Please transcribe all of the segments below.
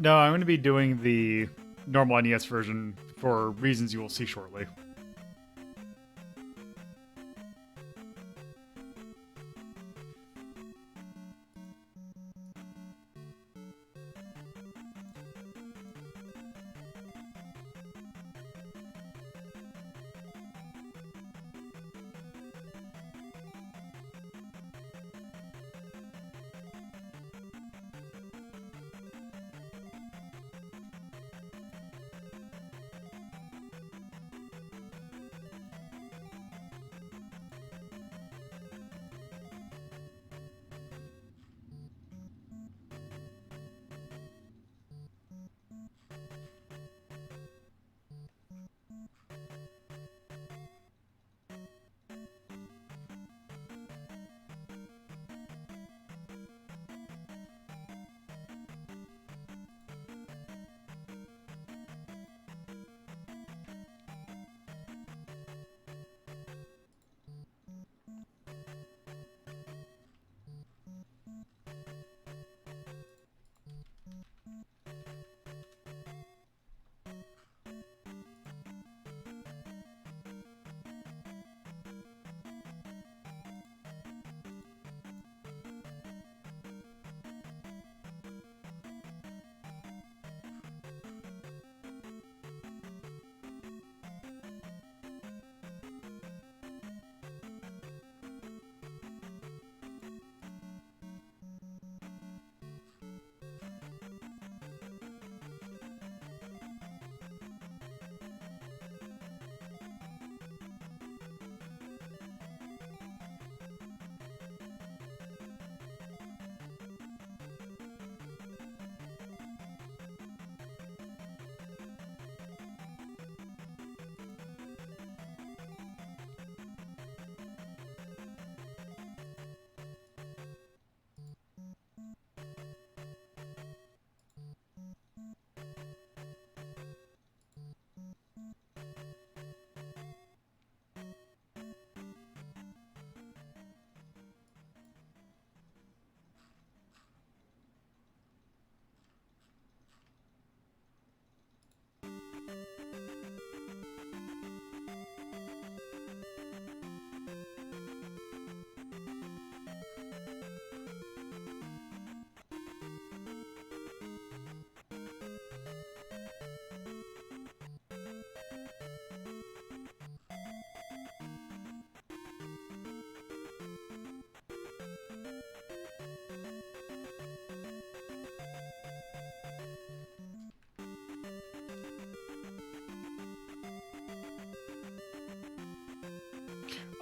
No, I'm going to be doing the normal NES version for reasons you will see shortly.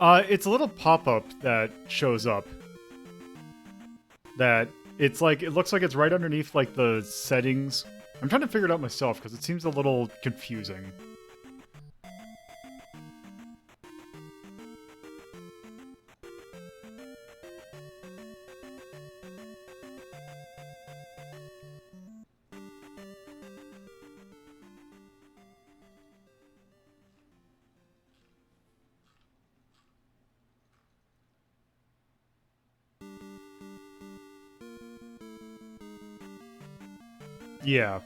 It's a little pop-up that shows up. That it's like, it looks like it's right underneath like the settings. I'm trying to figure it out myself because it seems a little confusing. Yeah.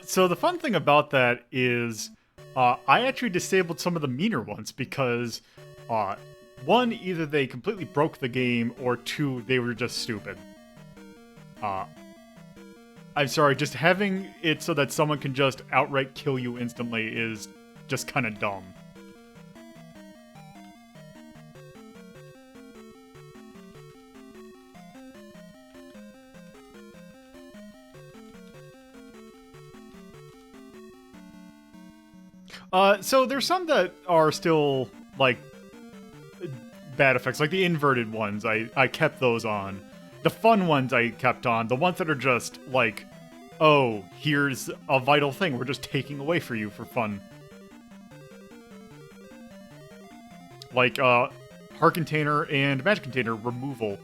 So the fun thing about that is, I actually disabled some of the meaner ones because, uh, one, either they completely broke the game, or two, they were just stupid. Uh, I'm sorry, just having it so that someone can just outright kill you instantly is just kind of dumb. So there's some that are still, like, bad effects, like the inverted ones, I kept those on. The fun ones I kept on. The ones that are just, like, oh, here's a vital thing we're just taking away for you for fun. Like, Heart Container and Magic Container removal.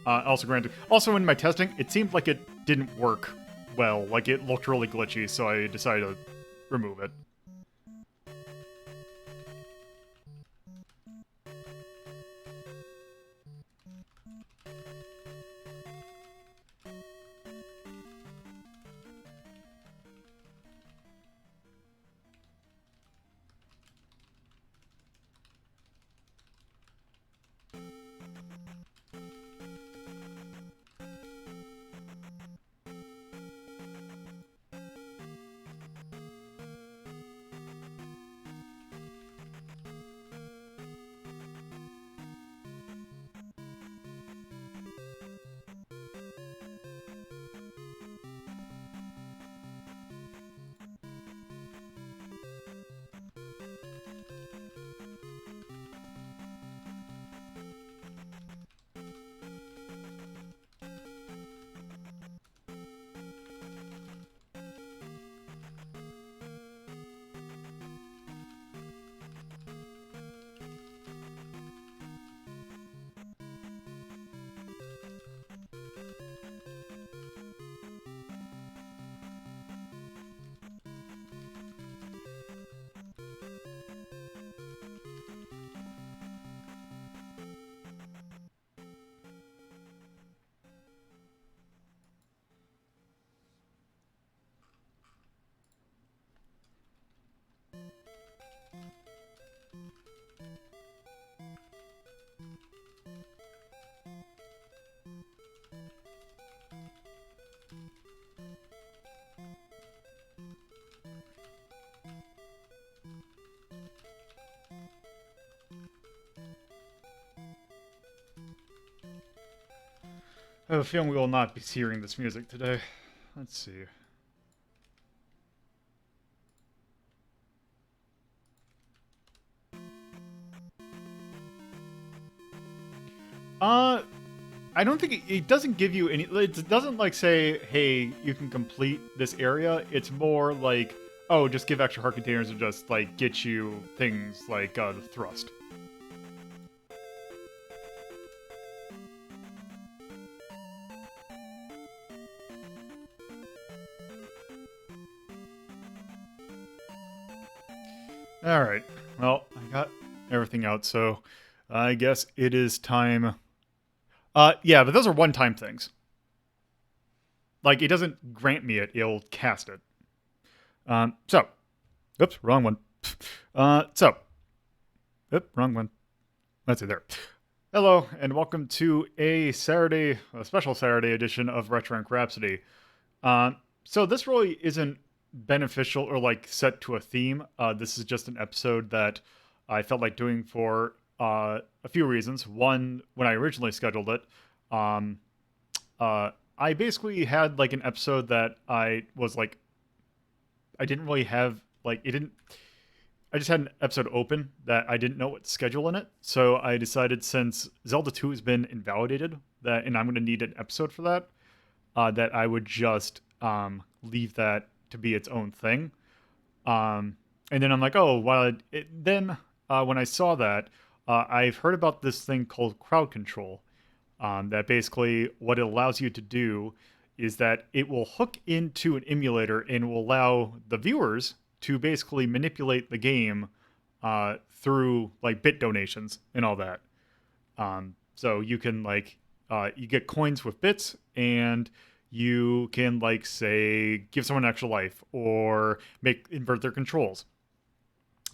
Also granted. Also, in my testing, it seemed like it didn't work well. Like, it looked really glitchy, so I decided to remove it. I have a feeling we will not be hearing this music today. Let's see. Uh, I don't think it doesn't give you any. It doesn't like say, "Hey, you can complete this area." It's more like, "Oh, just give extra heart containers and just like get you things like the thrust." All right. Well, I got everything out, so I guess it is time. Yeah, but those are one-time things. Like it doesn't grant me it; it'll cast it. So, oops, wrong one. So, wrong one. Let's see there. Hello, and welcome to a special Saturday edition of Retro Rhapsody. So this really isn't beneficial or like set to a theme. This is just an episode that I felt like doing for a few reasons. One, when I originally scheduled it, um, I basically had like an episode that I was like, I didn't really have like it didn't. I just had an episode open that I didn't know what to schedule in it, so I decided since Zelda 2 has been invalidated, that and I'm going to need an episode for that, that I would just leave that to be its own thing. And then I'm like, oh, well, then when I saw that, I've heard about this thing called crowd control. That basically what it allows you to do is that it will hook into an emulator and will allow the viewers to basically manipulate the game through like bit donations and all that. So you can like you get coins with bits, and you can like say give someone an extra life or make invert their controls.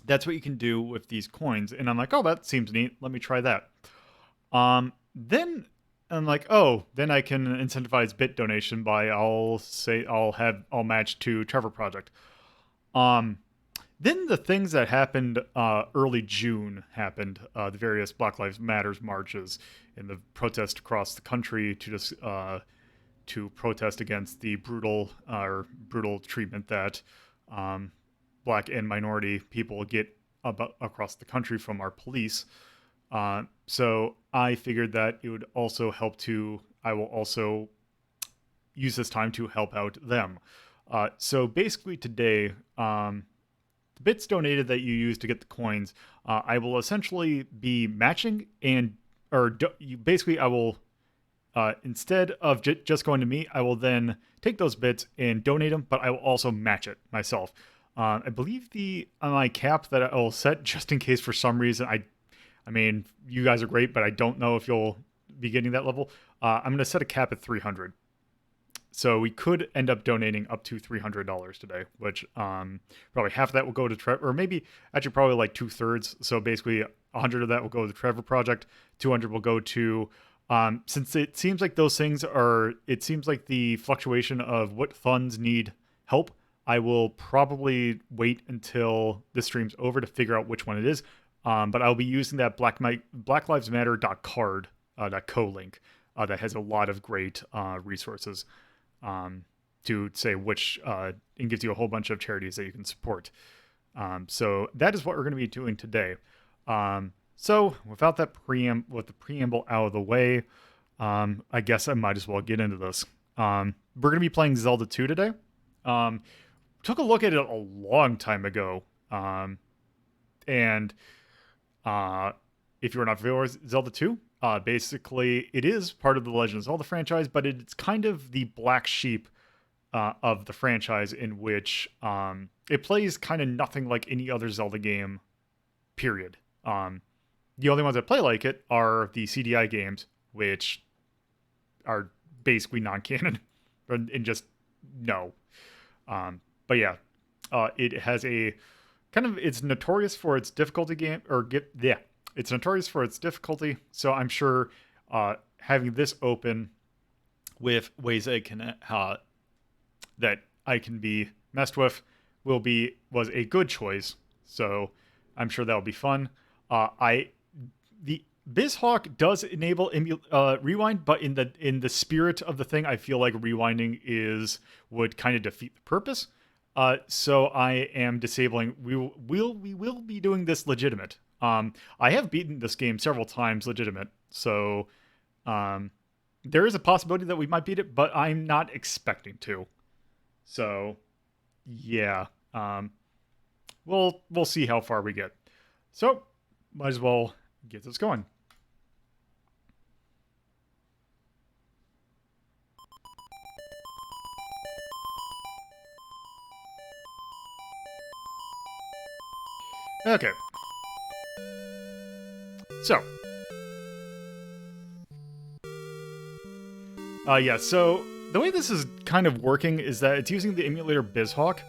That's what you can do with these coins, and I'm like, oh, that seems neat. Let me try that. Then I'm like, oh, then I can incentivize bit donation by I'll match to Trevor Project. Um, then the things that happened early June happened. The various Black Lives Matters marches and the protest across the country to protest against the brutal treatment that Black and minority people get across the country from our police. So I figured that it would also help to. I will also use this time to help out them. So basically today, the bits donated that you use to get the coins, I will essentially be matching basically I will instead of just going to me, I will then take those bits and donate them, but I will also match it myself. I believe the my cap that I will set just in case for some reason I mean, you guys are great, but I don't know if you'll be getting that level. I'm going to set a cap at 300. So we could end up donating up to $300 today, which probably half of that will go to Trevor, or maybe actually probably like 2/3. So basically 100 of that will go to the Trevor Project, 200 will go to, since it seems like those things are, it seems like the fluctuation of what funds need help, I will probably wait until this stream's over to figure out which one it is. But I'll be using that blacklivesmatter.card, that co-link, that has a lot of great resources to say which, and gives you a whole bunch of charities that you can support. So that is what we're going to be doing today. So without that with the preamble out of the way, I guess I might as well get into this. We're going to be playing Zelda 2 today. Took a look at it a long time ago. And if you're not familiar with Zelda 2, basically it is part of the Legend of Zelda franchise, but it's kind of the black sheep of the franchise, in which it plays kind of nothing like any other Zelda game, period. The only ones that play like it are the CDI games, which are basically non-canon and just no. But yeah, it has a kind of, it's notorious for its difficulty it's notorious for its difficulty. So I'm sure having this open with ways that I can be messed with was a good choice. So I'm sure that'll be fun. The BizHawk does enable rewind, but in the spirit of the thing, I feel like rewinding would kind of defeat the purpose. So I am disabling. We will be doing this legitimate. I have beaten this game several times legitimate, so there is a possibility that we might beat it, but I'm not expecting to. So yeah, we'll see how far we get. So might as well get this going. Okay. So. Yeah, so the way this is kind of working is that it's using the emulator BizHawk.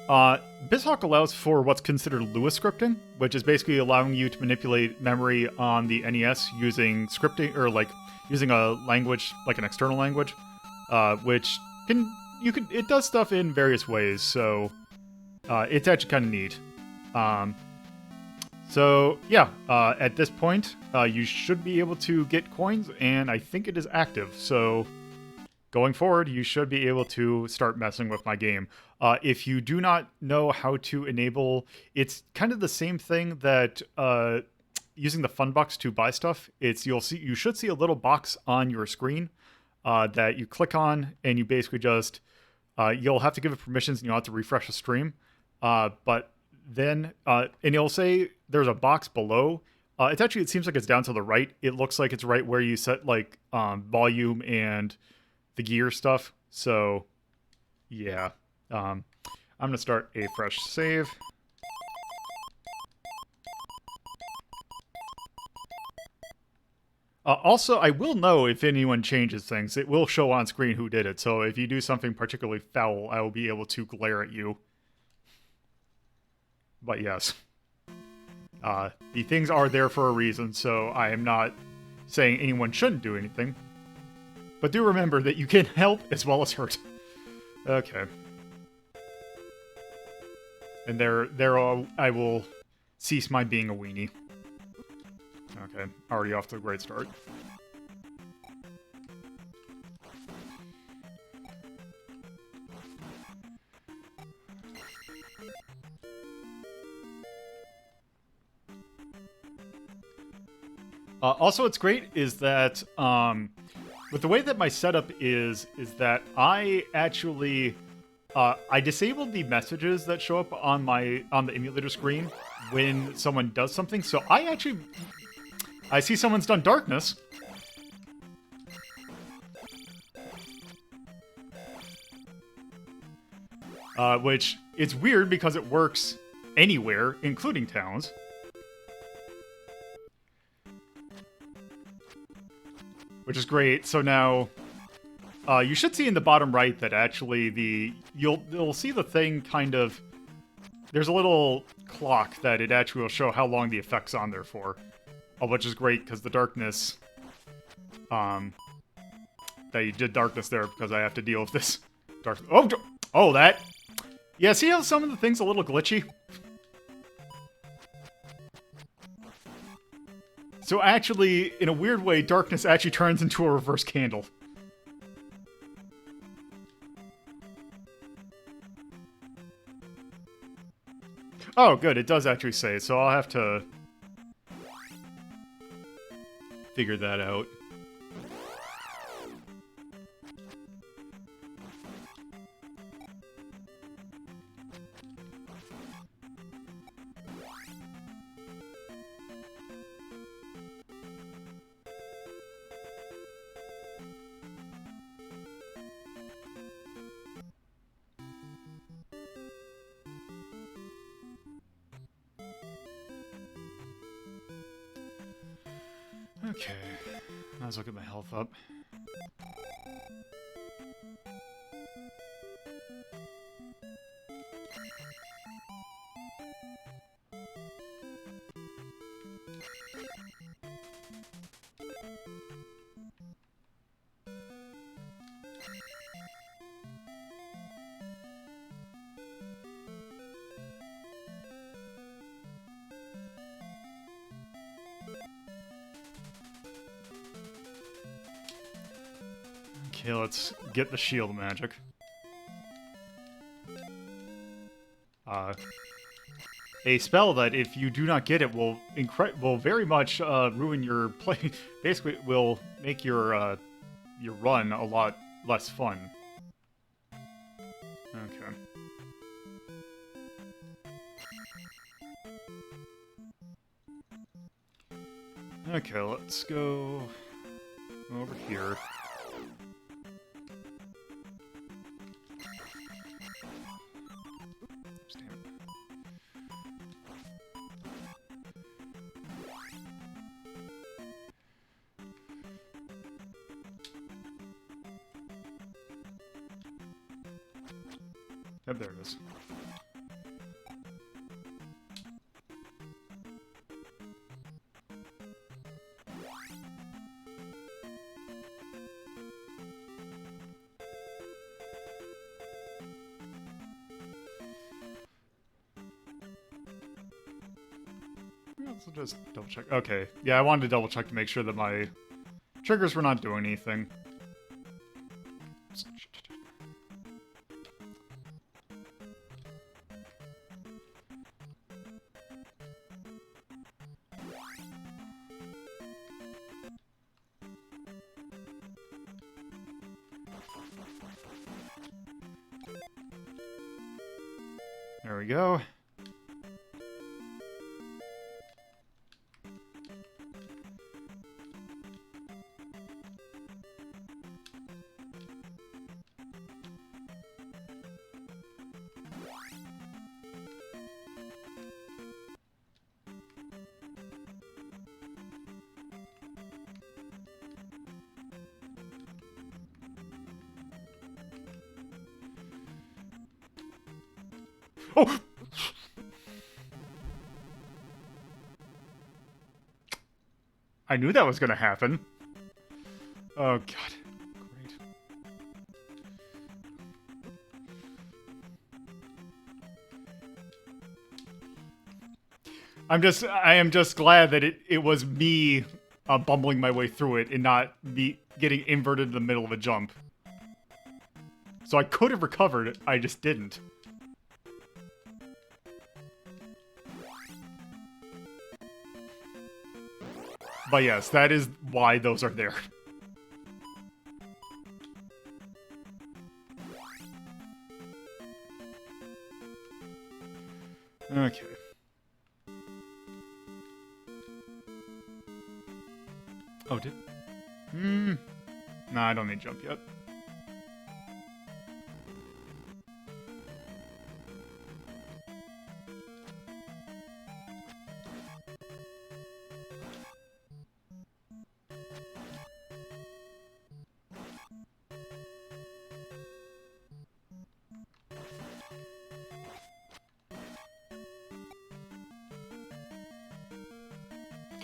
BizHawk allows for what's considered Lewis scripting, which is basically allowing you to manipulate memory on the NES using scripting, or like using a language, like an external language, which it does stuff in various ways, so it's actually kind of neat. So yeah, at this point, you should be able to get coins, and I think it is active. So going forward, you should be able to start messing with my game. If you do not know how to enable, it's kind of the same thing that using the fun box to buy stuff. You should see a little box on your screen that you click on, and you basically just you'll have to give it permissions, and you'll have to refresh the stream. But then and you'll say there's a box below. It seems like it's down to the right. It looks like it's right where you set like volume and the gear stuff. So yeah, I'm gonna start a fresh save. Also, I will know if anyone changes things. It will show on screen who did it. So if you do something particularly foul, I will be able to glare at you. But yes, the things are there for a reason, so I am not saying anyone shouldn't do anything. But do remember that you can help as well as hurt. Okay. And I will cease my being a weenie. Okay, already off to a great start. Also, what's great is that with the way that my setup is that I actually I disabled the messages that show up on the emulator screen when someone does something. So I see someone's done darkness. Which is weird because it works anywhere, including towns. Which is great. So now, you should see in the bottom right that actually you'll see the thing kind of. There's a little clock that it actually will show how long the effect's on there for, which is great because the darkness. That you did darkness there because I have to deal with this dark. Oh, that. Yeah, see how some of the things a little glitchy. So actually, in a weird way, darkness actually turns into a reverse candle. Oh, good, it does actually say, so I'll have to figure that out. Okay, let's look at my health up. Okay, let's get the shield magic. A spell that, if you do not get it, will very much ruin your play. Basically, will make your run a lot less fun. Okay. Okay, let's go over here. Yep, there it is. Let's just double check. Okay, yeah, I wanted to double check to make sure that my triggers were not doing anything. There we go. Oh! I knew that was going to happen. Oh, God. Great. I am just glad that it was me bumbling my way through it and not me getting inverted in the middle of a jump. So I could have recovered it, I just didn't. But yes, that is why those are there. Okay. Oh, did... Nah, I don't need jump yet.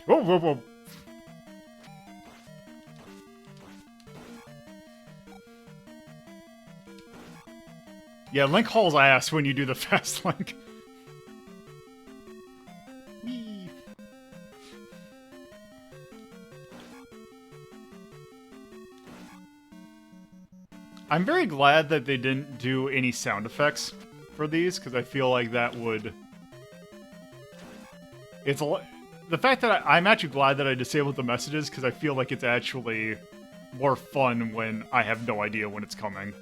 Whoa, whoa, whoa. Yeah, Link hauls ass when you do the fast Link. Whee. I'm very glad that they didn't do any sound effects for these, because I feel like that would... It's a lot... The fact that I'm actually glad that I disabled the messages, because I feel like it's actually more fun when I have no idea when it's coming.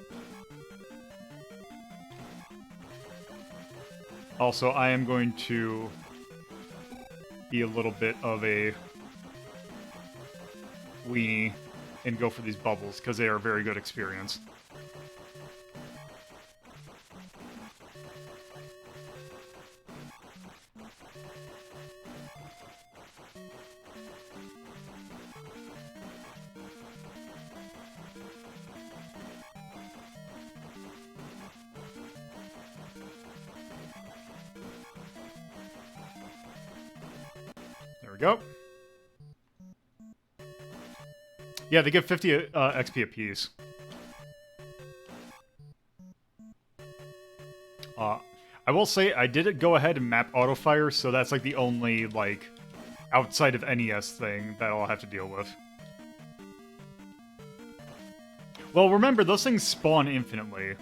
Also, I am going to be a little bit of a weenie and go for these bubbles, because they are a very good experience. There we go. Yeah, they give 50 XP apiece. I will say, I did go ahead and map autofire, so that's like the only, like, outside of NES thing that I'll have to deal with. Well, remember, those things spawn infinitely.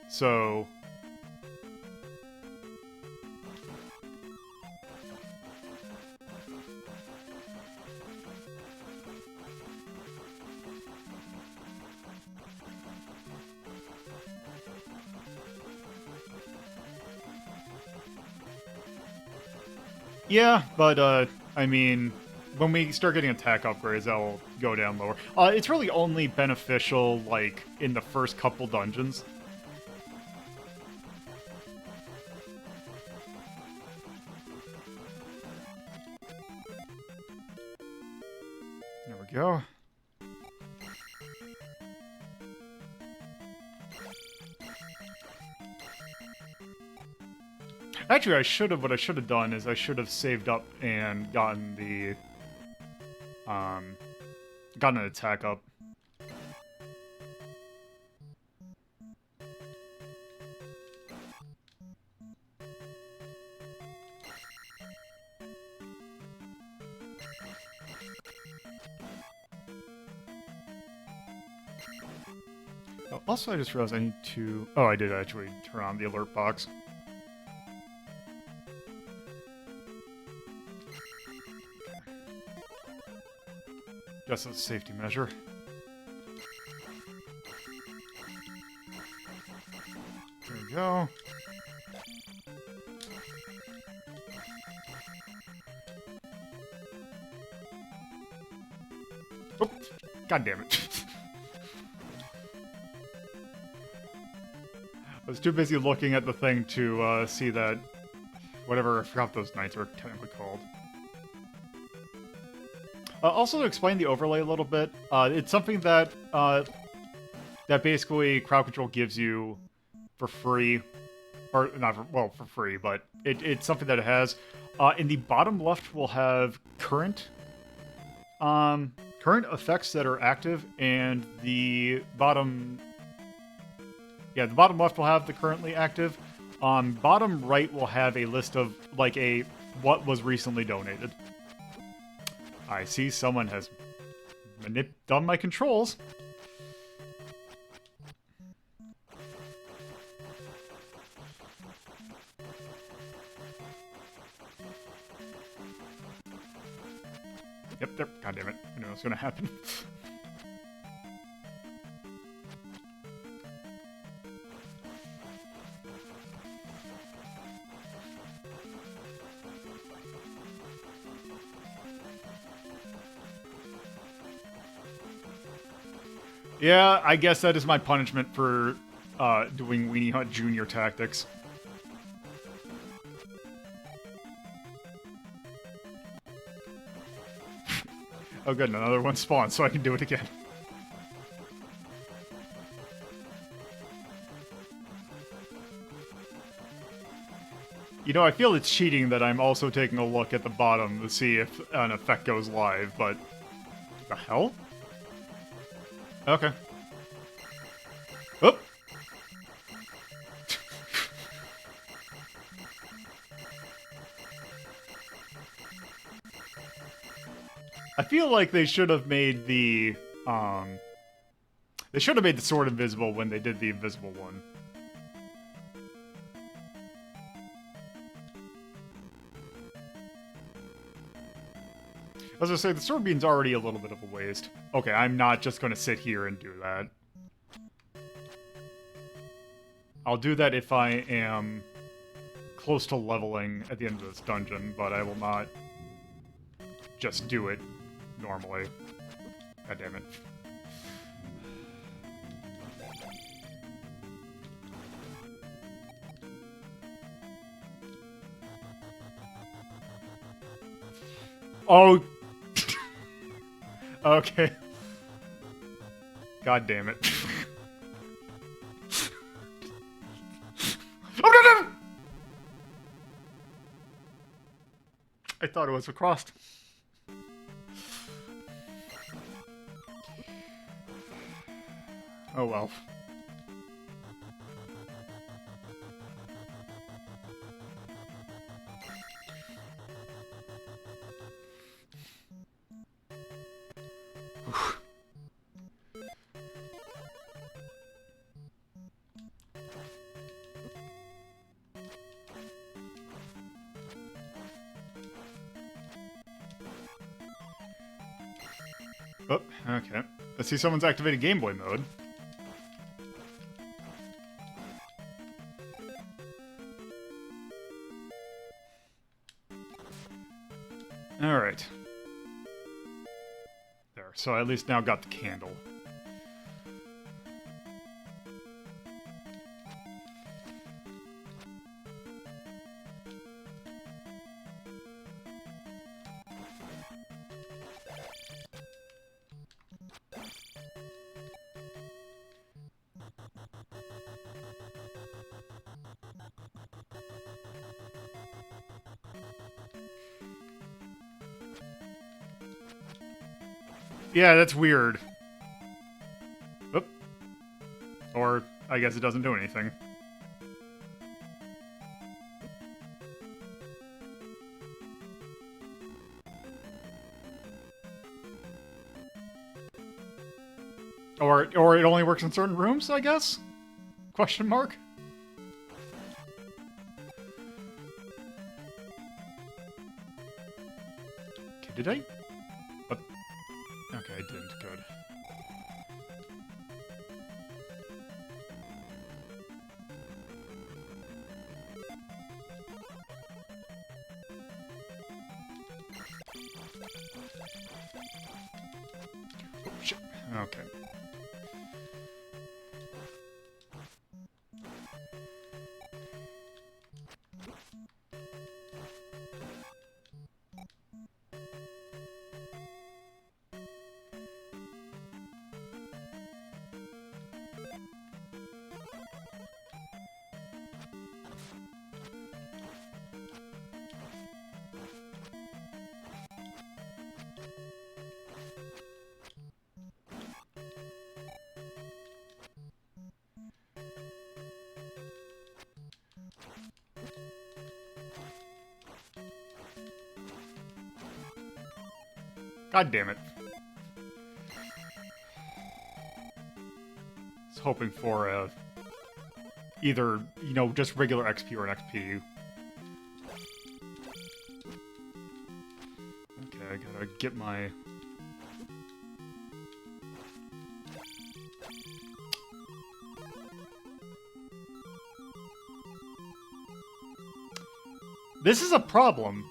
So... Yeah, but, I mean, when we start getting attack upgrades, that'll go down lower. It's really only beneficial, like, in the first couple dungeons. There we go. Actually, what I should have done is I should have saved up and gotten the, gotten an attack up. Oh, also, I just realized I need to... Oh, I did actually turn on the alert box. Just as a safety measure. There we go. Oh, God damn it. I was too busy looking at the thing to see that whatever, I forgot what those knights are technically called. Also, to explain the overlay a little bit, it's something that that basically crowd control gives you for free, or not for, well, for free, but it's something that it has. In the bottom left, we'll have current effects that are active, and the bottom left will have the currently active. Bottom right will have a list of like what was recently donated. I see someone has done my controls. Yep, there. God damn it. I knew it was going to happen. Yeah, I guess that is my punishment for doing Weenie Hunt Junior tactics. Oh good, another one spawned, so I can do it again. You know, I feel it's cheating that I'm also taking a look at the bottom to see if an effect goes live, but... The hell? Okay. Oop! I feel like they should have made the, they should have made the sword invisible when they did the invisible one. As I say, the sword beam's already a little bit of a waste. Okay, I'm not just going to sit here and do that. I'll do that if I am close to leveling at the end of this dungeon, but I will not just do it normally. God damn it. Oh! Okay. God damn it. Oh, no, no! I thought it was across. Oh well. Oh, okay. I see someone's activated Game Boy mode. Alright. There, so I at least now got the candle. Yeah, that's weird. Oop. Or, I guess it doesn't do anything. Or it only works in certain rooms, I guess? Question mark? Okay, did I? What? Okay, I didn't. Good. Oh, shit. Okay. God damn it. I was hoping for either, you know, just regular XP or an XP. Okay, I gotta get my... This is a problem.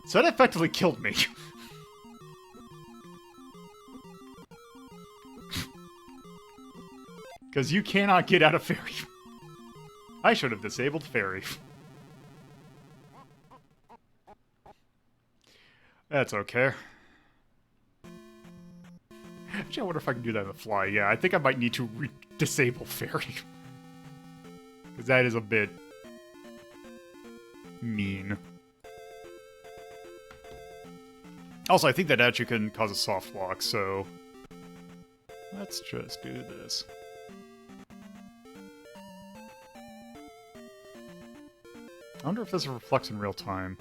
So that effectively killed me. Because you cannot get out of fairy. I should have disabled fairy. That's okay. Actually, I wonder if I can do that on the fly. Yeah, I think I might need to disable fairy. Because that is a bit... mean. Also, I think that actually can cause a soft lock, so... let's just do this. I wonder if this reflects in real time.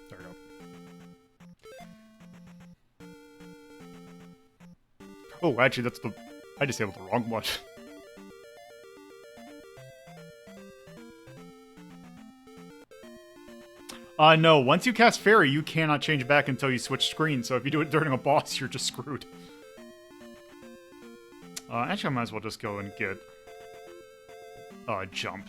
There we go. Oh, actually, that's the... I disabled the wrong one. No, once you cast Fairy, you cannot change back until you switch screens, so if you do it during a boss, you're just screwed. Actually, I might as well just go and get... jump.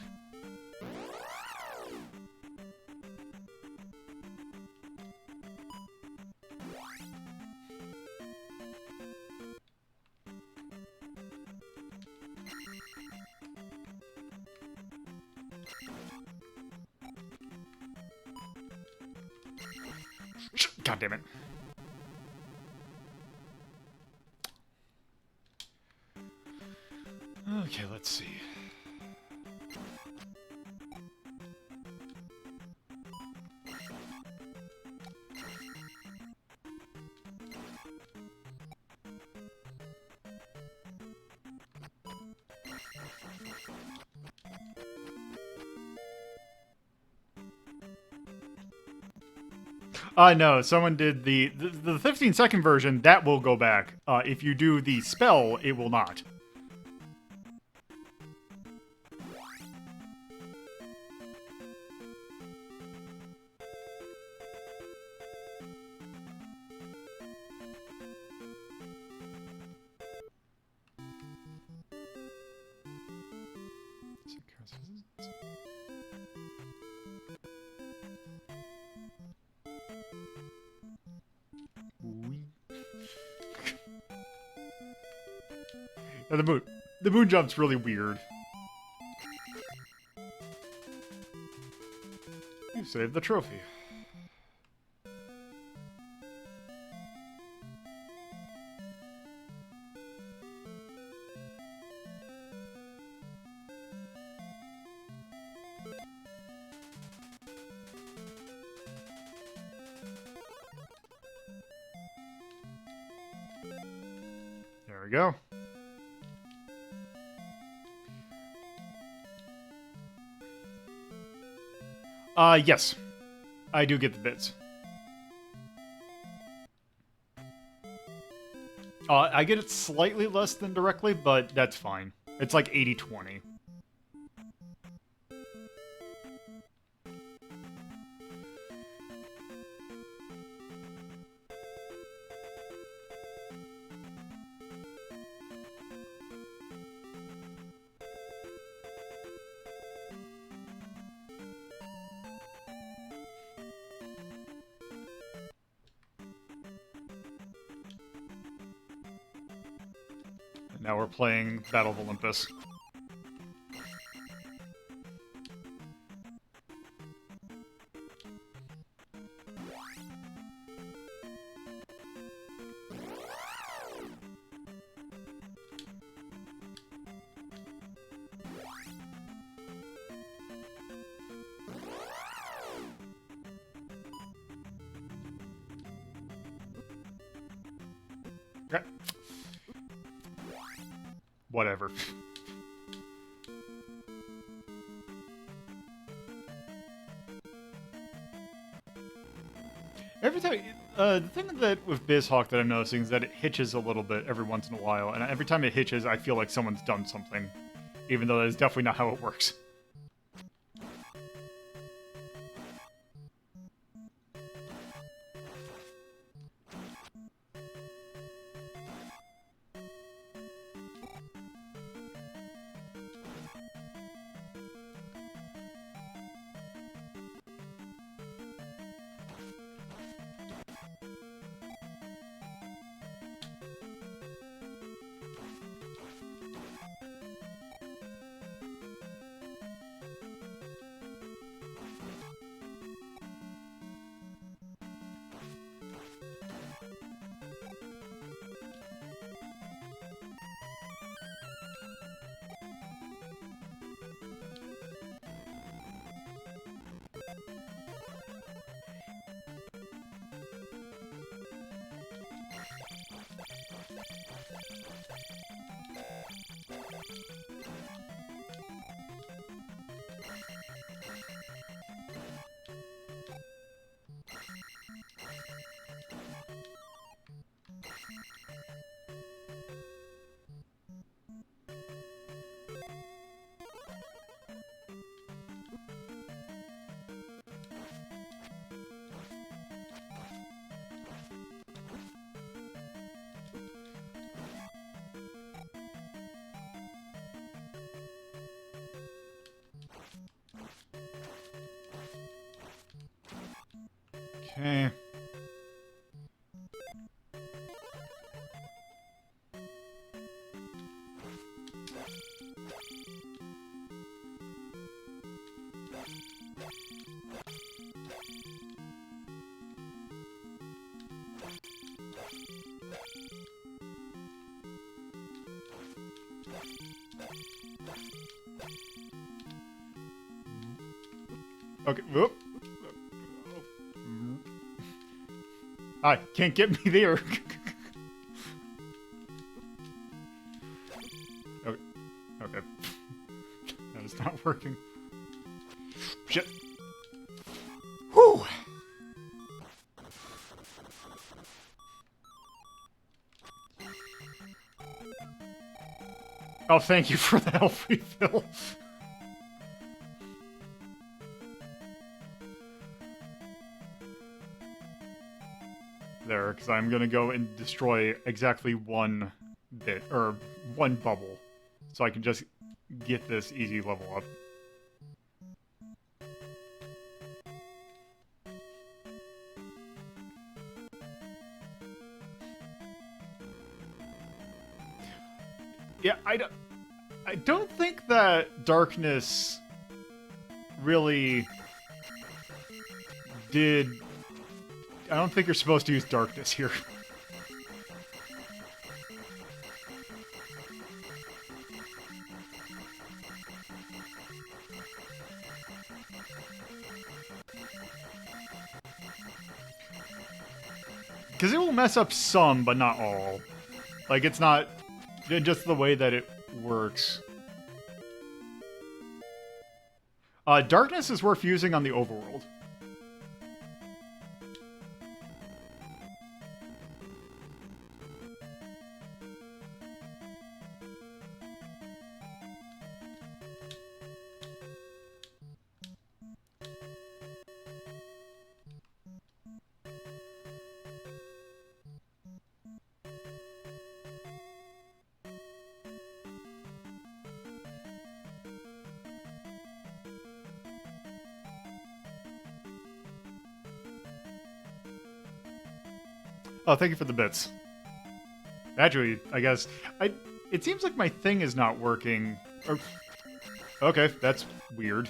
God damn it. Okay, let's see. No, someone did the 15-second version, that will go back. If you do the spell, it will not. And the moon jump's really weird. You saved the trophy. There we go. Yes. I do get the bits. I get it slightly less than directly, but that's fine. It's like 80-20. Now we're playing Battle of Olympus. Okay. Whatever. Every time, the thing that with BizHawk that I'm noticing is that it hitches a little bit every once in a while, and every time it hitches, I feel like someone's done something, even though that is definitely not how it works. Okay. Okay. Whoop. I can't get me there. Okay. Okay. That is not working. Shit. Whew. Oh, thank you for the health refill. There, because I'm gonna go and destroy exactly one bit, or one bubble, so I can just get this easy level up. Yeah, I don't think that darkness really did... I don't think you're supposed to use darkness here. Because it will mess up some, but not all. Like, it's not just the way that it works. Darkness is worth using on the overworld. Oh, thank you for the bits. Actually, I guess... It seems like my thing is not working. Or, okay, that's weird.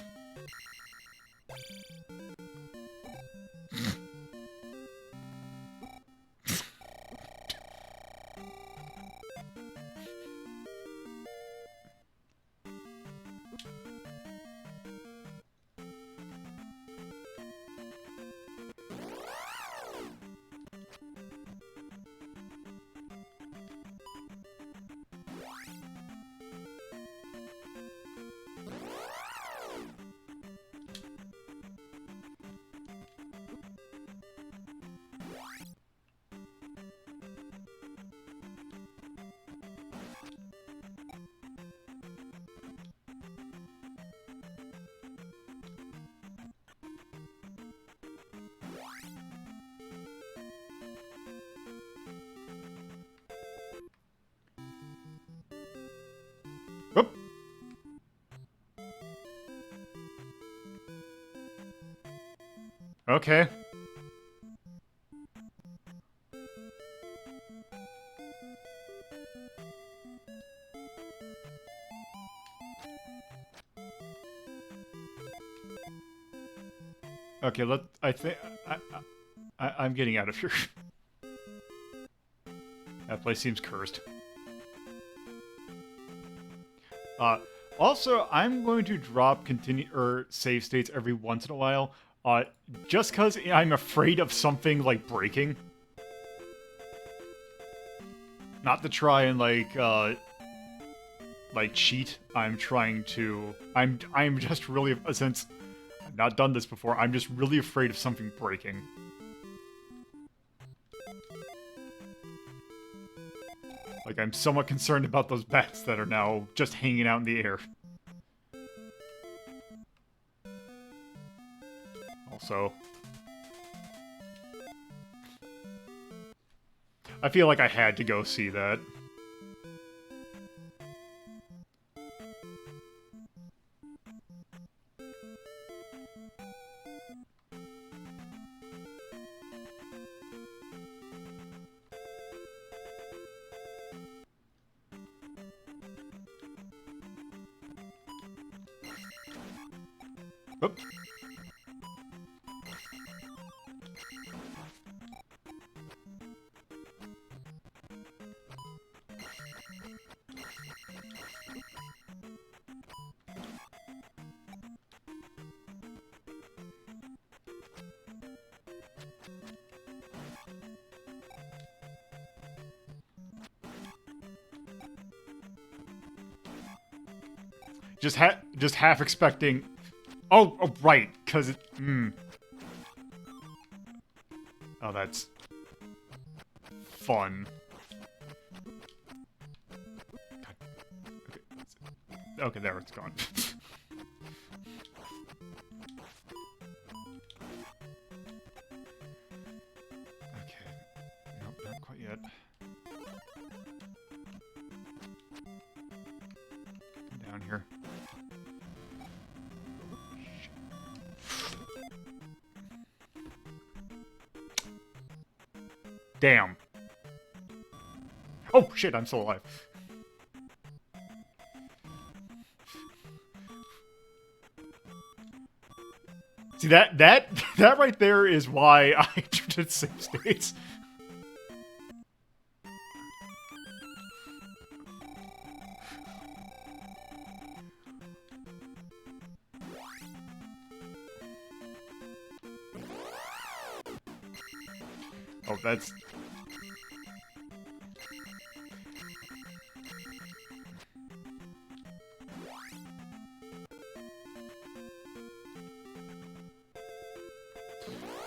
Oop. Okay. Okay, I think... I'm getting out of here. That place seems cursed. Also, I'm going to drop save states every once in a while, just because I'm afraid of something, like, breaking. Not to try and, like, cheat. I'm just really, since I've not done this before, I'm just really afraid of something breaking. Like, I'm somewhat concerned about those bats that are now just hanging out in the air. Also, I feel like I had to go see that. Oop. Just half expecting. Oh, right, because it. Oh, that's fun. Okay, there it's gone. Okay. Nope, not quite yet. Come down here. Damn. Oh, shit, I'm still alive. See, that right there is why I did save states. Oh, that's...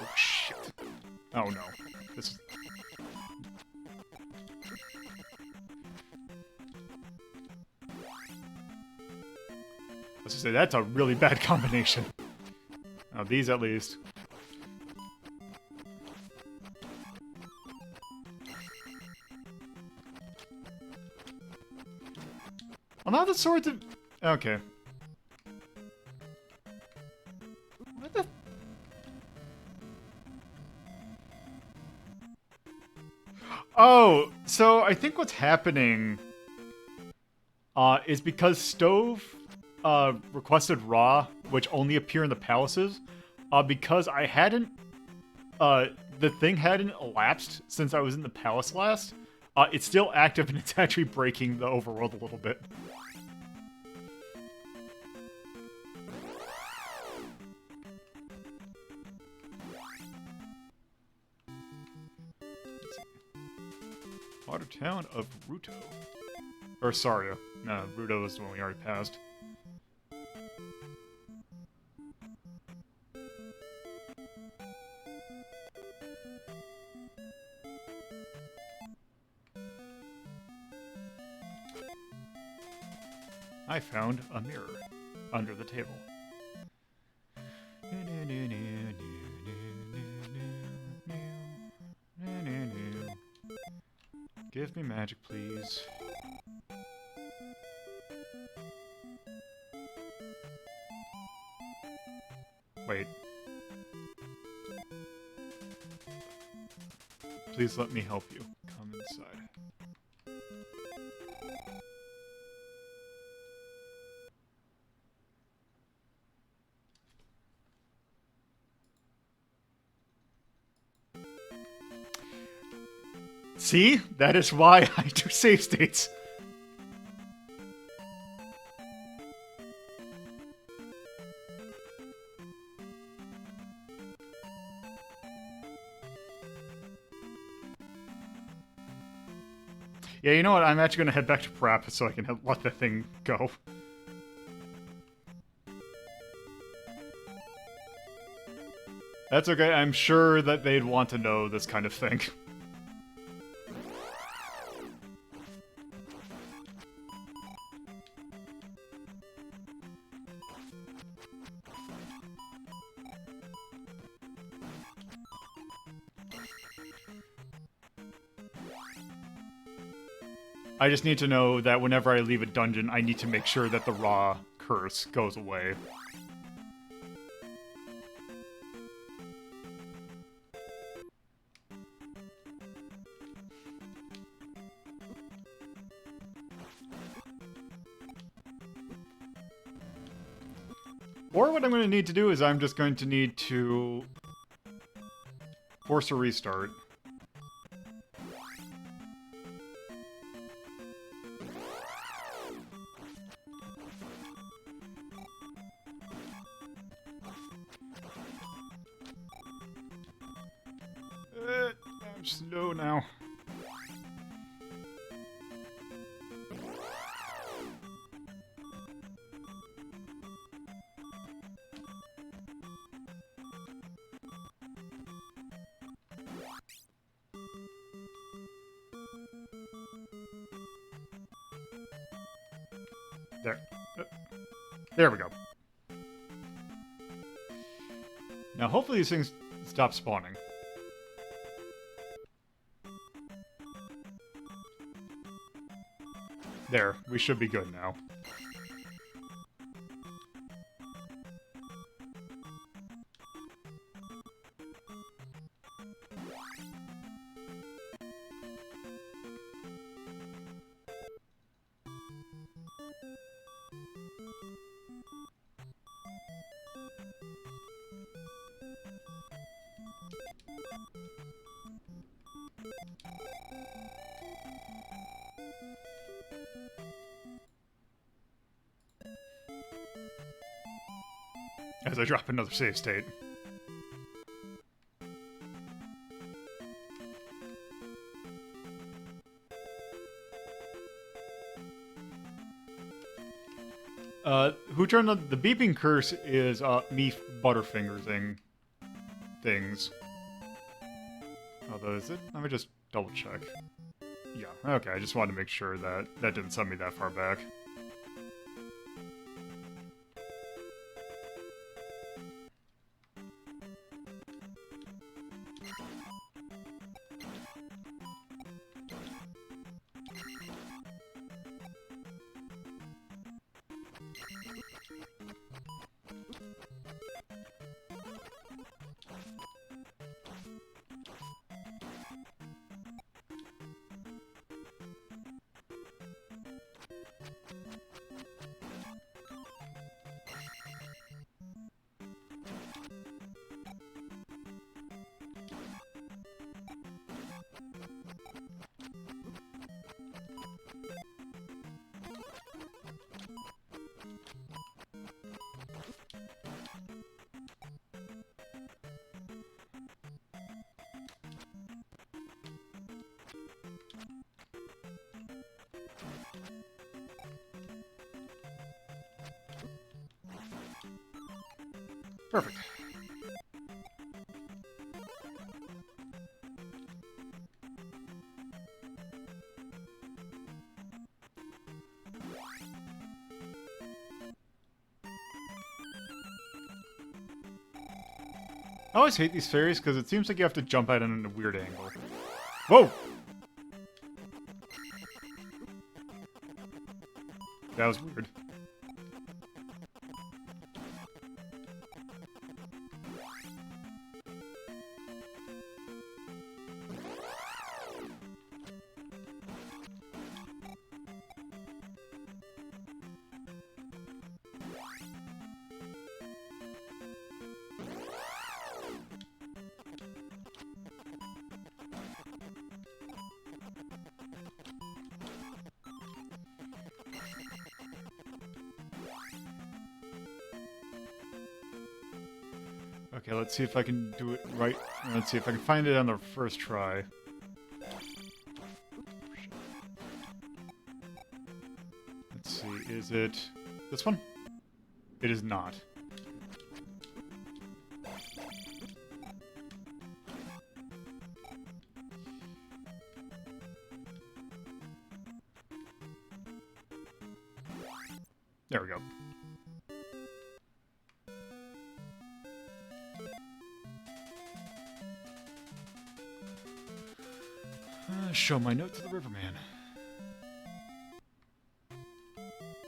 Oh, shit. Oh, no. This is... Let's just say that's a really bad combination. Now, these at least. Well, now the swords have... Okay. What the... Oh, so I think what's happening is because Stove requested Raw, which only appear in the palaces, because I hadn't... the thing hadn't elapsed since I was in the palace last, it's still active and it's actually breaking the overworld a little bit. Water Town of Ruto. Or Saria. No, Ruto is the one we already passed. I found a mirror under the table. Give me magic, please. Wait. Please let me help you. Come inside. See? That is why I do save states. Yeah, you know what? I'm actually going to head back to prep so I can let that thing go. That's okay. I'm sure that they'd want to know this kind of thing. I just need to know that whenever I leave a dungeon, I need to make sure that the raw curse goes away. Or what I'm going to need to do is I'm just going to need to force a restart. I'm slow now. There. There we go. Now, hopefully these things stop spawning. There, we should be good now. As I drop another save state. Who turned on the beeping curse is me butterfingersing things. Although is it? Let me just double check. Yeah, okay, I just wanted to make sure that that didn't send me that far back. Perfect. I always hate these fairies because it seems like you have to jump at it in a weird angle. Whoa! That was weird. Okay, let's see if I can do it right. Let's see if I can find it on the first try. Let's see, is it this one? It is not. There we go. Show my note to the Riverman.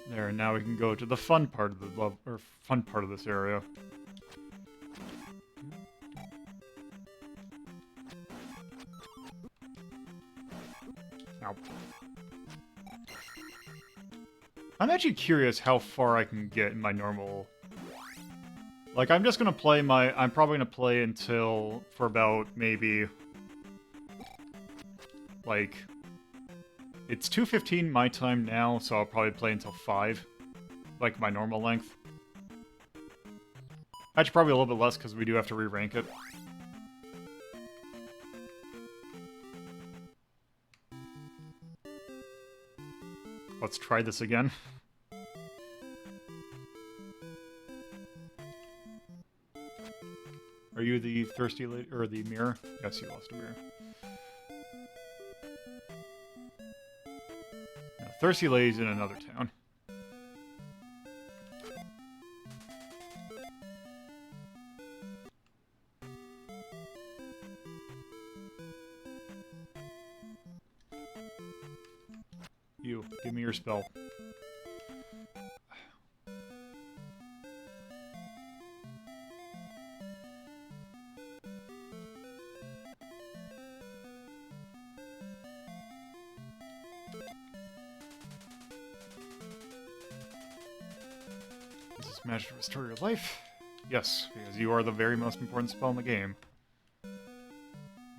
There, now we can go to the fun part of the fun part of this area. Ow. I'm actually curious how far I can get in my normal. Like, I'm just gonna play my. I'm probably gonna play until for about maybe. Like, it's 2:15 my time now, so I'll probably play until 5, like my normal length. Actually, probably a little bit less because we do have to re-rank it. Let's try this again. Are you the thirsty lady or the mirror? Yes, you lost a mirror. Thirsty Lady's in another town. You, give me your spell. Is this magic to restore your life? Yes, because you are the very most important spell in the game.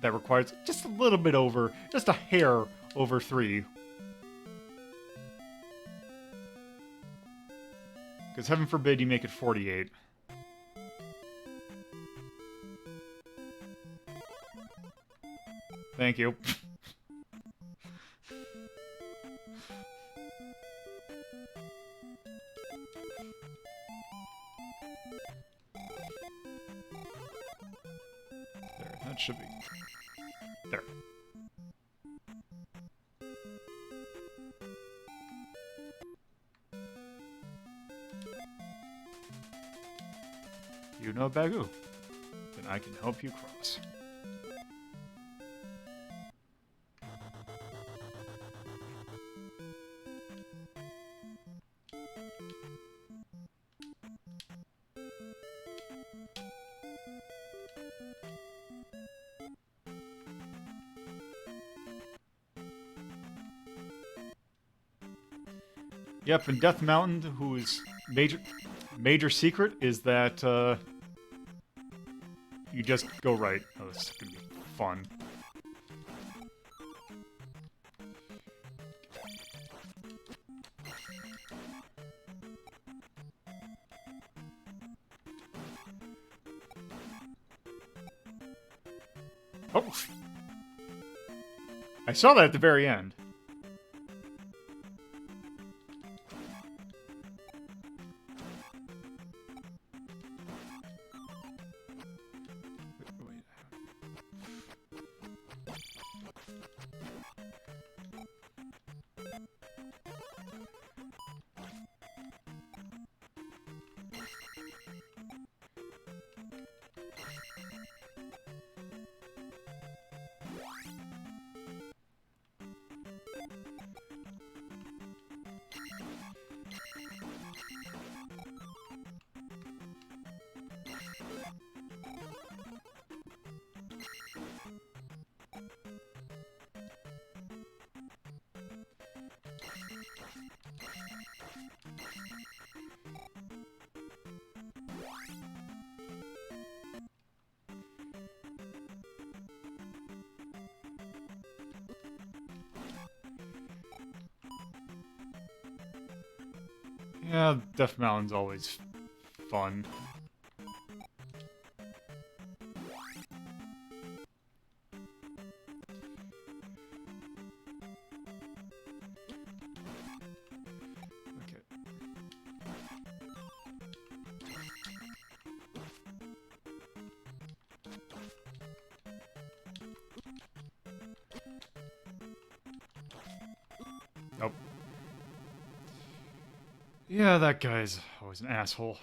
That requires just a little bit over, just a hair over 3. Because heaven forbid you make it 48. Thank you. There, that should be... There. You know Bagu. Then I can help you cross. Yep, and Death Mountain, whose major secret is that you just go right. Oh, this is gonna be fun. Oh! I saw that at the very end. Yeah, Death Mountain's always fun. Okay. Nope. Yeah, that guy's always an asshole.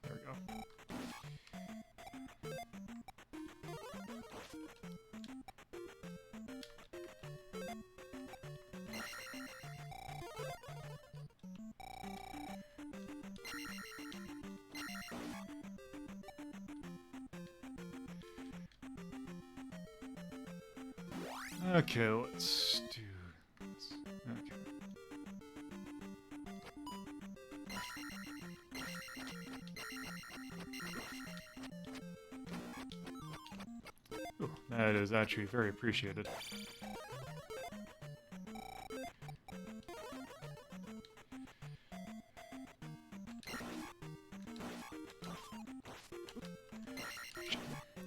There we go. Okay, let's do this. Okay. Ooh, that is actually very appreciated.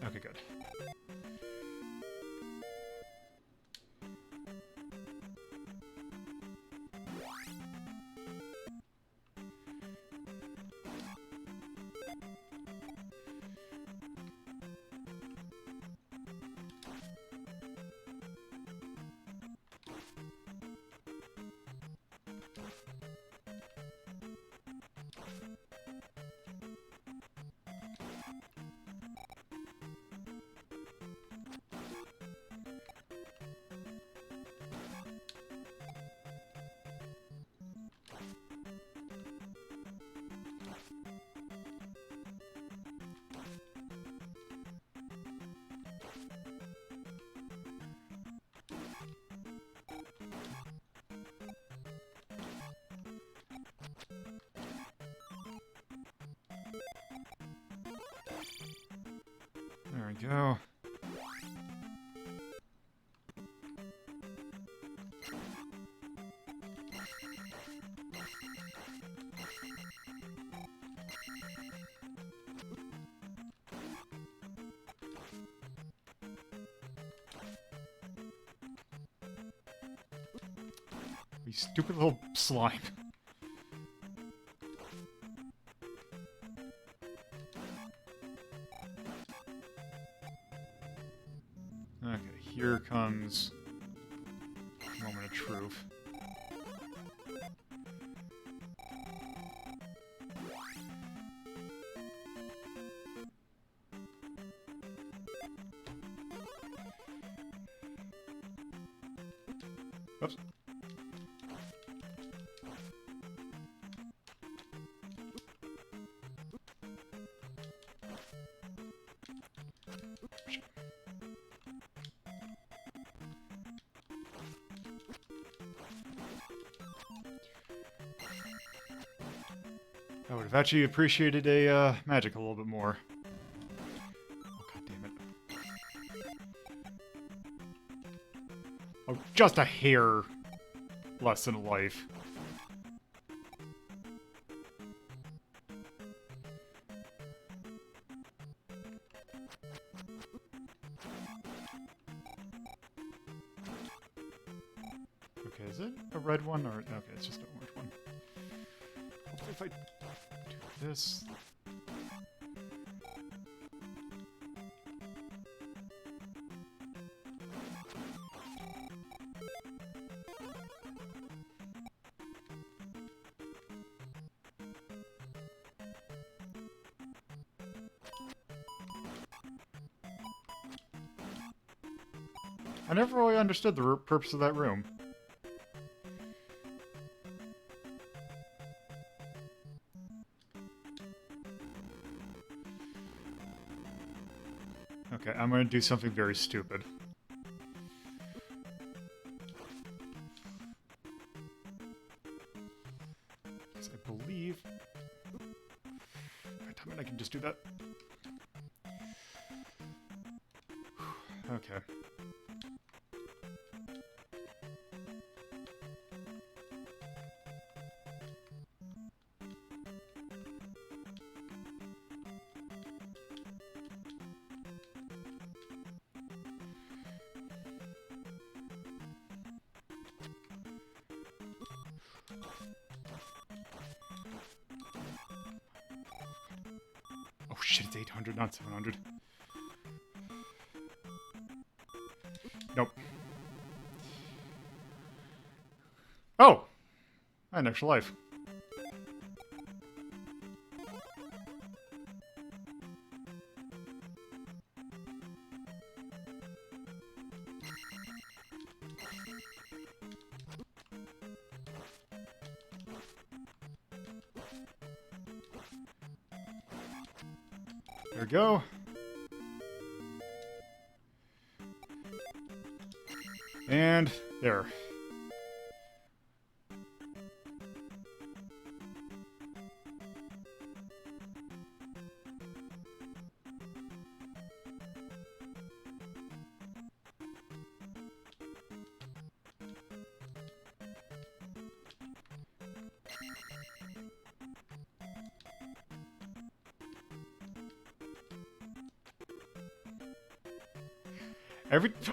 Okay, good. we go. You stupid little slime. Okay, here comes moment of truth. Oops. I would have actually appreciated a magic a little bit more. Oh, god damn it. Oh, just a hair less than life. Okay, is it a red one or okay? It's just an orange one. Hopefully, if I do this. I never really understood the purpose of that room. Okay, I'm gonna do something very stupid. Because I believe... If I time it, I can just do that. Okay. Oh shit, it's 800, not 700. Nope. Oh! I had an extra life. There we go. And there.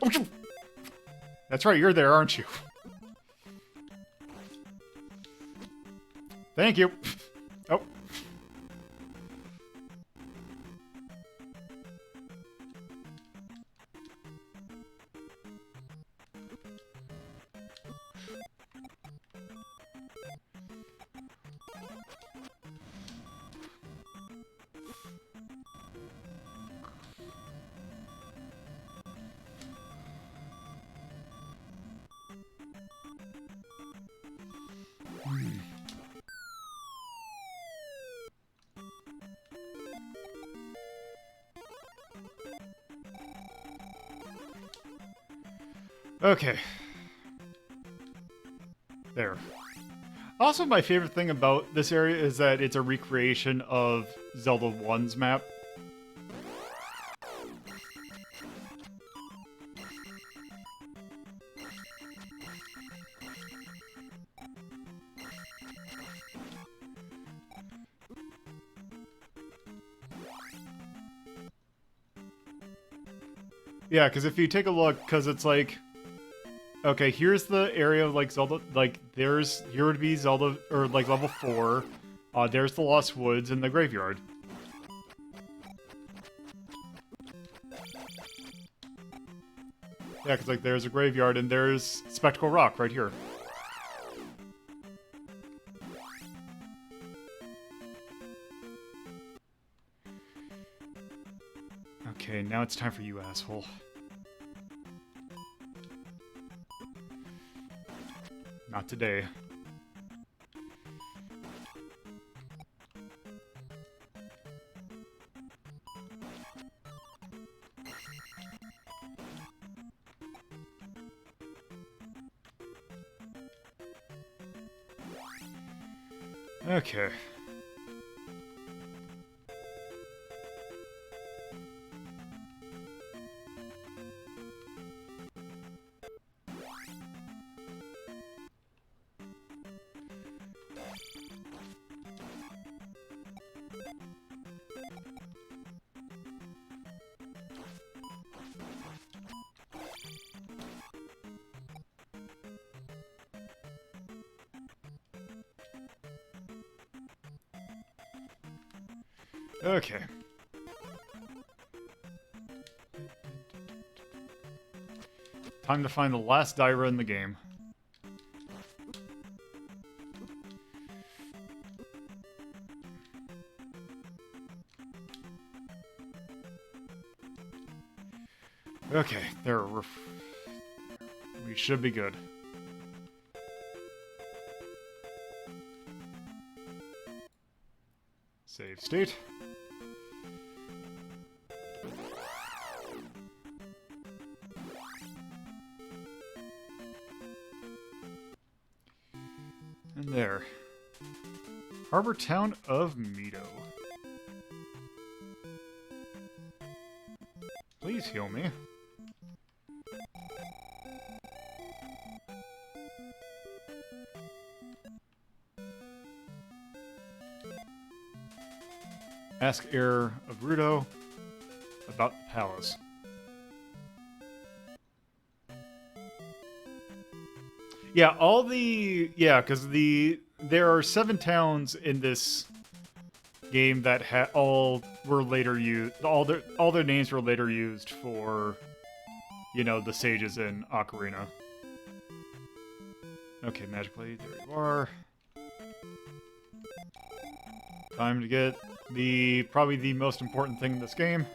Oh, that's right, you're there, aren't you? Thank you. Oh. Okay. There. Also, my favorite thing about this area is that it's a recreation of Zelda 1's map. Yeah, because if you take a look, because it's like, okay, here's the area of like Zelda, like here would be Zelda, or like level 4. There's the Lost Woods and the graveyard. Yeah, because like there's a graveyard and there's Spectacle Rock right here. Okay, now it's time for you, asshole. Not today. Okay. Okay. Time to find the last Dyra in the game. Okay, there. We should be good. Save state. And there. Harbor Town of Mito. Please heal me. Ask Heir of Rudo about the palace. Yeah, because there are 7 towns in this game that all were later used. All their names were later used for, you know, the sages in Ocarina. Okay, Magic Blade, there you are. Time to get probably the most important thing in this game.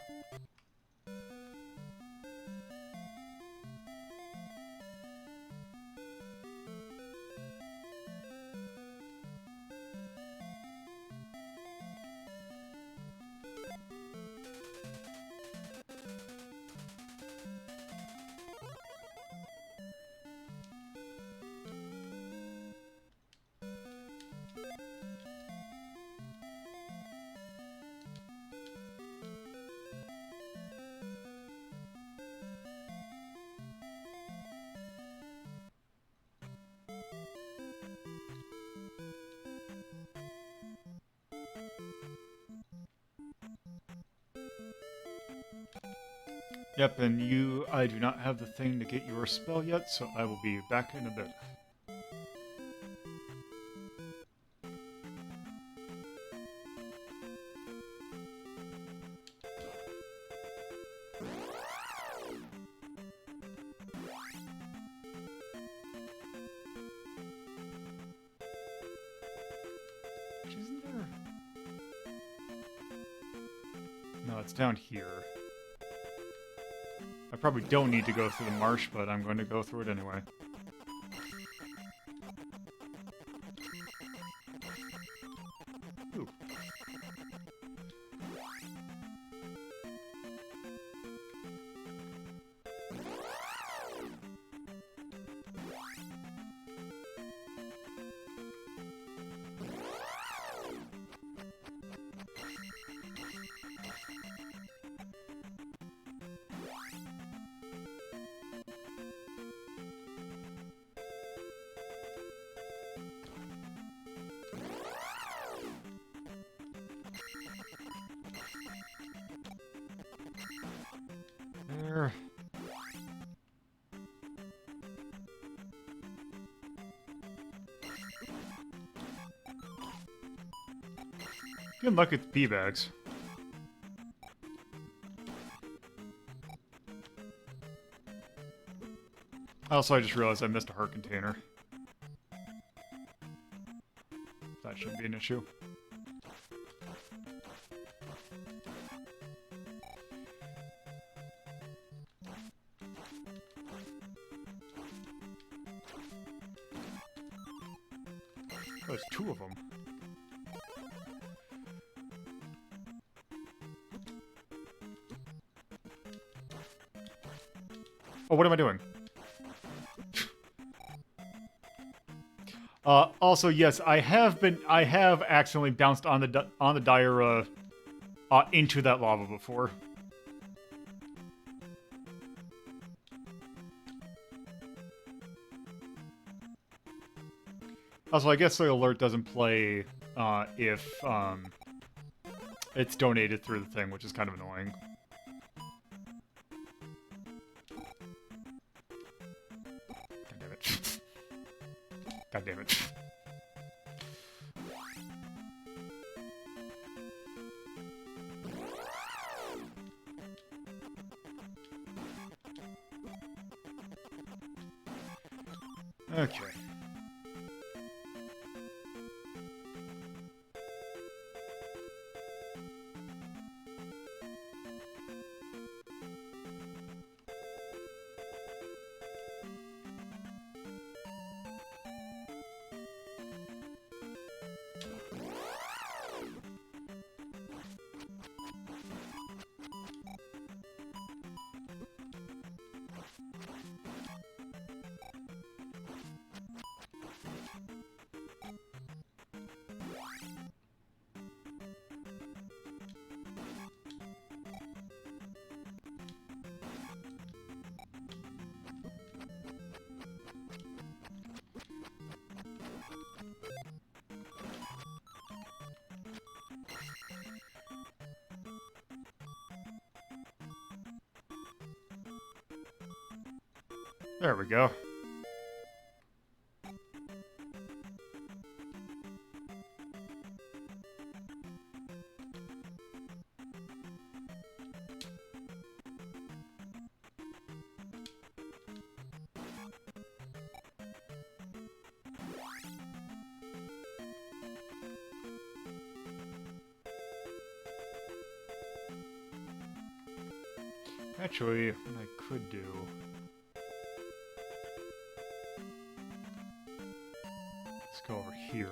Yep, and I do not have the thing to get your spell yet, so I will be back in a bit. Isn't there? No, it's down here. I probably don't need to go through the marsh, but I'm going to go through it anyway. Ooh. There. You can look at the pee bags. Also, I just realized I missed a heart container. That shouldn't be an issue. Oh, there's two of them. Oh, what am I doing? Also, yes, I have accidentally bounced on the Dire into that lava before. Also, I guess the alert doesn't play if it's donated through the thing, which is kind of annoying. God damn it. God damn it. Okay. There we go. Actually, what I could do... Let's go over here.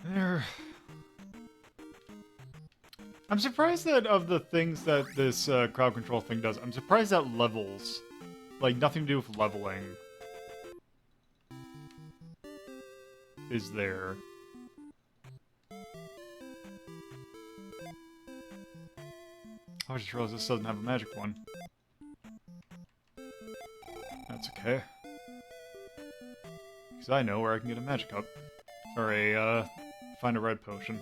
There. I'm surprised that of the things that this crowd control thing does, I'm surprised that levels. Like, nothing to do with leveling is there. Oh, I just realized this doesn't have a magic one. That's okay. Because I know where I can get a magic up. Or a, find a red potion.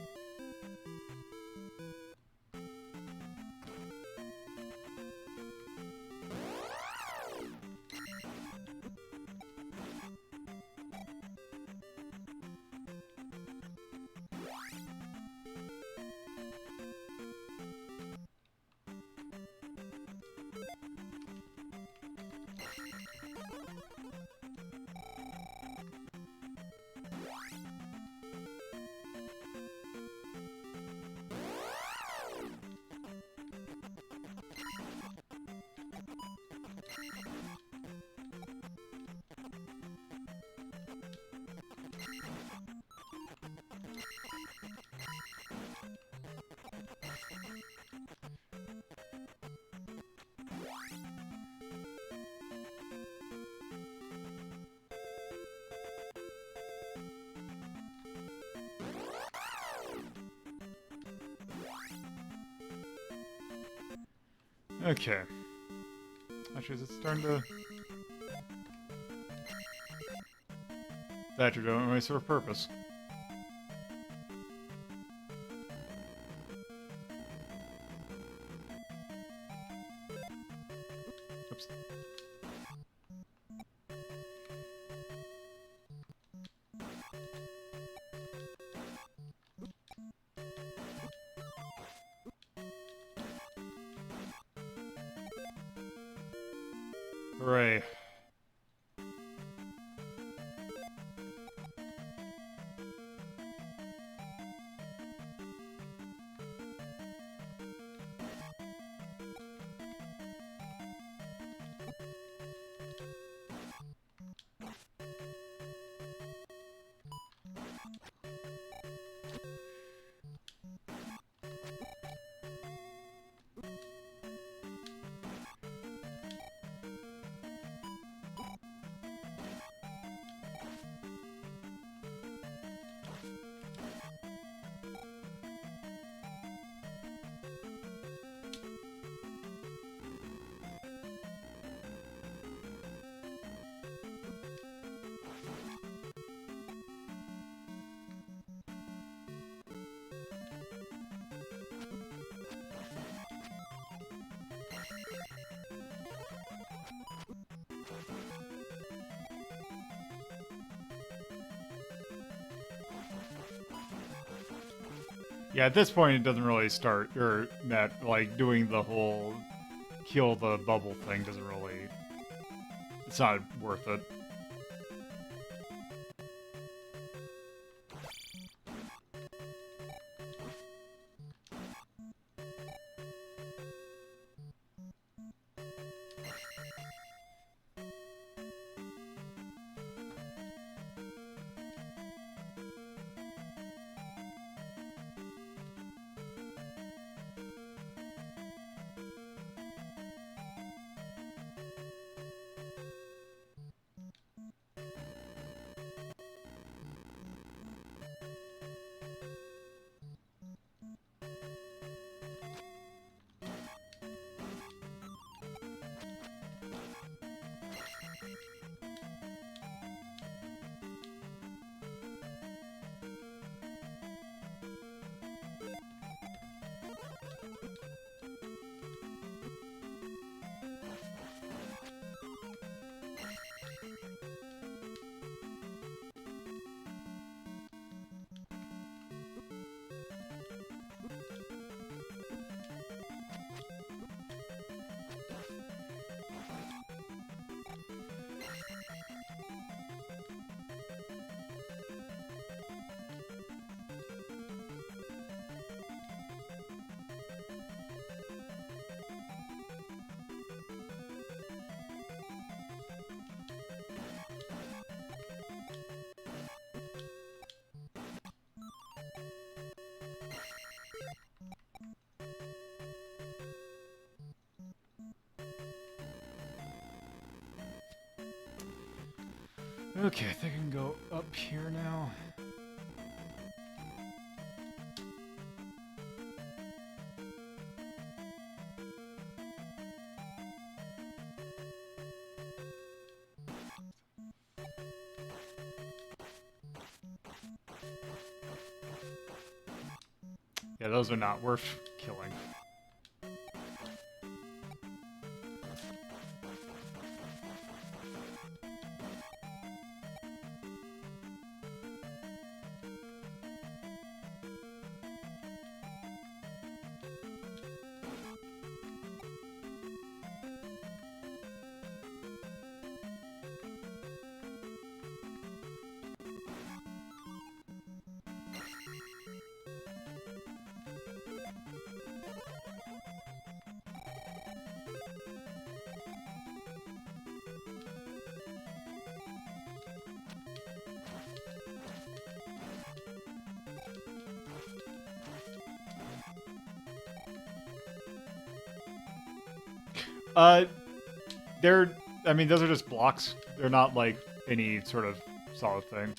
Okay. Actually, is it starting to... That you're doing any sort of purpose. Oops. Hooray. Yeah, at this point it doesn't really start, or that, like, doing the whole kill the bubble thing doesn't really... It's not worth it. Okay, I think I can go up here now. Yeah, those are not worth killing. They're, I mean, those are just blocks. They're not like any sort of solid thing.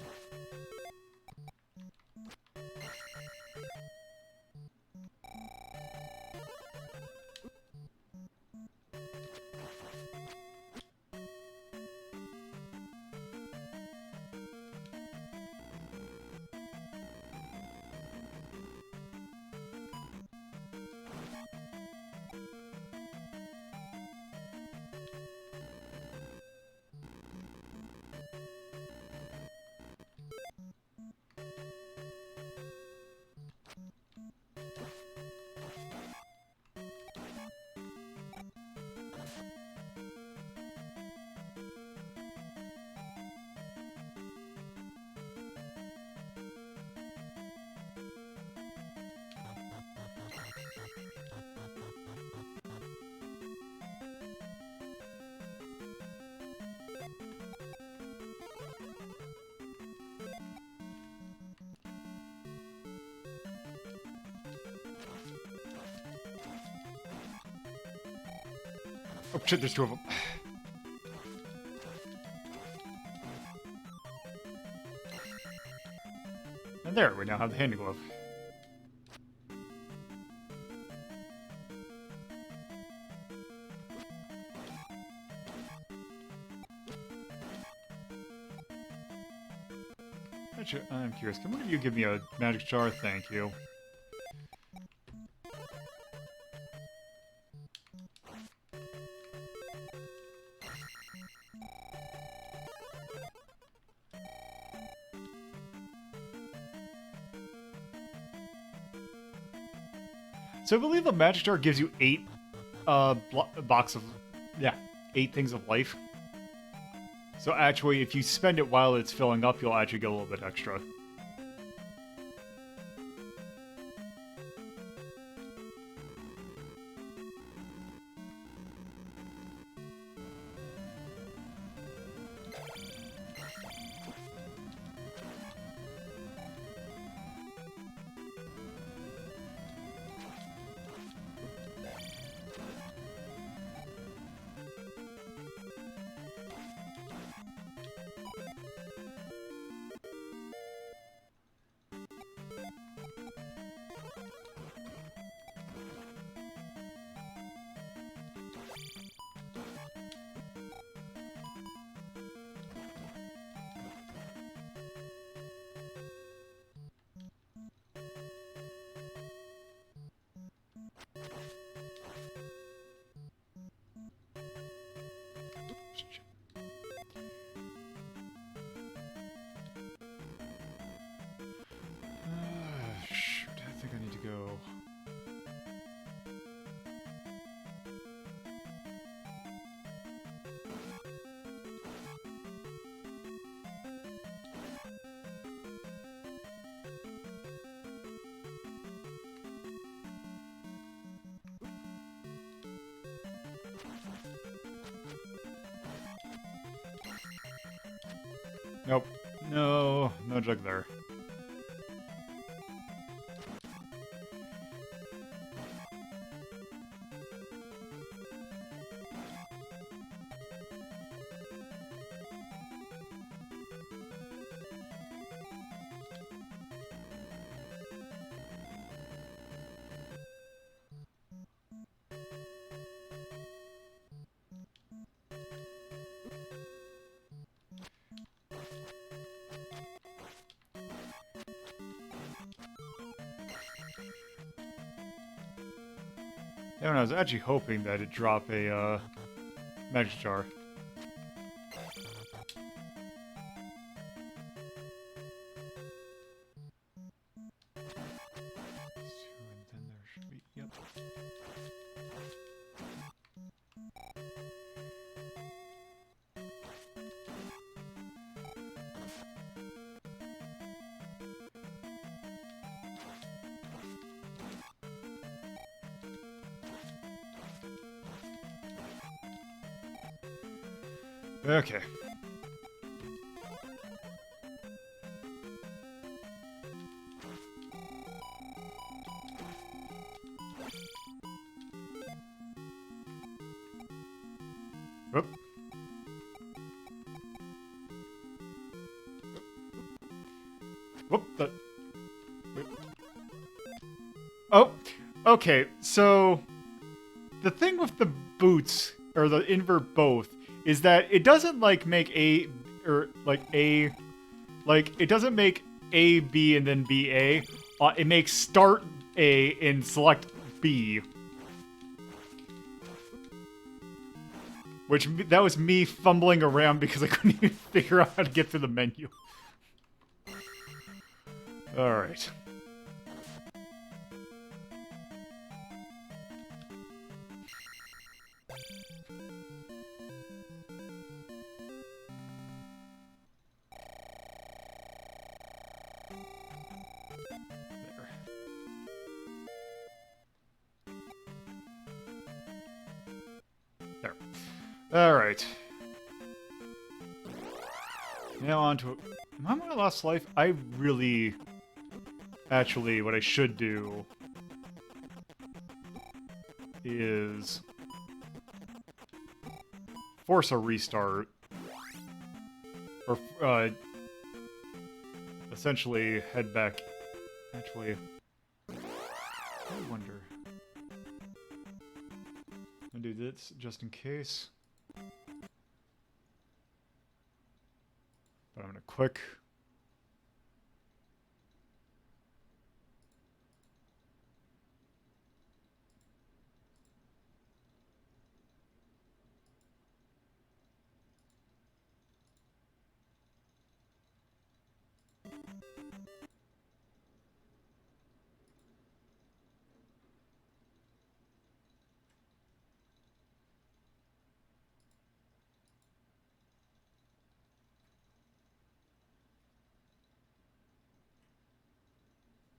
Oh shit, there's two of them. And there, we now have the hand glove. Actually, I'm curious, can one of you give me a magic jar? Thank you. So I believe a magic jar gives you 8 box of, yeah, 8 things of life. So actually, if you spend it while it's filling up, you'll actually get a little bit extra. Shoot, I think I need to go. Nope. No, no jug there. Yeah, and I was actually hoping that it'd drop a magic jar. And then there should be, yep. Okay. Whoop. Whoop. Wait. Oh, okay. So the thing with the boots or the invert both is that it doesn't like make A or like A, like it doesn't make A B and then B A. It makes start A and select B. Which, that was me fumbling around because I couldn't even figure out how to get through the menu. Alright. There. Alright. Now on to... Am I on my last life? I really... Actually, what I should do... is... force a restart. Or, essentially head back. Actually, I wonder. I'll do this just in case. But I'm gonna click.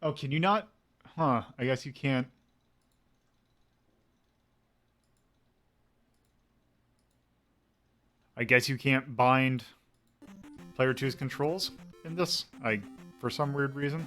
Oh, can you not? Huh, I guess you can't. I guess you can't bind player two's controls in this. For some weird reason.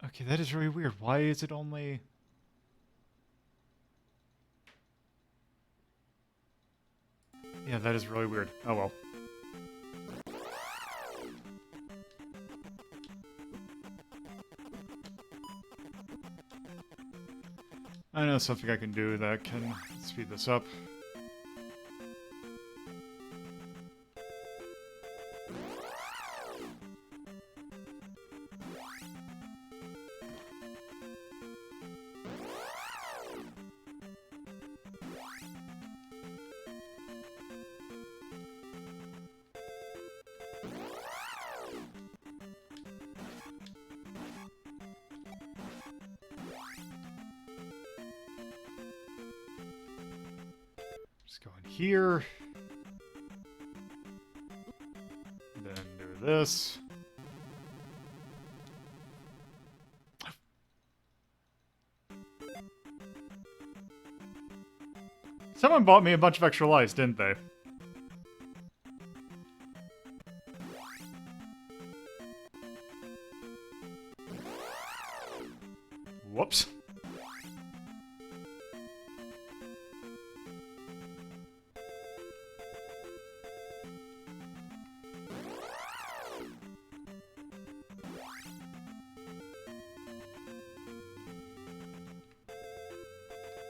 Okay, that is really weird. Why is it only... Yeah, that is really weird. Oh well. I know something I can do that can speed this up. Just go in here. Then do this. Someone bought me a bunch of extra lives, didn't they? Whoops.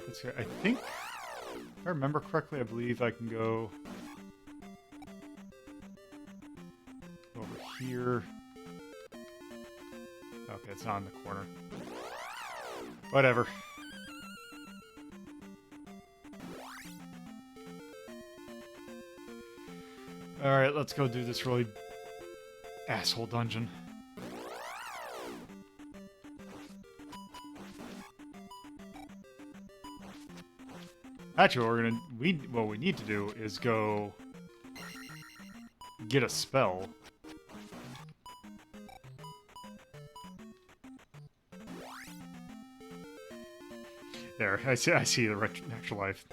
Let's see, I think, if I remember correctly, I believe I can go over here. Okay, it's not in the corner. Whatever. Alright, let's go do this really asshole dungeon. Actually, what we need to do is go get a spell. There, I see the extra life.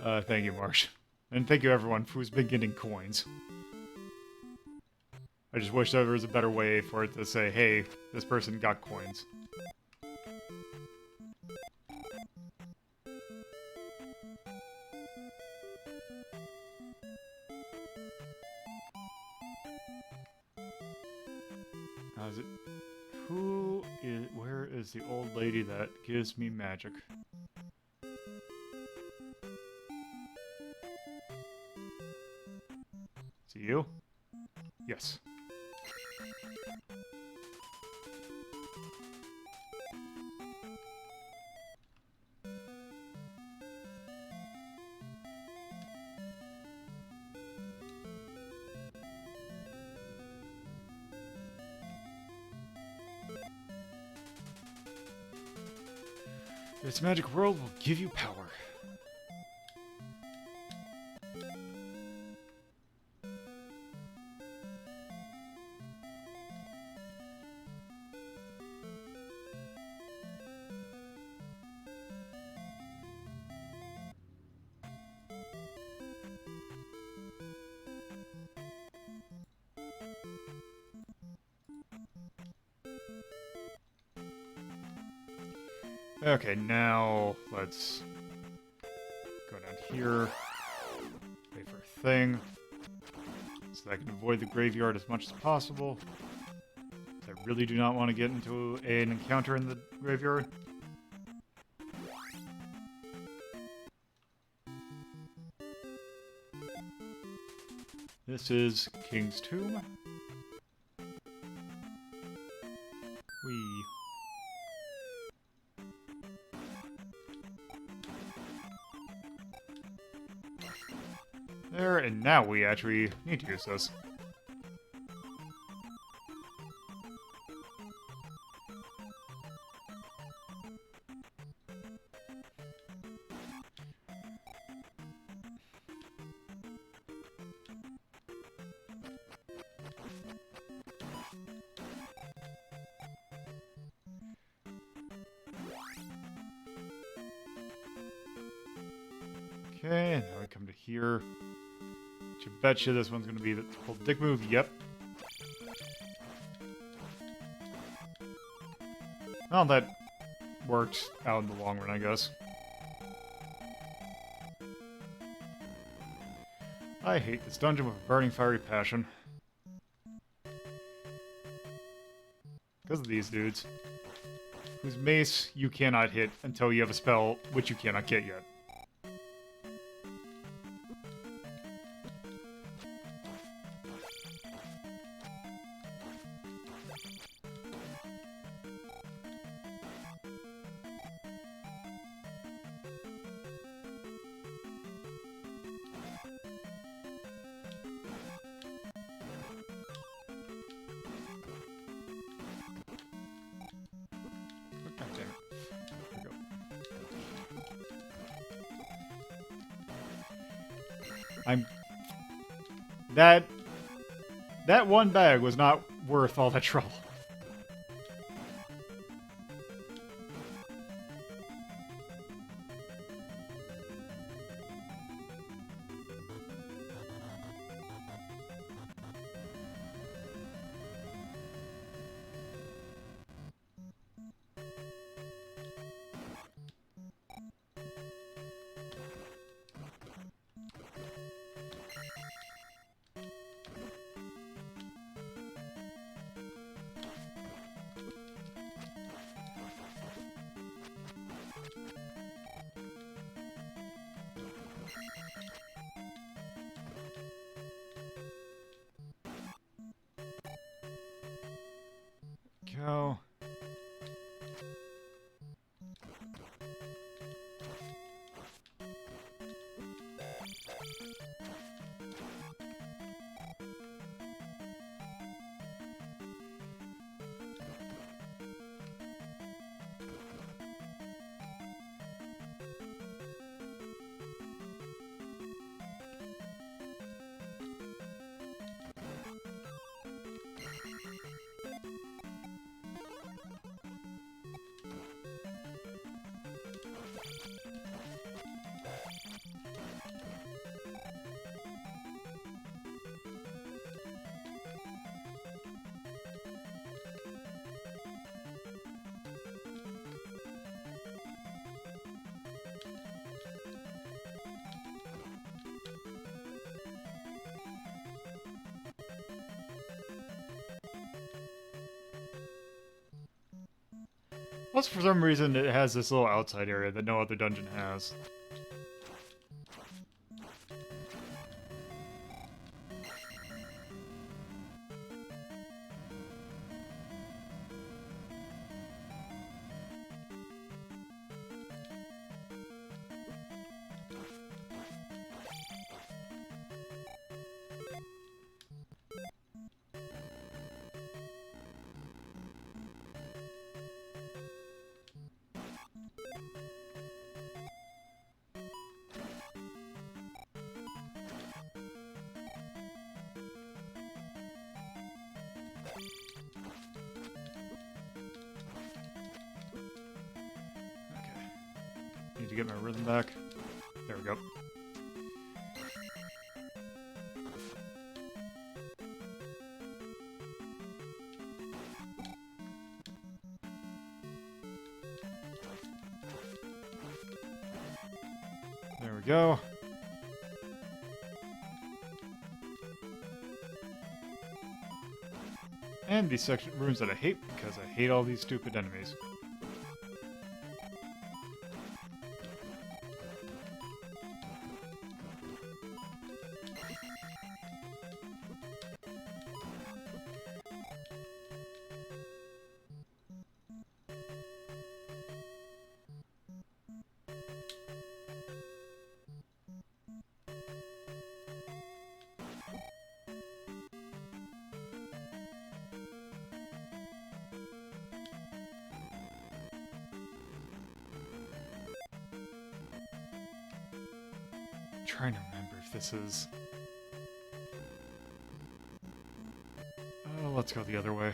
Thank you, Marsh. And thank you everyone who's been getting coins. I just wish there was a better way for it to say, hey, this person got coins. Where is the old lady that gives me magic? Is it you? Yes. This magic world will give you power. Okay, now let's go down here. Wait for a thing. So that I can avoid the graveyard as much as possible. I really do not want to get into an encounter in the graveyard. This is King's Tomb. Whee. There, and now we actually need to use this. Okay, and now we come to here. I bet you this one's going to be the whole dick move. Yep. Well, that worked out in the long run, I guess. I hate this dungeon with a burning fiery passion. Because of these dudes. Whose mace you cannot hit until you have a spell which you cannot get yet. That one bag was not worth all that trouble. Go. Plus, for some reason, it has this little outside area that no other dungeon has. Need to get my rhythm back. There we go. we go. And these section rooms that I hate because I hate all these stupid enemies. Trying to remember if this is... Oh, let's go the other way.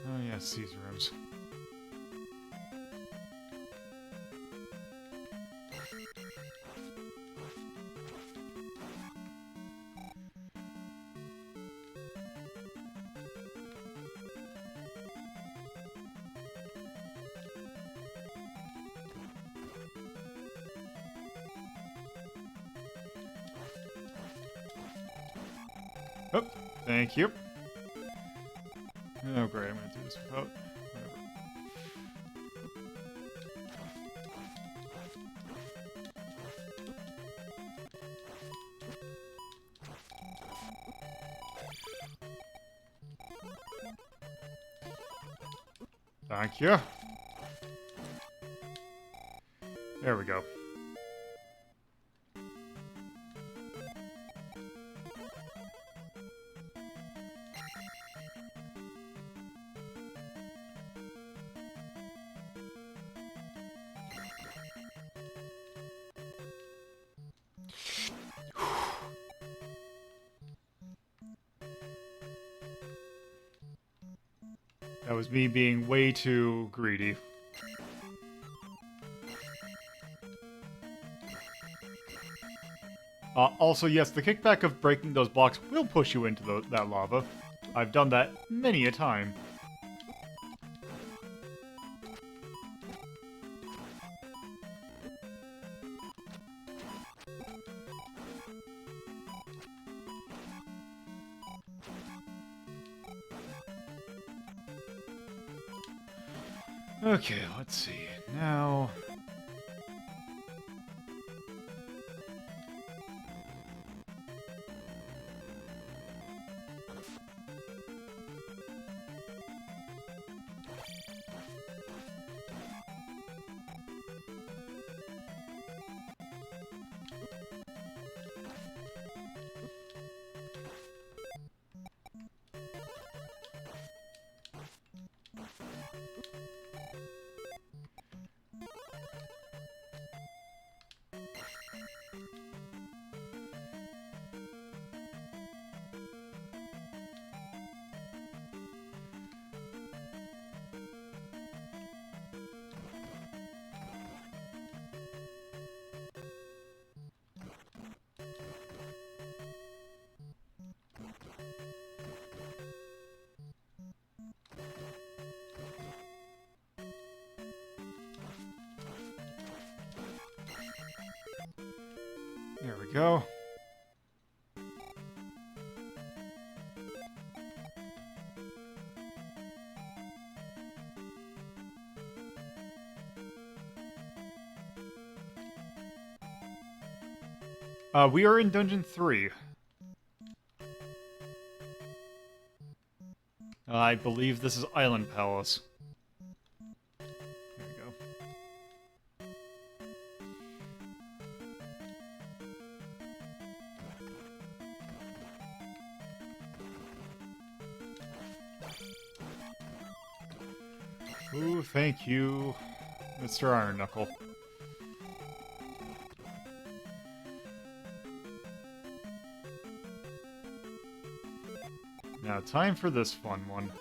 Oh yes, these rooms. Oh, thank you. Oh, great, I'm gonna do this without... Whatever. Thank you. There we go. That was me being way too greedy. Also, yes, the kickback of breaking those blocks will push you into that lava. I've done that many a time. Okay, let's see. Now... There we go. We are in Dungeon 3. I believe this is Island Palace. There we go. Ooh, thank you, Mr. Iron Knuckle. Now, time for this fun one.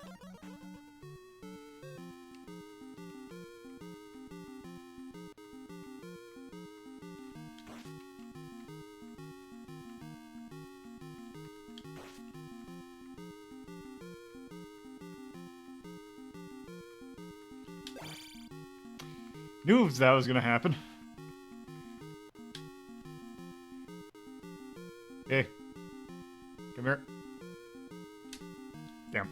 Knew that was gonna happen. Hey. Come here. Damn.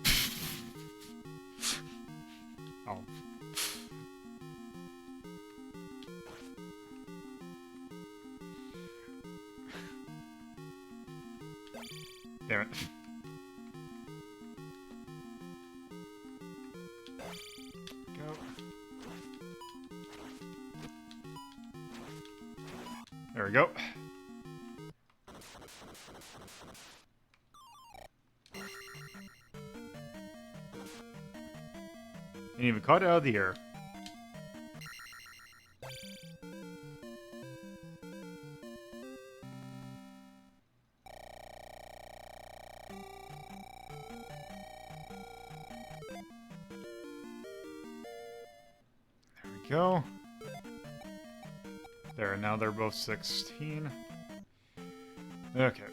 Oh. Damn it. Go. There we go. And even caught it out of the air. There we go. There, now they're both 16. Okay.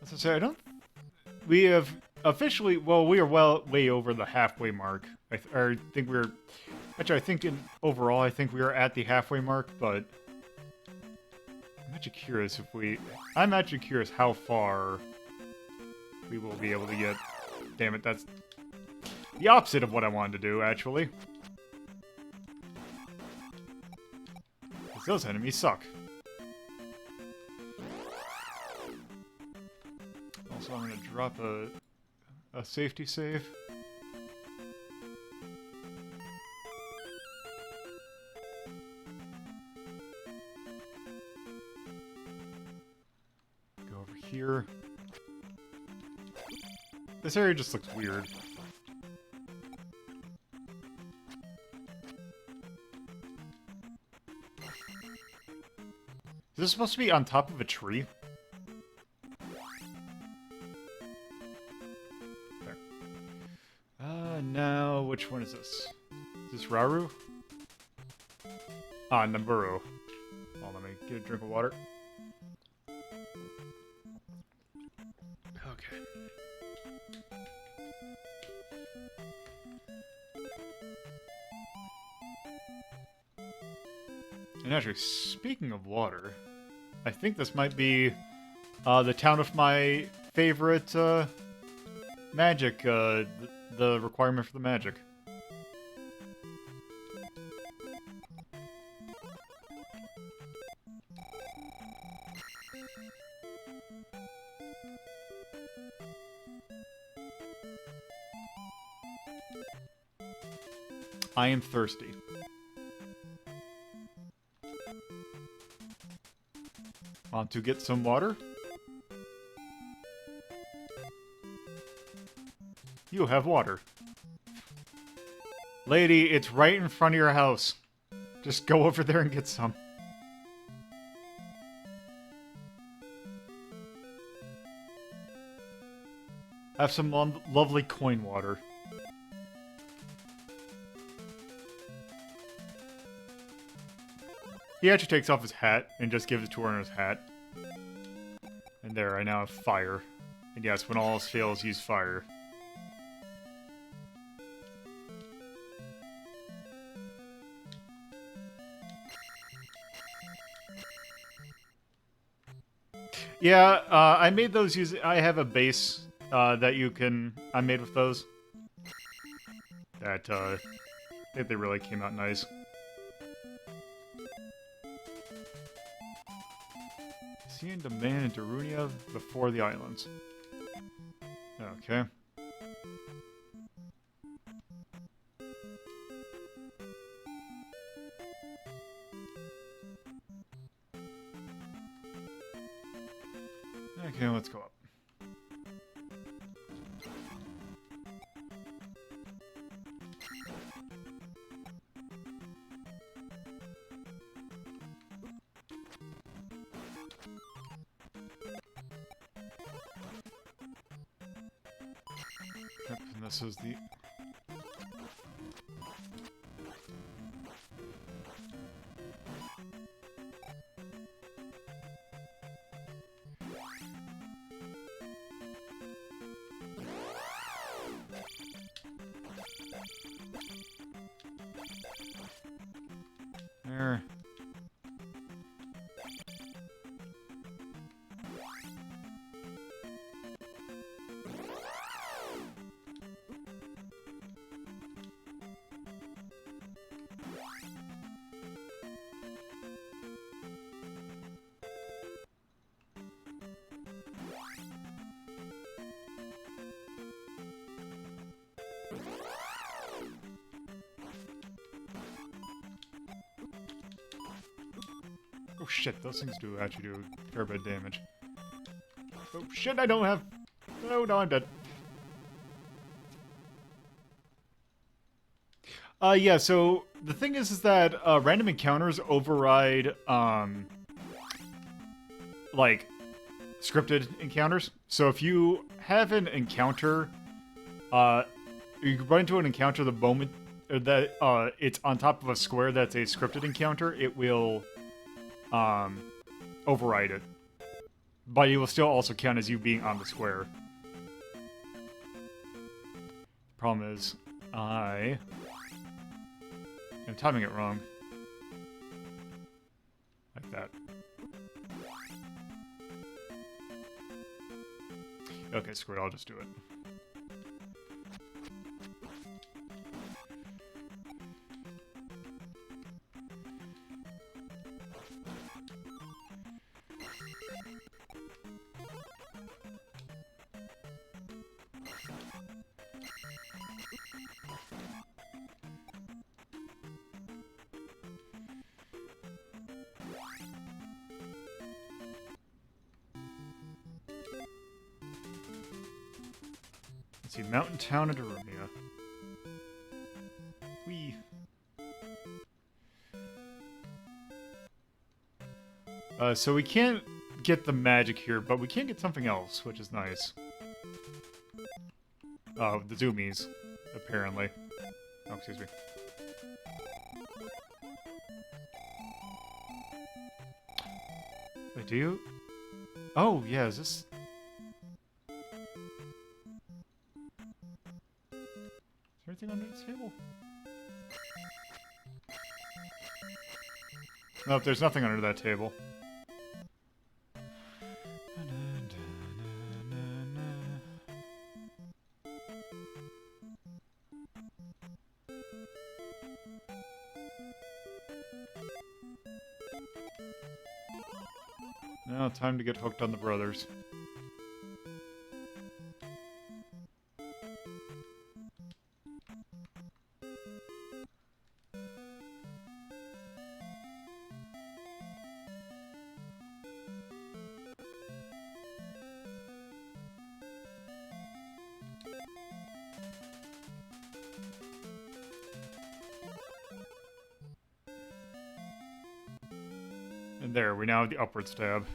As I say, I don't. We have officially. Well, we are way over the halfway mark. I think we're. Actually, I think overall, I think we are at the halfway mark. But I'm actually curious if we. I'm actually curious how far we will be able to get. Damn it! That's the opposite of what I wanted to do. Actually, 'cause those enemies suck. So I'm going to drop a safety save. Go over here. This area just looks weird. Is this supposed to be on top of a tree? Now, which one is this? Is this Raru? Ah, Namburu. Well, let me get a drink of water. Okay. And actually, speaking of water, I think this might be the town of my favorite magic, the requirement for the magic. I am thirsty. Want to get some water? You have water. Lady, it's right in front of your house. Just go over there and get some. Have some lovely coin water. He actually takes off his hat and just gives it to her in his hat. And there, I now have fire. And yes, when all else fails, use fire. Yeah, I made those using... I have a base that you can... I made with those. That, I think they really came out nice. Seeing the man in Darunia before the islands. Okay. Okay, let's go up. Yep, and this is the... There. Oh shit, those things do actually do a fair bit of damage. Oh shit, I don't have... Oh, no, I'm dead. Yeah, so the thing is that random encounters override, like, scripted encounters. So if you have an encounter, you run into an encounter the moment that it's on top of a square that's a scripted encounter, it will override it. But it will still also count as you being on the square. Problem is, I am timing it wrong. Like that. Okay, screw it, I'll just do it. Let's see, Mountain Town of Darumia. Whee. So we can't get the magic here, but we can get something else, which is nice. Oh, the zoomies, apparently. Oh, excuse me. Wait, do you? Oh, yeah, is this... Is there anything under the table? Nope, there's nothing under that table. Now, time to get hooked on the brothers. And there, we now have the upwards tab.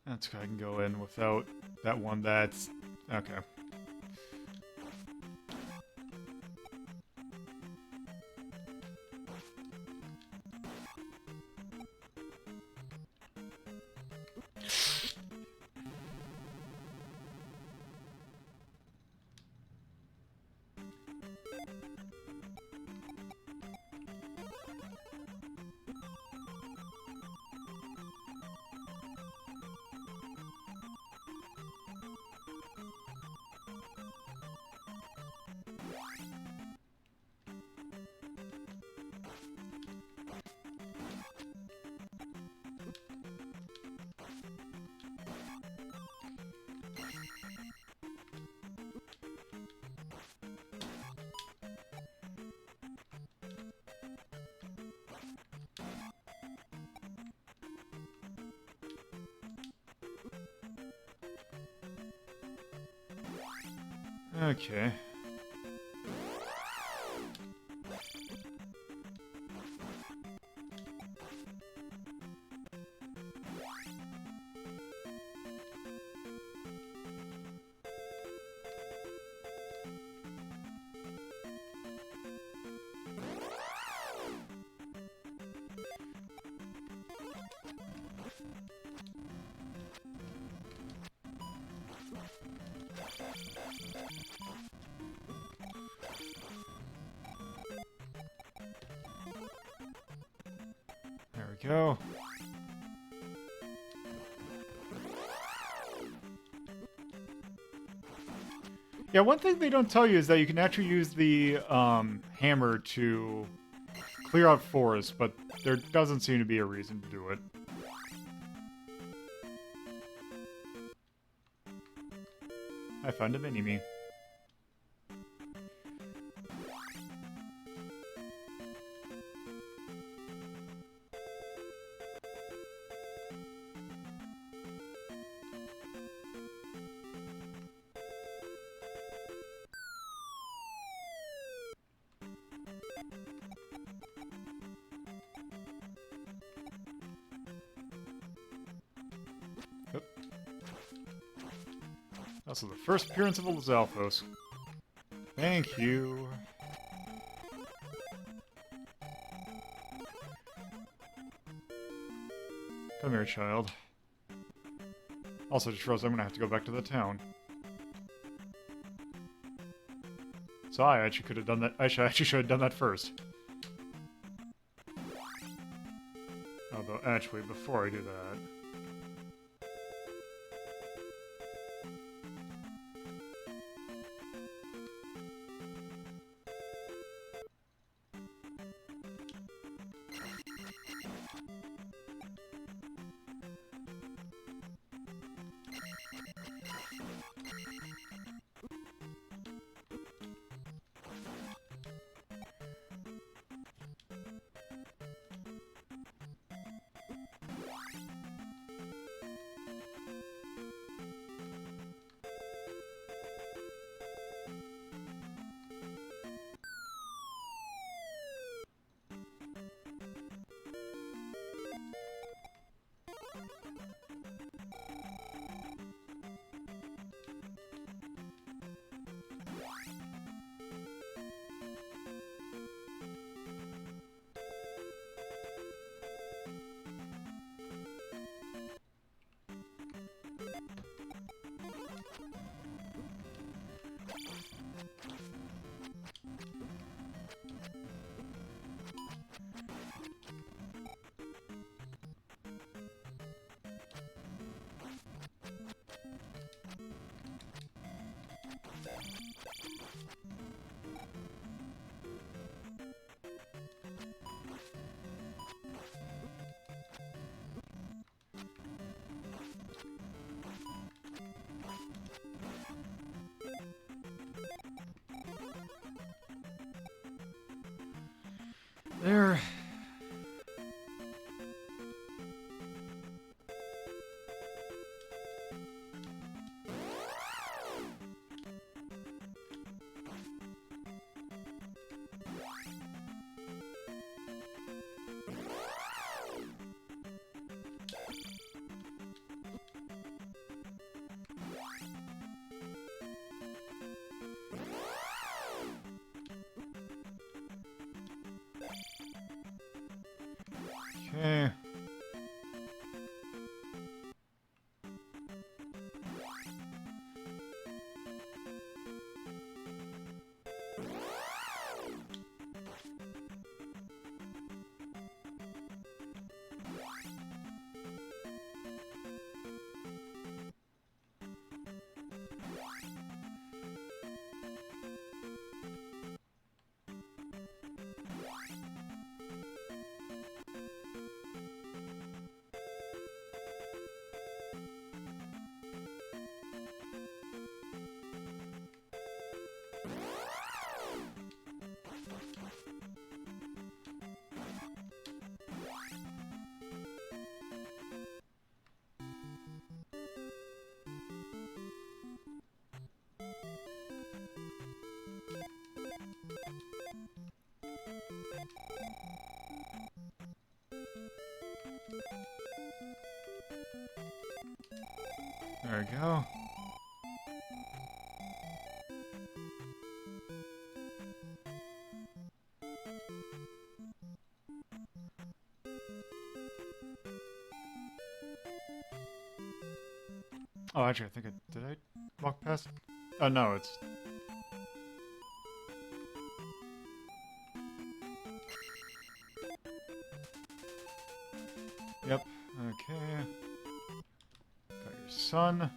That's good, I can go in without that one that's... Okay. Okay. There we go. Yeah, one thing they don't tell you is that you can actually use the hammer to clear out forests, but there doesn't seem to be a reason to do it. I found a mini-me. Yep. Also, the first appearance of a Lizalfos. Thank you. Come here, child. Also, just realized I'm gonna have to go back to the town. So I actually could have done that. I actually should have done that first. Although, actually, before I do that... There. Okay. There we go. Oh, actually, I think did I walk past? Oh, no, it's... Yep, okay. Got your son.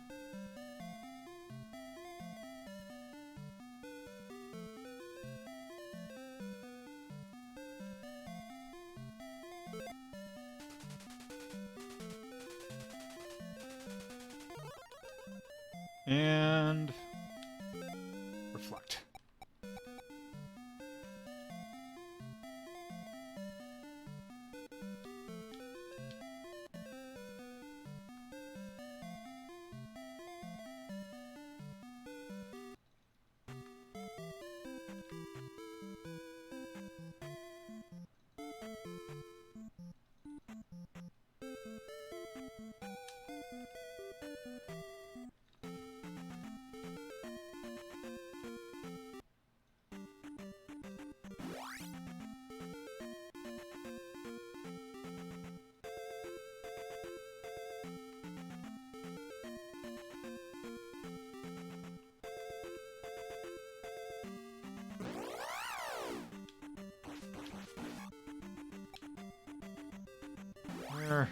And... reflect. There.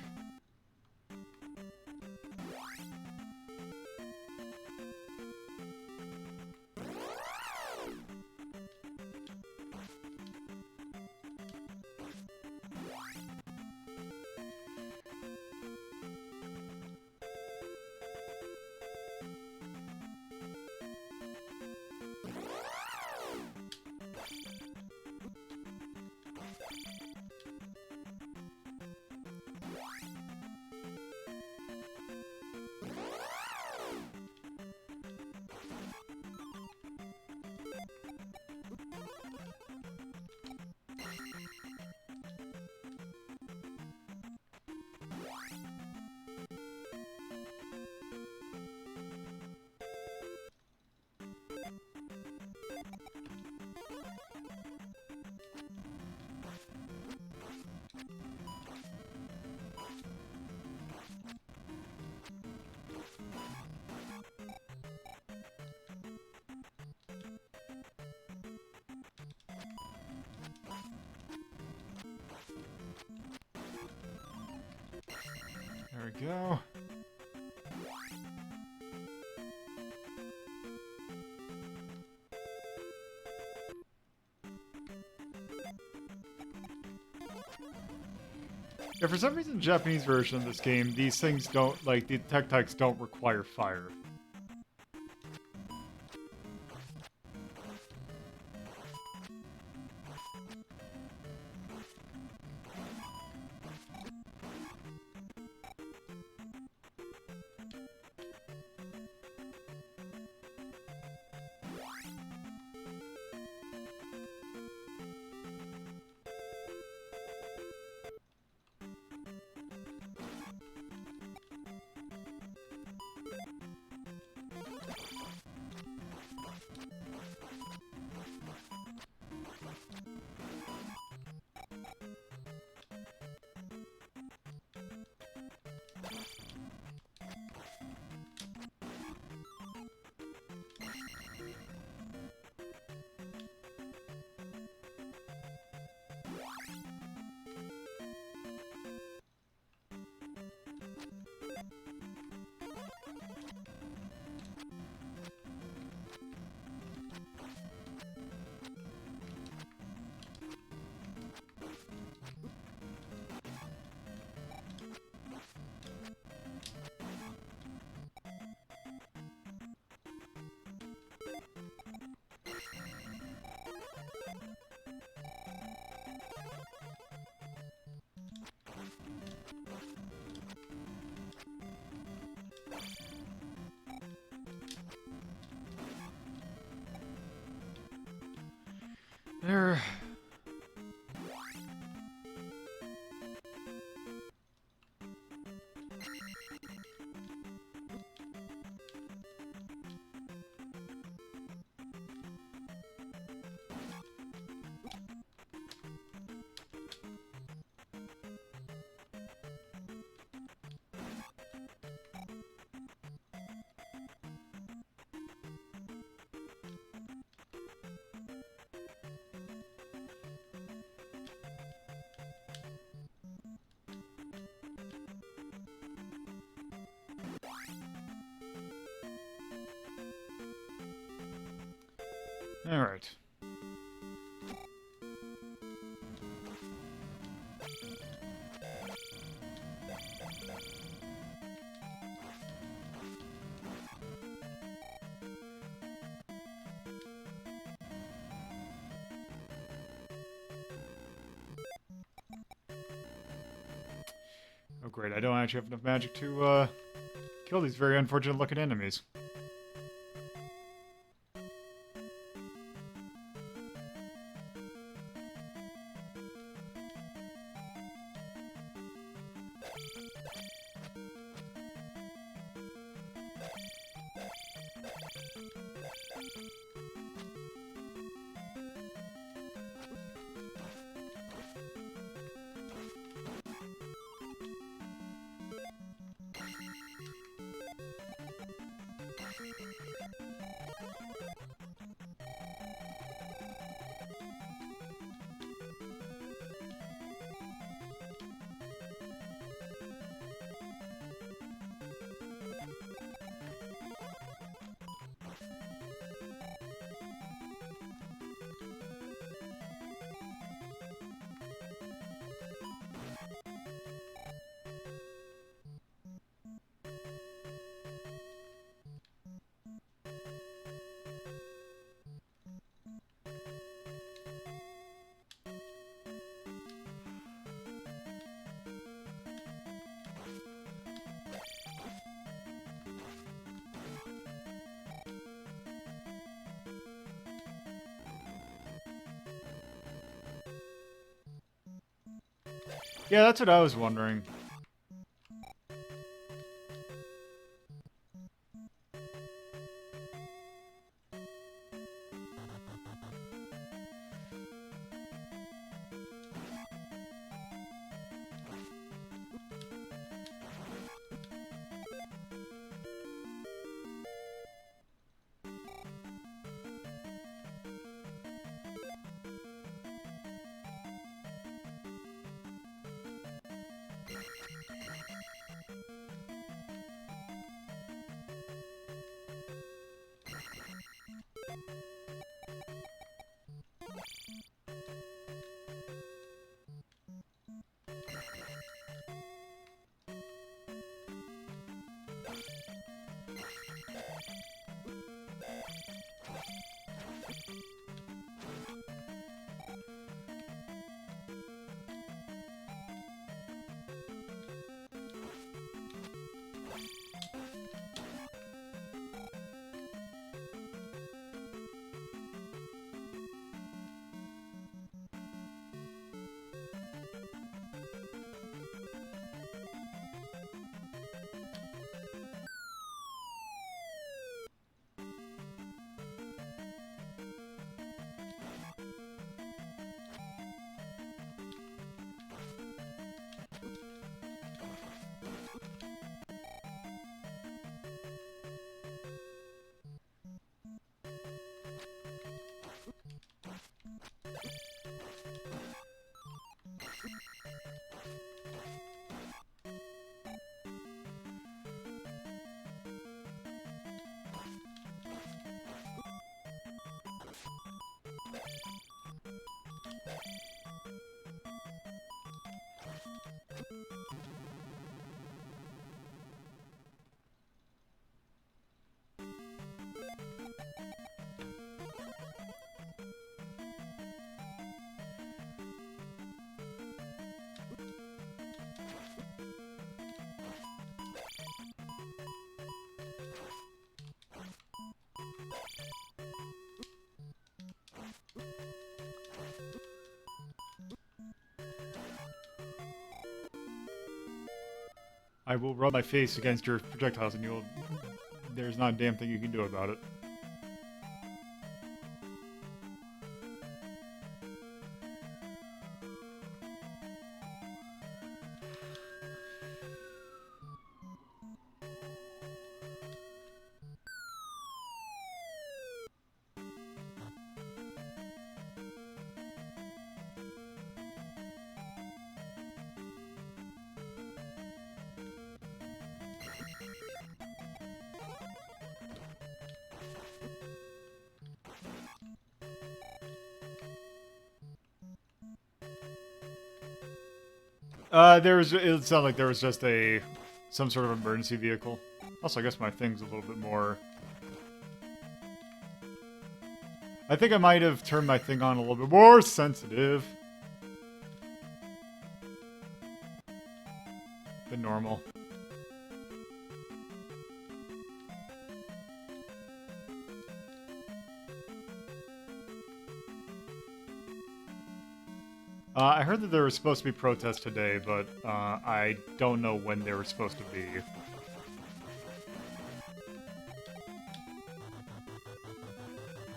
There we go. Yeah, for some reason, the Japanese version of this game, these things don't, like, the tech-types don't require fire. There. Alright. Oh great, I don't actually have enough magic to kill these very unfortunate looking enemies. Yeah, that's what I was wondering. I will rub my face against your projectiles and you'll... There's not a damn thing you can do about it. It sounded like there was just some sort of emergency vehicle. Also, I guess my thing's a little bit more... I think I might have turned my thing on a little bit more sensitive than normal. I heard that there was supposed to be protests today, but I don't know when they were supposed to be.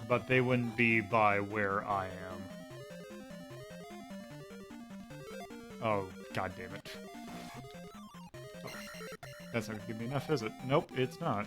But they wouldn't be by where I am. Oh, god damn it. Oh, that's not gonna give me enough, is it? Nope, it's not.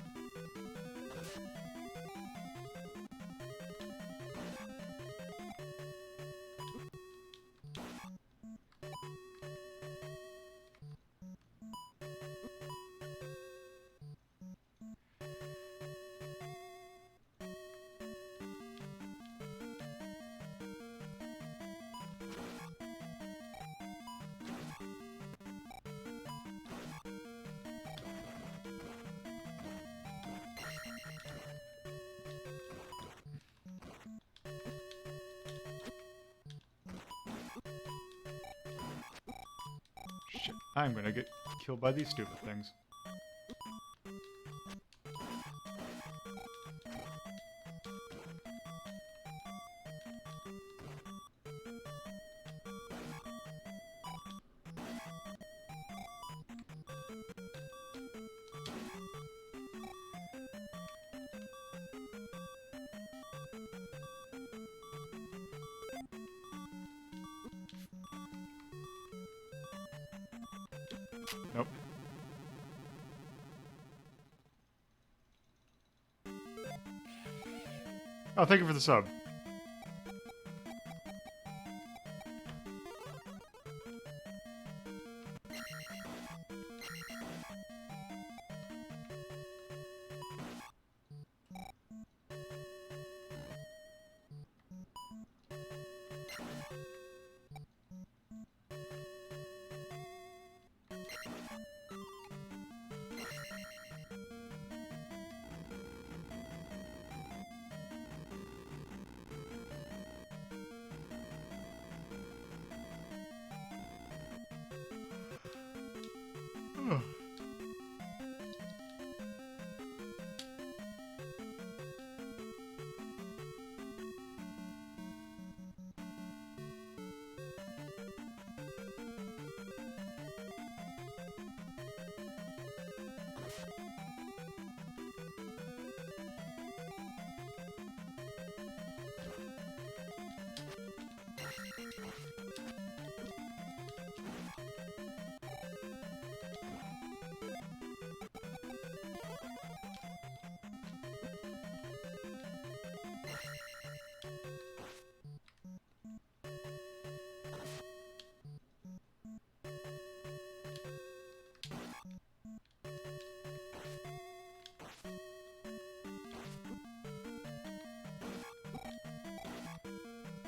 Shit, I'm gonna get killed by these stupid things. Nope. Oh, thank you for the sub.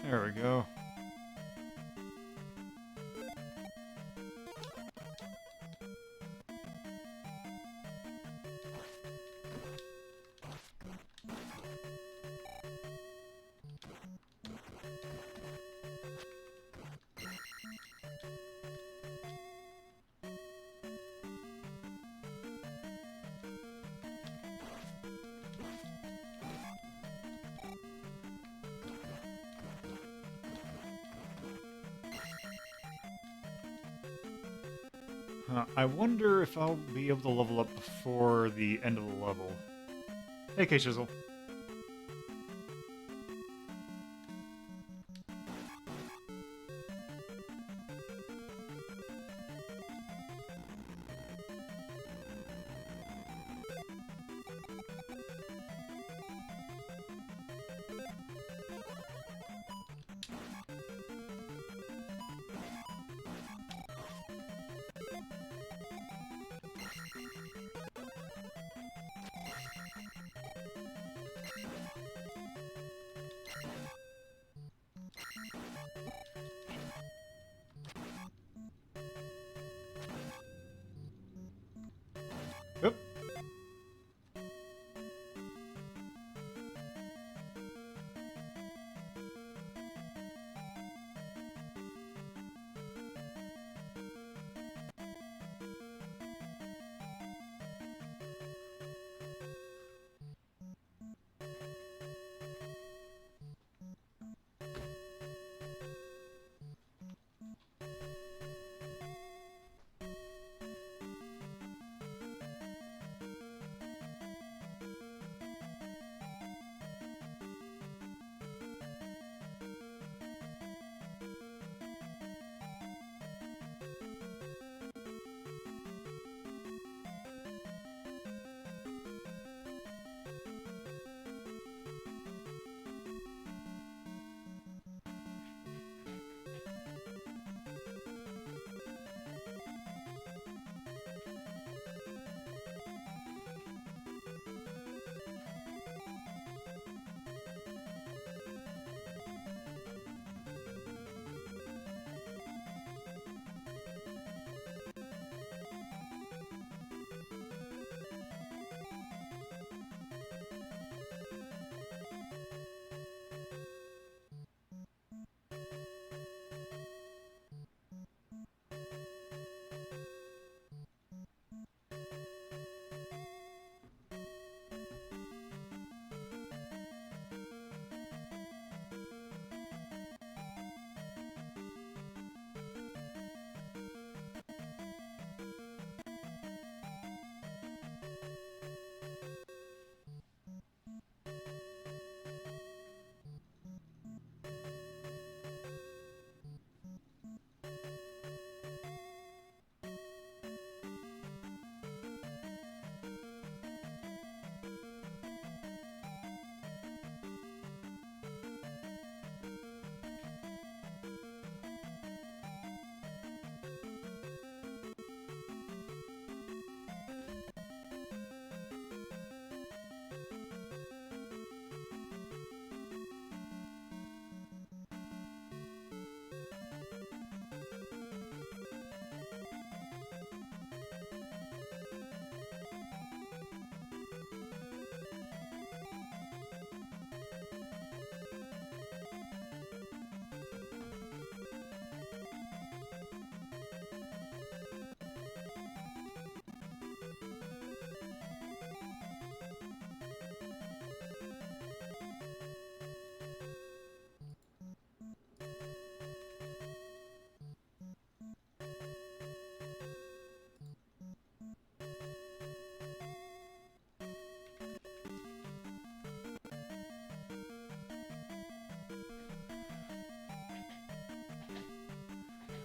There we go. I wonder if I'll be able to level up before the end of the level. Hey, K-Shizzle.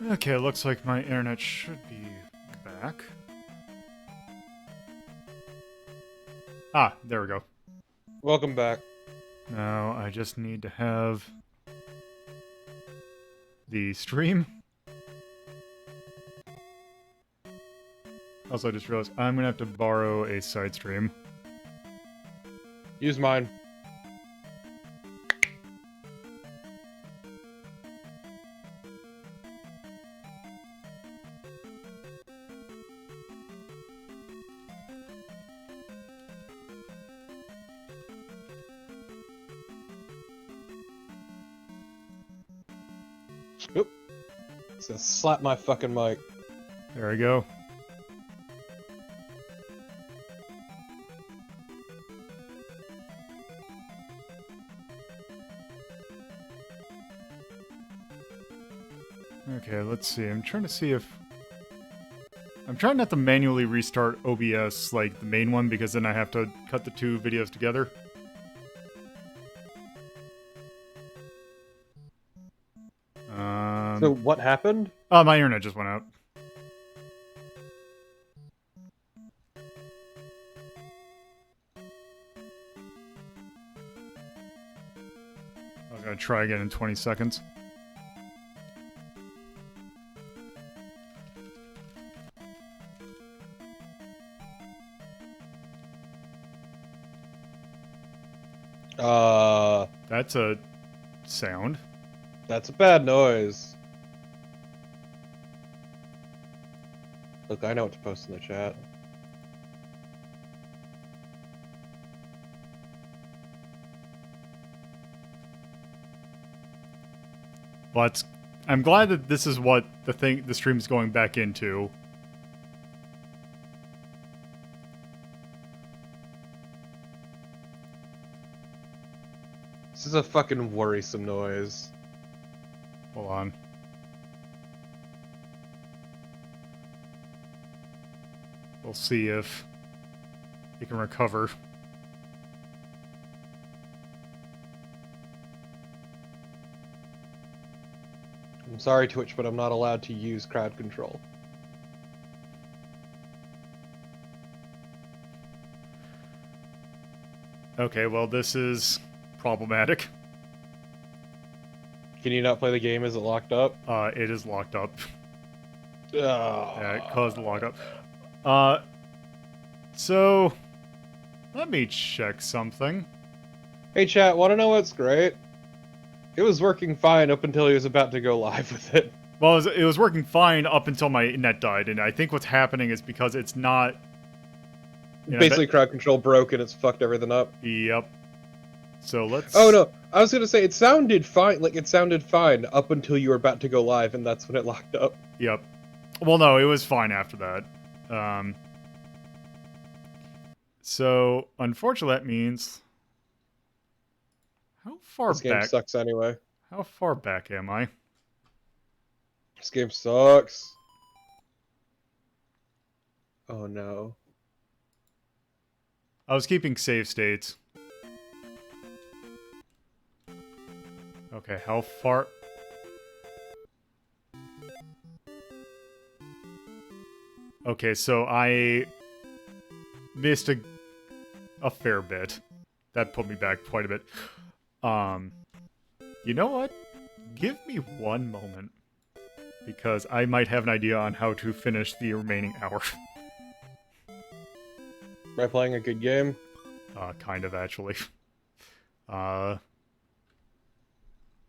Okay, looks like my internet should be back. Ah, there we go. Welcome back. Now I just need to have the stream. Also, I just realized I'm gonna have to borrow a side stream. Use mine. Oop. It's gonna slap my fucking mic. There we go. Okay, let's see. I'm trying to see if... I'm trying not to manually restart OBS, like the main one, because then I have to cut the two videos together. So what happened? Oh, my internet just went out. I'm gonna try again in 20 seconds. That's a sound. That's a bad noise. Look, I know what to post in the chat. But I'm glad that this is what the stream's going back into. This is a fucking worrisome noise. Hold on. We'll see if it can recover. I'm sorry, Twitch, but I'm not allowed to use crowd control. Okay, well, this is problematic. Can you not play the game? Is it locked up? It is locked up. Oh. Yeah, it caused the lockup. So let me check something. Hey, chat, want to know what's great? It was working fine up until he was about to go live with it. Well, it was working fine up until my net died, and I think what's happening is because it's not... Basically, crowd control broke and it's fucked everything up. Yep. So let's... Oh, no. I was gonna say, it sounded fine. Like, it sounded fine up until you were about to go live, and that's when it locked up. Yep. Well, no, it was fine after that. So, unfortunately, that means... How far This game back... sucks anyway. How far back am I? This game sucks. Oh, no. I was keeping save states. Okay, how far... Okay, so I missed a fair bit. That put me back quite a bit. You know what? Give me one moment. Because I might have an idea on how to finish the remaining hour. By playing a good game? Kind of, actually.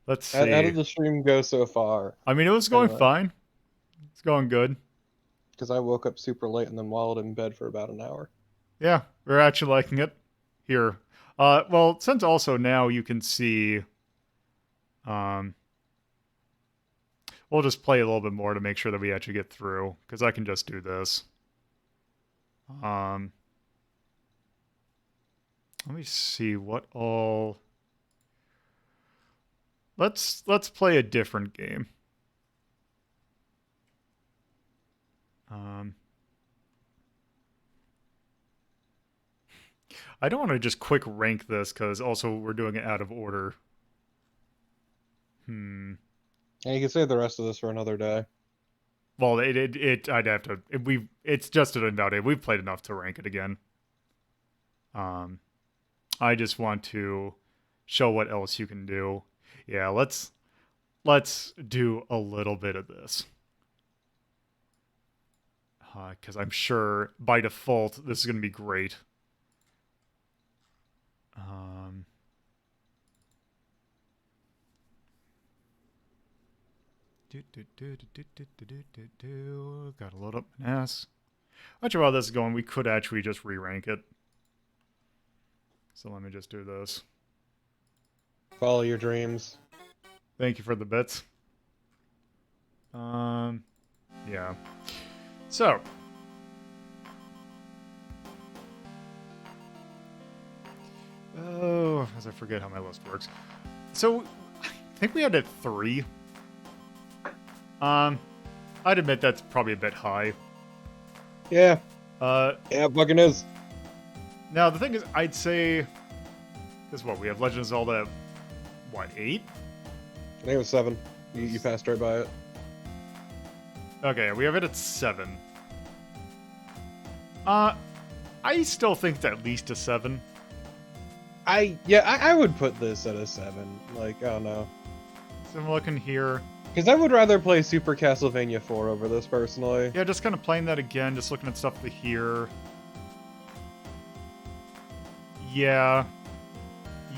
Let's see. How did the stream go so far? I mean, it was going fine. It's going good. Because I woke up super late and then wallowed in bed for about an hour. Yeah, we're actually liking it. Here. Well, since also now you can see... we'll just play a little bit more to make sure that we actually get through. Because I can just do this. Let me see what all... Let's play a different game. I don't want to just quick rank this, because also we're doing it out of order. And you can save the rest of this for another day. Well, I'd have to. It's just an invalidate. We've played enough to rank it again. I just want to show what else you can do. Yeah, let's do a little bit of this. Because I'm sure by default this is going to be great. Gotta load up an S. Much of how this is going, we could actually just re-rank it. So let me just do this. Follow your dreams. Thank you for the bits. Yeah. So. Oh, as I forget how my list works. So, I think we had it 3. I'd admit that's probably a bit high. Yeah. Yeah, it fucking is. Now, the thing is, I'd say... Because what, we have Legend of Zelda, what, 8? I think it was 7. You passed right by it. Okay, we have it at 7. I still think it's at least a 7. I would put this at a 7. Like, I don't know. So I'm looking here. Because I would rather play Super Castlevania 4 over this, personally. Yeah, just kind of playing that again, just looking at stuff here. Yeah.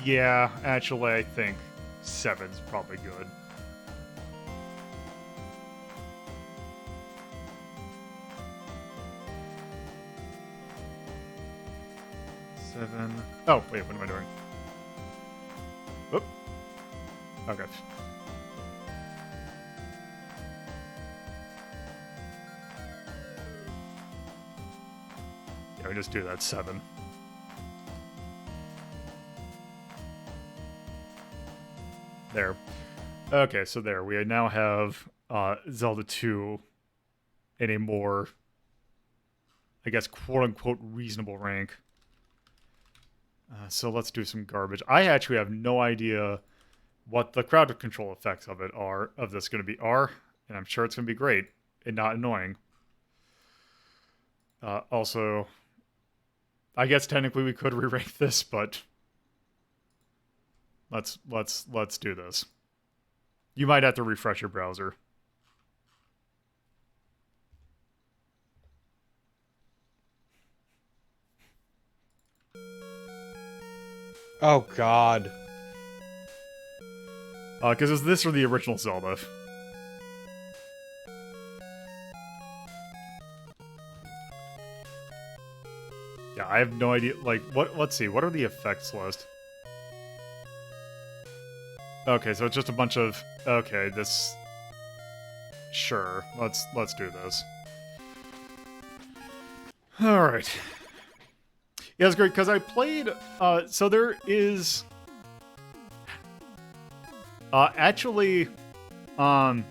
Yeah, actually, I think 7's probably good. Oh, wait, what am I doing? Oop. Okay. Yeah, we just do that 7. There. Okay, so there. We now have Zelda 2 in a more, I guess, quote-unquote reasonable rank. So let's do some garbage. I actually have no idea what the crowd control effects of it are, of this going to be are, and I'm sure it's going to be great and not annoying. Also, I guess technically we could re-rank this, but let's do this. You might have to refresh your browser. Oh, God. Because it's this or the original Zelda. Yeah, I have no idea. Like, what? Let's see. What are the effects list? Okay, so it's just a bunch of... Okay, this... Sure, let's do this. Alright. Yeah, it's great, because I played... so there is... actually... Chad,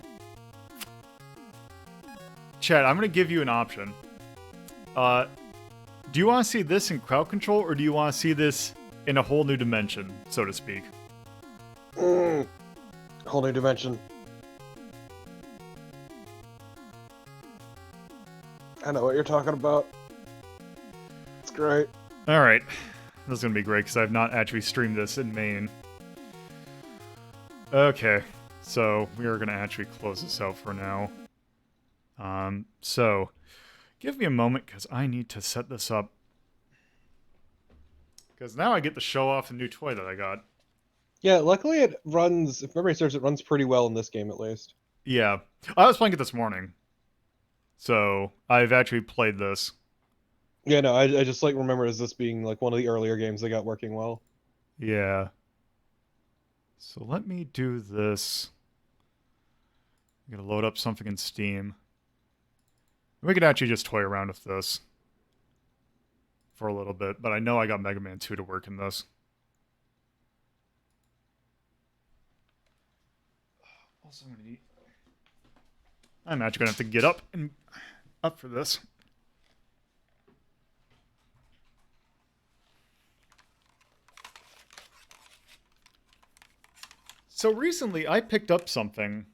I'm going to give you an option. Do you want to see this in crowd control, or do you want to see this in a whole new dimension, so to speak? Whole new dimension. I know what you're talking about. It's great. Alright. This is going to be great, because I have not actually streamed this in main. Okay. So, we are going to actually close this out for now. So, give me a moment, because I need to set this up. Because now I get to show off a new toy that I got. Yeah, luckily it runs, if memory serves, it runs pretty well in this game, at least. Yeah. I was playing it this morning. So, I've actually played this. Yeah, no, I just, like, remember as this being, like, one of the earlier games that got working well. Yeah. So, let me do this. I'm going to load up something in Steam. We could actually just toy around with this for a little bit, but I know I got Mega Man 2 to work in this. Also, I'm actually going to have to get up for this. So recently, I picked up something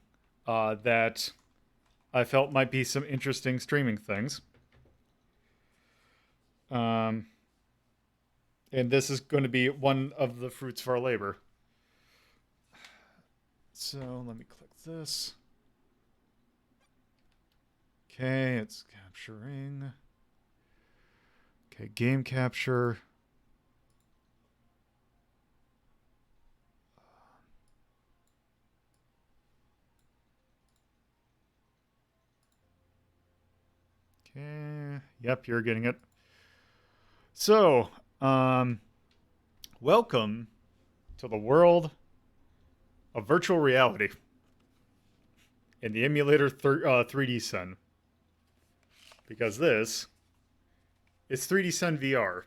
that I felt might be some interesting streaming things. And this is going to be one of the fruits of our labor. So let me click this. Okay, it's capturing. Okay, game capture. Okay, yep, you're getting it. So, welcome to the world of virtual reality in the emulator 3D Sun. Because this is 3D Sun VR.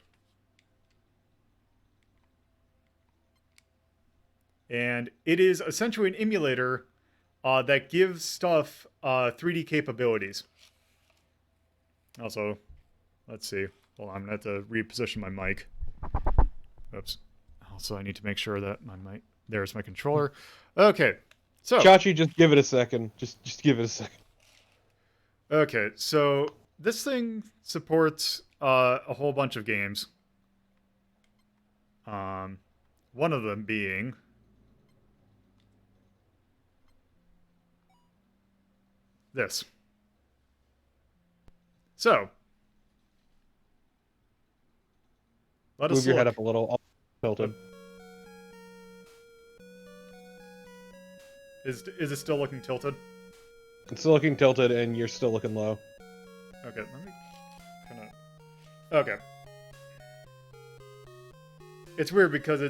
And it is essentially an emulator that gives stuff 3D capabilities. Also, let's see. Hold on, I'm going to have to reposition my mic. Oops. Also, I need to make sure that my mic... There's my controller. Okay, so... Chachi, just give it a second. Just give it a second. Okay, so this thing supports a whole bunch of games. One of them being... this. So... let us Move your look. head up a little. All tilted. Is it still looking tilted? It's still looking tilted, and you're still looking low. Okay, let me kind of... Okay. It's weird because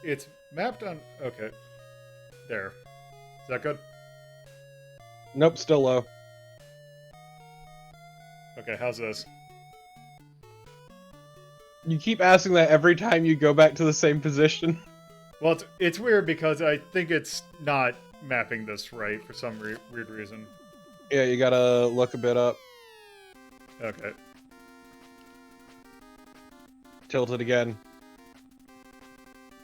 it's mapped on... Okay. There. Is that good? Nope, still low. Okay, how's this? You keep asking that every time you go back to the same position. Well, it's weird because I think it's not mapping this right for some weird reason. Yeah, you gotta look a bit up. Okay. Tilted again.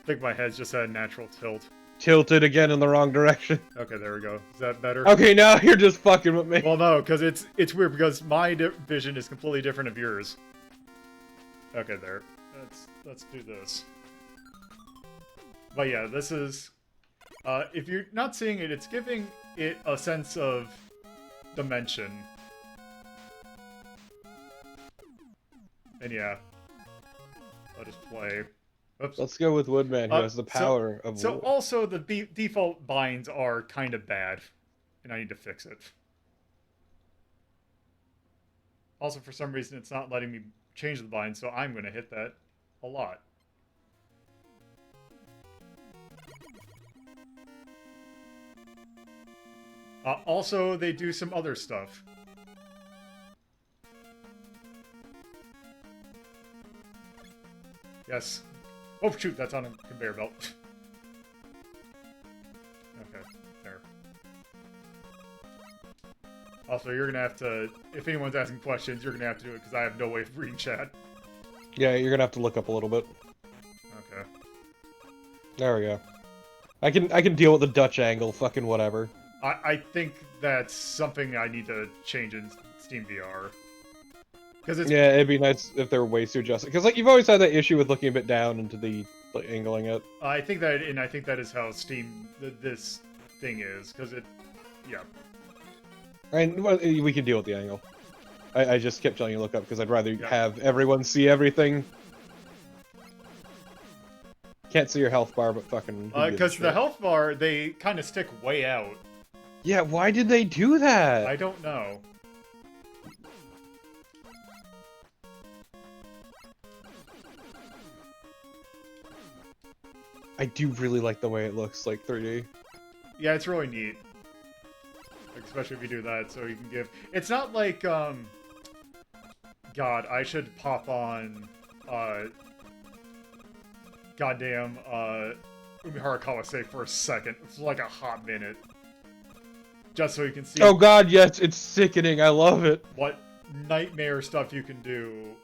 I think my head's just at a natural tilt. Tilted again in the wrong direction. Okay, there we go. Is that better? Okay, now you're just fucking with me. Well, no, because it's weird because my vision is completely different of yours. Okay, there. Let's do this. But yeah, this is... if you're not seeing it, it's giving it a sense of dimension. And yeah. I'll just play. Oops. Let's go with Woodman, who has the power of So wood. also, the default binds are kind of bad. And I need to fix it. Also, for some reason, it's not letting me change the bind, so I'm going to hit that a lot. Also, they do some other stuff. Yes. Oh, shoot, that's on a conveyor belt. Okay, there. Also, you're gonna have to... If anyone's asking questions, you're gonna have to do it, because I have no way of reading chat. Yeah, you're gonna have to look up a little bit. Okay. There we go. I can deal with the Dutch angle, fucking whatever. I think that's something I need to change in Steam VR. Because it's... Yeah, it'd be nice if there were ways to adjust it. Because, like, you've always had that issue with looking a bit down into the, like, angling it. I think that is how Steam... this thing is, because it... Yeah. And well, we can deal with the angle. I just kept telling you to look up, because I'd rather have everyone see everything. Can't see your health bar, but fucking... Because the health bar, they kind of stick way out. Yeah, why did they do that? I don't know. I do really like the way it looks, like 3D. Yeah, it's really neat. Like, especially if you do that, so you can give... It's not like, God, I should pop on, goddamn, Umihara Kawase for a second. It's like a hot minute. Just so you can see... Oh god, yes, it's sickening, I love it. What nightmare stuff you can do,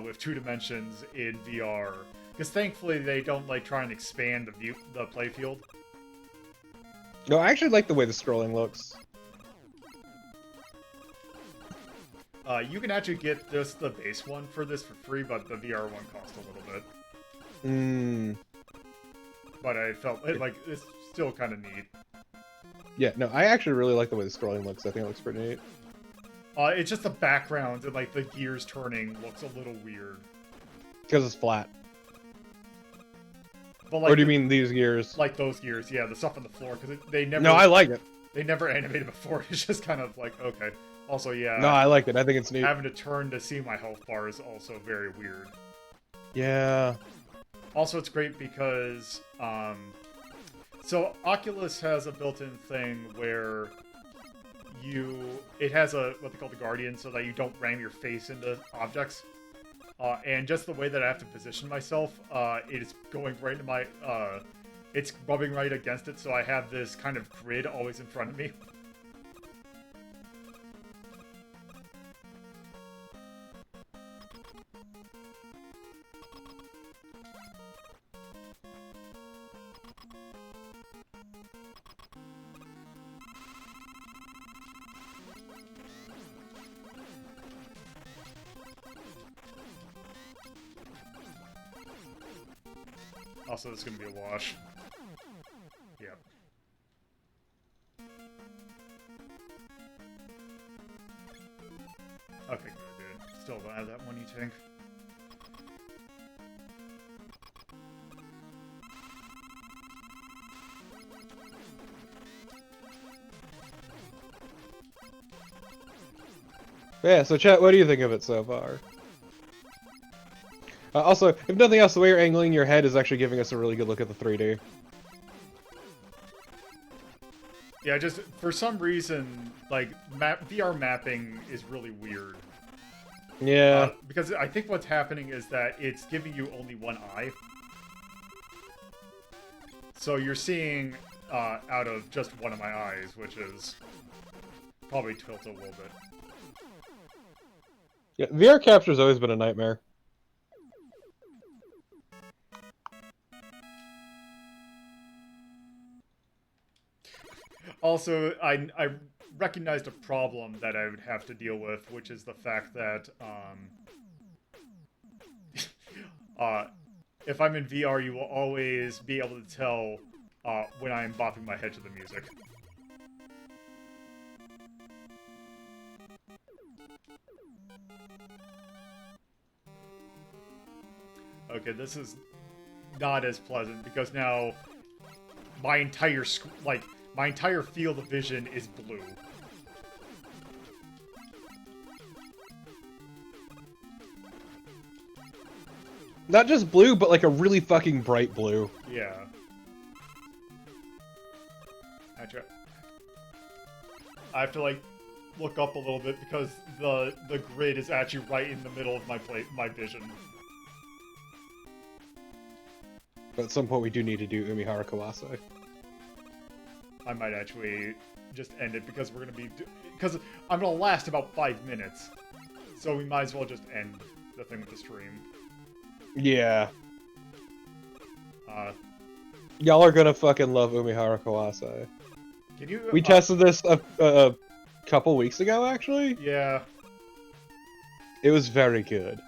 with 2 dimensions in VR. Because thankfully they don't, like, try and expand the playfield. No, I actually like the way the scrolling looks. You can actually get the base one for this for free, but the VR one costs a little bit. But I felt like it's still kind of neat. Yeah, no, I actually really like the way the scrolling looks. I think it looks pretty neat. It's just the background and like the gears turning looks a little weird. Because it's flat. But like, or do you mean these gears? Like those gears, yeah, the stuff on the floor, because they never. No, I like it. They never animated before. It's just kind of like, okay. Also, yeah. No, I like it. I think it's neat. Having to turn to see my health bar is also very weird. Yeah. Also, it's great because, so Oculus has a built-in thing where it has what they call the Guardian, so that you don't ram your face into objects. And just the way that I have to position myself, it is going right into my, it's rubbing right against it, so I have this kind of grid always in front of me. Also, this is going to be a wash. Yep. Okay, good, dude. Still don't have that money tank. Yeah, so chat, what do you think of it so far? Also, if nothing else, the way you're angling your head is actually giving us a really good look at the 3D. Yeah, just for some reason, like, VR mapping is really weird. Yeah. Because I think what's happening is that it's giving you only one eye. So you're seeing out of just one of my eyes, which is probably tilted a little bit. Yeah, VR capture's always been a nightmare. Also, I recognized a problem that I would have to deal with, which is the fact that if I'm in VR, you will always be able to tell when I'm bopping my head to the music. Okay, this is not as pleasant because now my entire my entire field of vision is blue. Not just blue, but like a really fucking bright blue. Yeah. I have to like look up a little bit because the grid is actually right in the middle of my vision. But at some point we do need to do Umihara Kawase. I might actually just end it because we're gonna be because I'm gonna last about 5 minutes, so we might as well just end the thing with the stream. Yeah. Y'all are gonna fucking love Umihara Kawase. Can you? We tested this a couple weeks ago, actually. Yeah. It was very good.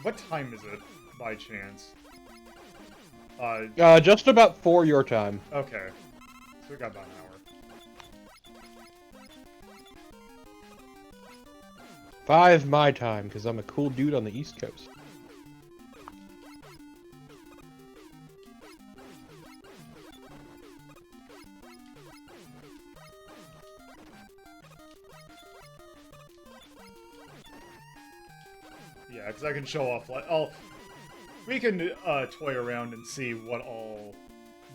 What time is it, by chance? Just about 4 your time. Okay. So we got about an hour. 5 my time, because I'm a cool dude on the East Coast. Yeah, because I can show off, like, we can toy around and see what all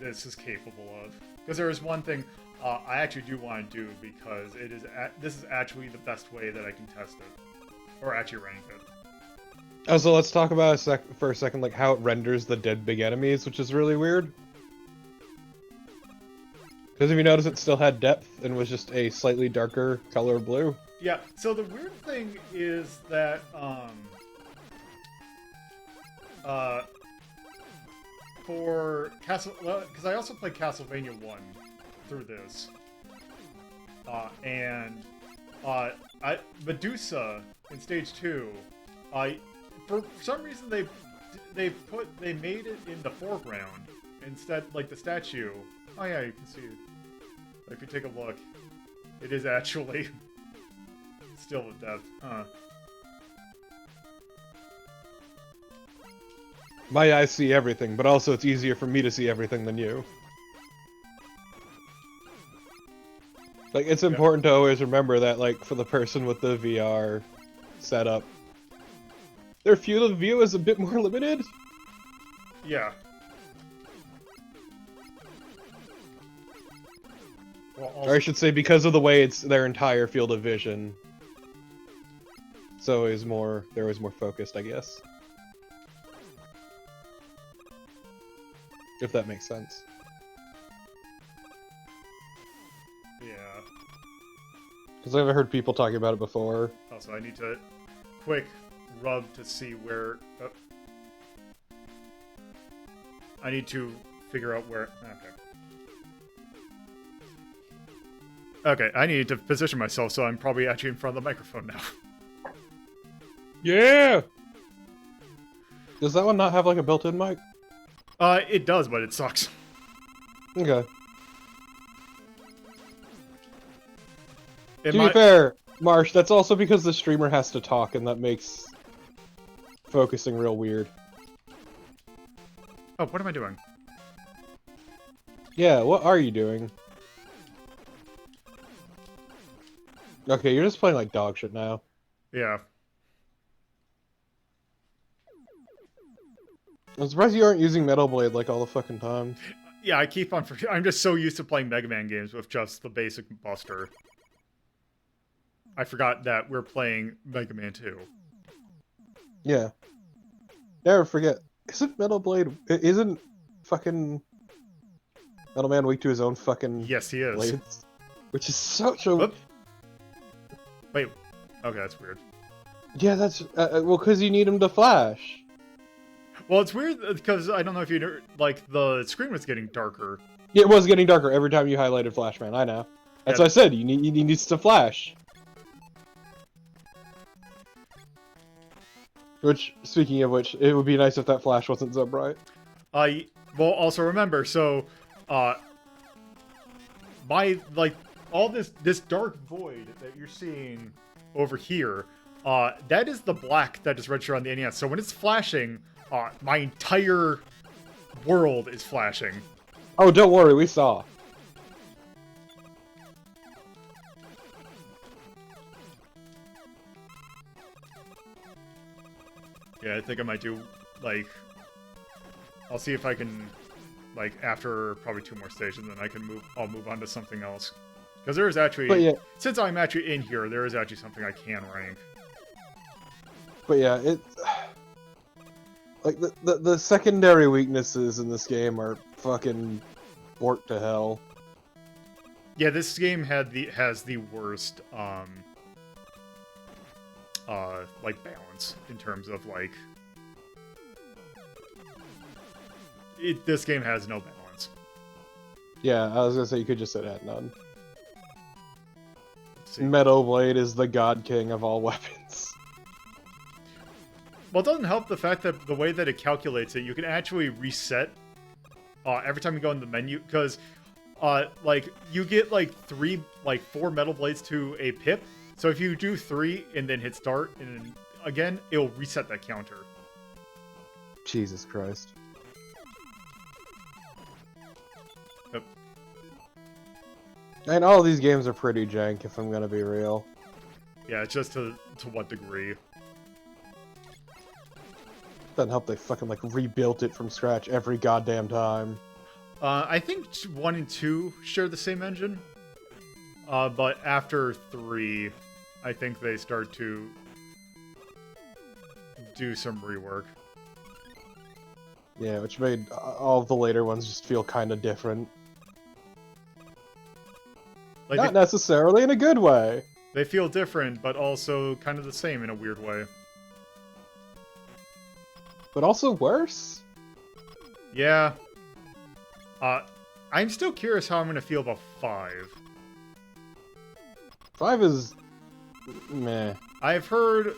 this is capable of. Because there is one thing I actually do want to do, because this is actually the best way that I can test it. Or actually rank it. Oh, so let's talk about for a second, like, how it renders the dead big enemies, which is really weird. Because if you notice, it still had depth and was just a slightly darker color blue. Yeah, so the weird thing is that, for because I also played Castlevania 1 through this, and I Medusa in stage 2. For some reason they made it in the foreground instead, like the statue. Oh yeah, you can see it. If you take a look, it is actually still a depth, huh? My eyes see everything, but also it's easier for me to see everything than you. Like, it's important to always remember that, like, for the person with the VR setup, their field of view is a bit more limited. Yeah. Well, also, Or I should say, because of the way it's their entire field of vision. So they're always more focused, I guess. If that makes sense. yeah. Because I've heard people talking about it before. Also, I need to quick rub to see where. I need to figure out where. Okay, I need to position myself, so I'm probably actually in front of the microphone now. Yeah! Does that one not have, like, a built-in mic? It does, but it sucks. Okay. To be fair, Marsh, that's also because the streamer has to talk, and that makes focusing real weird. Oh, what am I doing? Yeah, what are you doing? Okay, you're just playing like dog shit now. Yeah. I'm surprised you aren't using Metal Blade like all the fucking time. Yeah, I keep on. I'm just so used to playing Mega Man games with just the basic Buster. I forgot that we're playing Mega Man 2. Yeah. Never forget. Isn't Metal Blade... Isn't fucking... Metal Man weak to his own fucking... Yes, he is. blades? Which is such a... Whoop. Wait. Okay, that's weird. Yeah, that's... well, because you need him to flash. Well, it's weird because I don't know if you know, like, the screen was getting darker. Yeah, it was getting darker every time you highlighted Flashman, I know. That's what I said, he needs to flash. Which, speaking of which, it would be nice if that flash wasn't so bright. Well, also remember, so, all this dark void that you're seeing over here, that is the black that is registered on the NES. So when it's flashing, my entire world is flashing. Oh, don't worry, we saw. Yeah, I think I might do, like... I'll see if I can, like, after probably 2 more stages, then I'll move on to something else. Because there is actually... But yeah. Since I'm actually in here, there is actually something I can rank. But yeah, it... Like, the secondary weaknesses in this game are fucking borked to hell. Yeah, this game has the worst, like, balance in terms of, like... This game has no balance. Yeah, I was gonna say you could just say it had none. Metal Blade is the god king of all weapons. Well, it doesn't help the fact that the way that it calculates it, you can actually reset every time you go in the menu, because like you get like 4 metal blades to a pip. So if you do 3 and then hit start and then again, it'll reset that counter. Jesus Christ. Yep. And all these games are pretty jank, if I'm gonna be real. Yeah, it's just to what degree. Doesn't help they fucking like rebuilt it from scratch every goddamn time. I think 1 and 2 share the same engine. But after 3, I think they start to do some rework. Yeah, which made all of the later ones just feel kind of different. Like Not necessarily in a good way. They feel different, but also kind of the same in a weird way. But also worse? Yeah. I'm still curious how I'm going to feel about 5. 5 is Meh. I've heard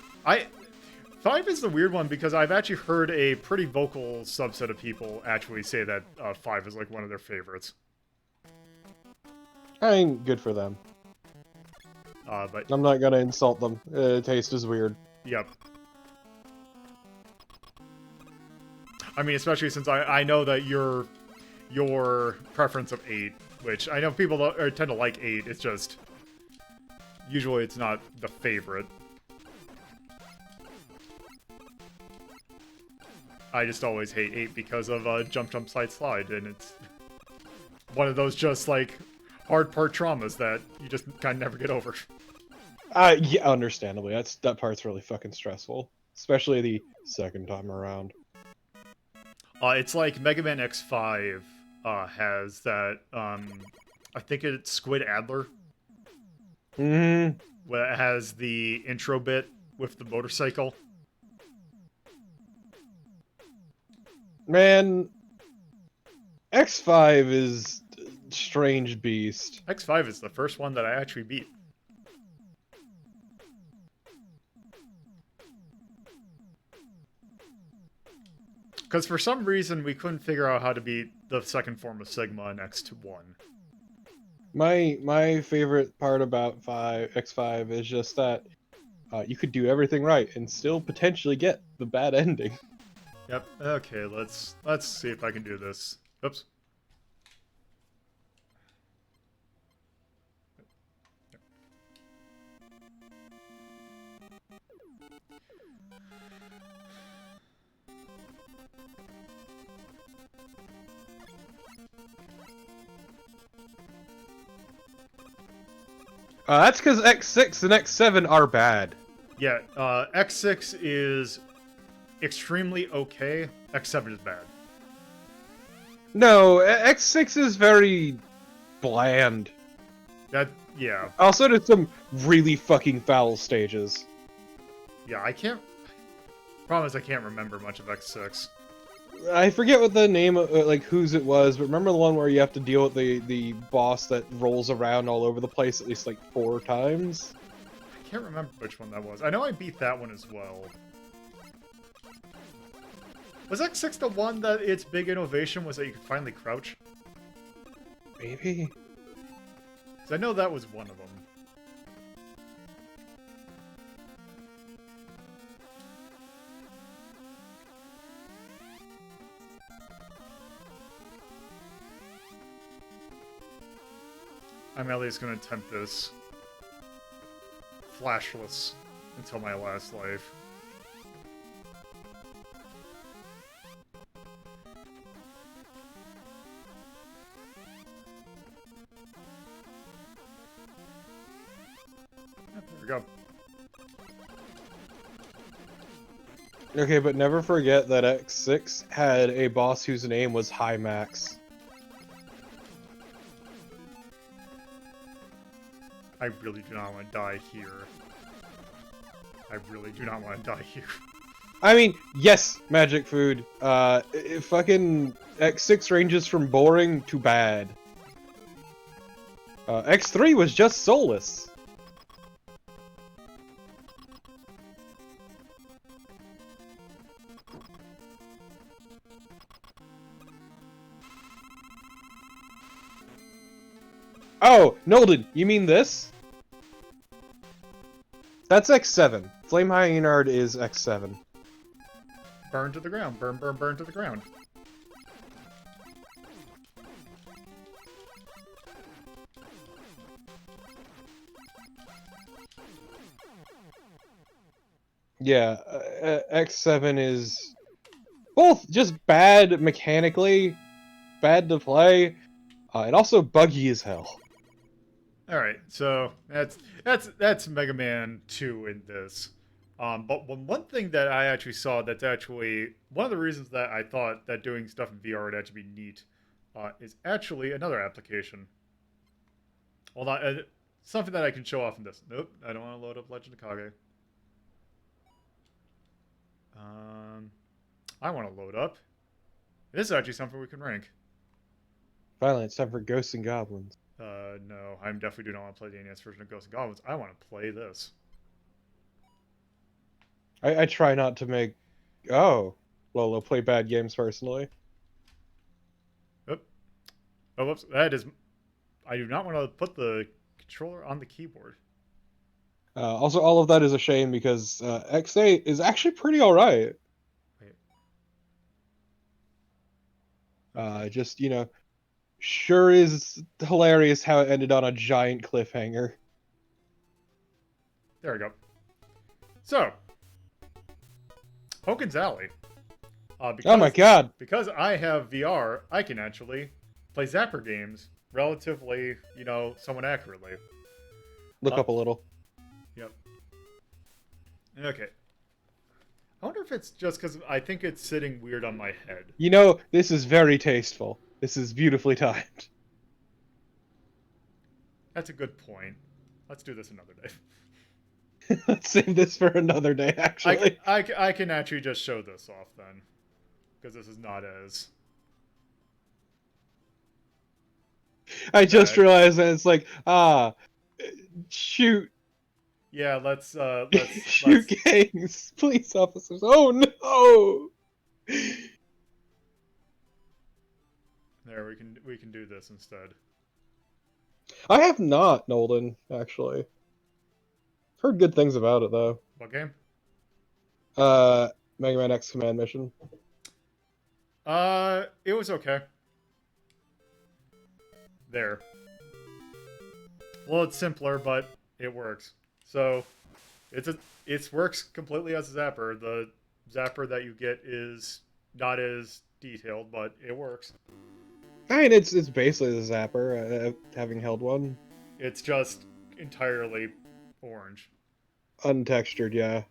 5 is the weird one because I've actually heard a pretty vocal subset of people actually say that 5 is like one of their favorites. I mean, good for them. But I'm not gonna insult them. Taste is weird. yep. I mean, especially since I know that your preference of 8, which I know people tend to like 8. It's just usually it's not the favorite. I just always hate 8 because of jump, jump, slide, slide, and it's one of those just like hard part traumas that you just kind of never get over. Yeah, understandably. That part's really fucking stressful, especially the second time around. It's like Mega Man X5 has that. I think it's Squid Adler. Hmm. Where it has the intro bit with the motorcycle. Man, X5 is a strange beast. X5 is the first one that I actually beat. Because for some reason we couldn't figure out how to beat the second form of Sigma in X1. My favorite part about X5 is just that you could do everything right and still potentially get the bad ending. Yep. Okay, let's see if I can do this. Oops. That's because X6 and X7 are bad. Yeah, X6 is extremely okay. X7 is bad. No, X6 is very bland. Yeah. Also, there's some really fucking foul stages. Yeah, I can't... Problem is I can't remember much of X6. I forget what the name of, like, whose it was, but remember the one where you have to deal with the boss that rolls around all over the place at least, like, 4 times? I can't remember which one that was. I know I beat that one as well. Was X6 the one that its big innovation was that you could finally crouch? Maybe? Because I know that was one of them. I'm at least going to attempt this flashless until my last life. Yep, there we go. Okay, but never forget that X6 had a boss whose name was High Max. I really do not want to die here. I really do not want to die here. I mean, yes, Magic Food. Fucking X6 ranges from boring to bad. X3 was just soulless. Oh, Nolden, you mean this? That's X7. Flame Hyenard is X7. Burn to the ground. Burn, burn, burn to the ground. Yeah, X7 is both just bad mechanically, bad to play, and also buggy as hell. All right, so that's Mega Man 2 in this. But one thing that I actually saw that's actually one of the reasons that I thought that doing stuff in VR would actually be neat is actually another application. Well, not something that I can show off in this. Nope, I don't want to load up Legend of Kage. I want to load up. This is actually something we can rank. Finally, it's time for Ghosts and Goblins. No, I definitely do not want to play the NES version of Ghosts and Goblins. I want to play this. I try not to make. Oh, well, I'll play bad games personally. Oop. Oh, whoops. That is. I do not want to put the controller on the keyboard. Also, all of that is a shame because X8 is actually pretty alright. Wait. Okay. Just, sure is hilarious how it ended on a giant cliffhanger. There we go. So, Hogan's Alley. Oh my god! Because I have VR, I can actually play Zapper games relatively, somewhat accurately. Look up a little. Yep. Okay. I wonder if it's just because I think it's sitting weird on my head. This is very tasteful. This is beautifully timed. That's a good point. Let's do this another day. Let's save this for another day, actually. I can actually just show this off then. Because this is not as... I just realized that it's like, shoot. Yeah, let's shoot gangs, police officers. Oh no! There, we can do this instead. I have not, Nolden, actually. Heard good things about it though. What game? Mega Man X Command Mission. It was okay. There. Well, it's simpler, but it works. So, it works completely as a zapper. The zapper that you get is not as detailed, but it works. I mean, it's basically the zapper, having held one. It's just entirely orange. Untextured, yeah.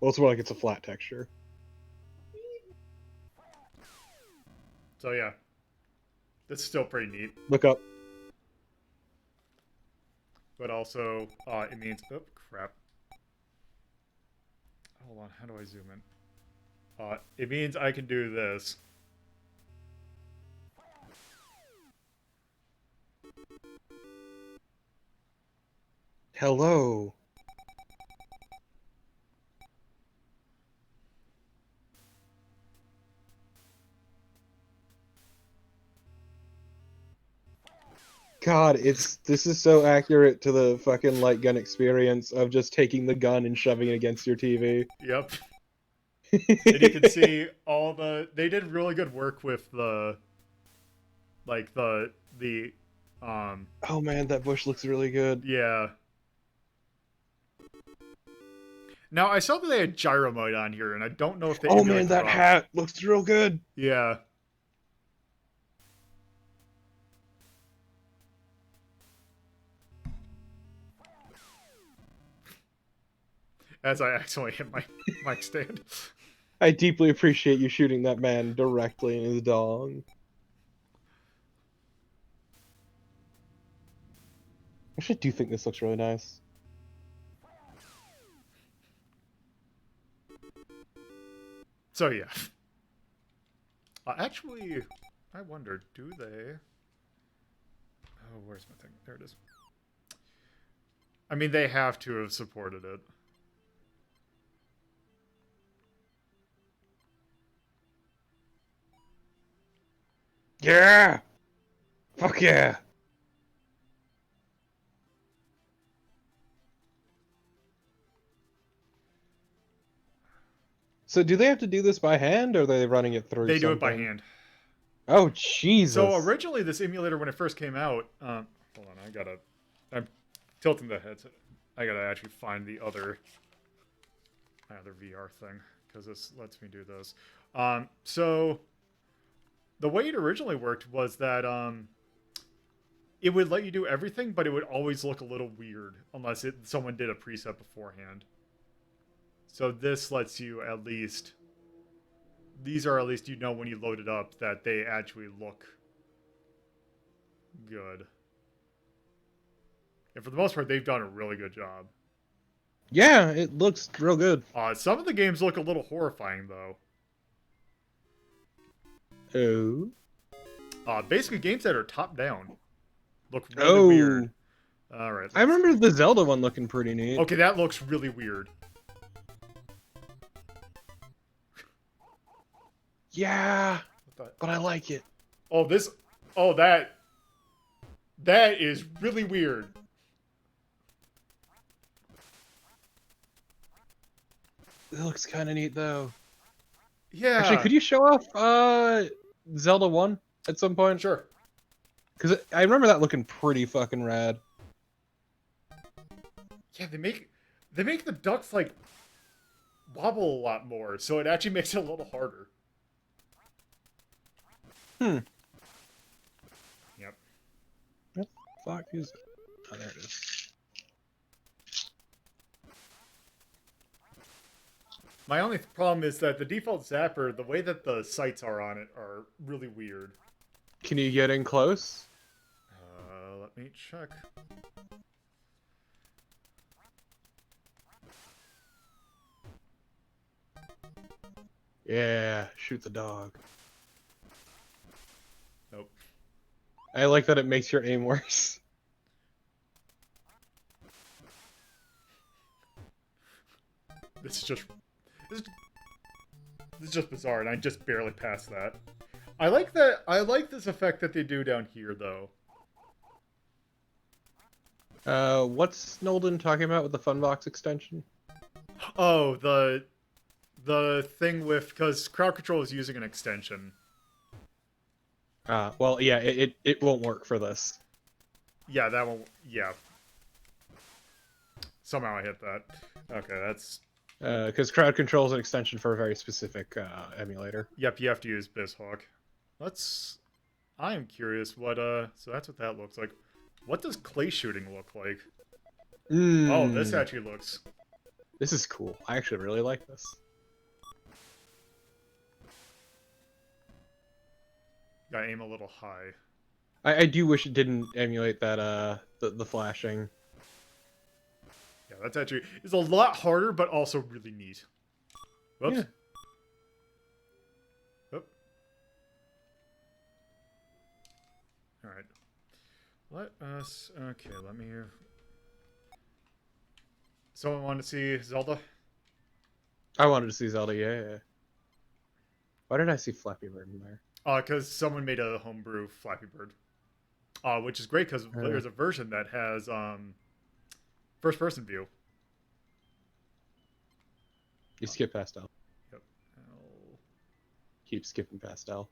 Well, it's more like it's a flat texture. So yeah. That's still pretty neat. Look up. But also, it means... Oh, crap. Hold on, how do I zoom in? It means I can do this. Hello. God, this is so accurate to the fucking light gun experience of just taking the gun and shoving it against your TV. Yep. And you can see all they did really good work with the Oh man, that bush looks really good. Yeah. Now I saw that they had gyro mode on here, and I don't know if they. Oh man, that hat looks real good. Yeah. As I accidentally hit my mic stand. I deeply appreciate you shooting that man directly in his dong. Actually, I do think this looks really nice. So yeah. Actually, I wonder, do they... Oh, where's my thing? There it is. I mean, they have to have supported it. Yeah! Fuck yeah! So do they have to do this by hand, or are they running it through They do something? it by hand. Oh, Jesus. So originally, this emulator, when it first came out... hold on, I'm tilting the headset. I gotta actually find my other VR thing, because this lets me do this. So... The way it originally worked was that it would let you do everything, but it would always look a little weird unless someone did a preset beforehand. So this lets you at least... These are at least, when you load it up, that they actually look good. And for the most part, they've done a really good job. Yeah, it looks real good. Some of the games look a little horrifying, though. Oh. Basically, games that are top-down look really weird. All right. I remember the Zelda one looking pretty neat. Okay, that looks really weird. Yeah, What the- but I like it. Oh, this. Oh, that. That is really weird. It looks kind of neat though. Yeah. Actually, could you show off Zelda 1 at some point? Sure. Because I remember that looking pretty fucking rad. Yeah, they make the ducks like wobble a lot more, so it actually makes it a little harder. Hmm. Yep. What the fuck is it? Oh, there it is. My only problem is that the default zapper, the way that the sights are on it, are really weird. Can you get in close? Let me check. Yeah, shoot the dog. Nope. I like that it makes your aim worse. This is just this is just bizarre, and I just barely passed that. I like that. I like this effect that they do down here, though. What's Nolden talking about with the Funbox extension? Oh, the thing with because crowd control is using an extension. Well, yeah, it won't work for this. Yeah, that one. Yeah. Somehow I hit that. Okay, that's. Because crowd control is an extension for a very specific emulator. Yep, you have to use BizHawk. Let's. I am curious what. So that's what that looks like. What does clay shooting look like? Oh, this actually looks. This is cool. I actually really like this. Gotta aim a little high. I do wish it didn't emulate that the flashing. Yeah, that's actually it's a lot harder, but also really neat. Whoops. Yeah. Oop. All right. Let us. Okay, let me. Someone want to see Zelda? I wanted to see Zelda, yeah. Why did I see Flappy Bird in there? Because someone made a homebrew Flappy Bird. Which is great because there's a version that has first-person view. You skip past L. Yep. Keep skipping past L.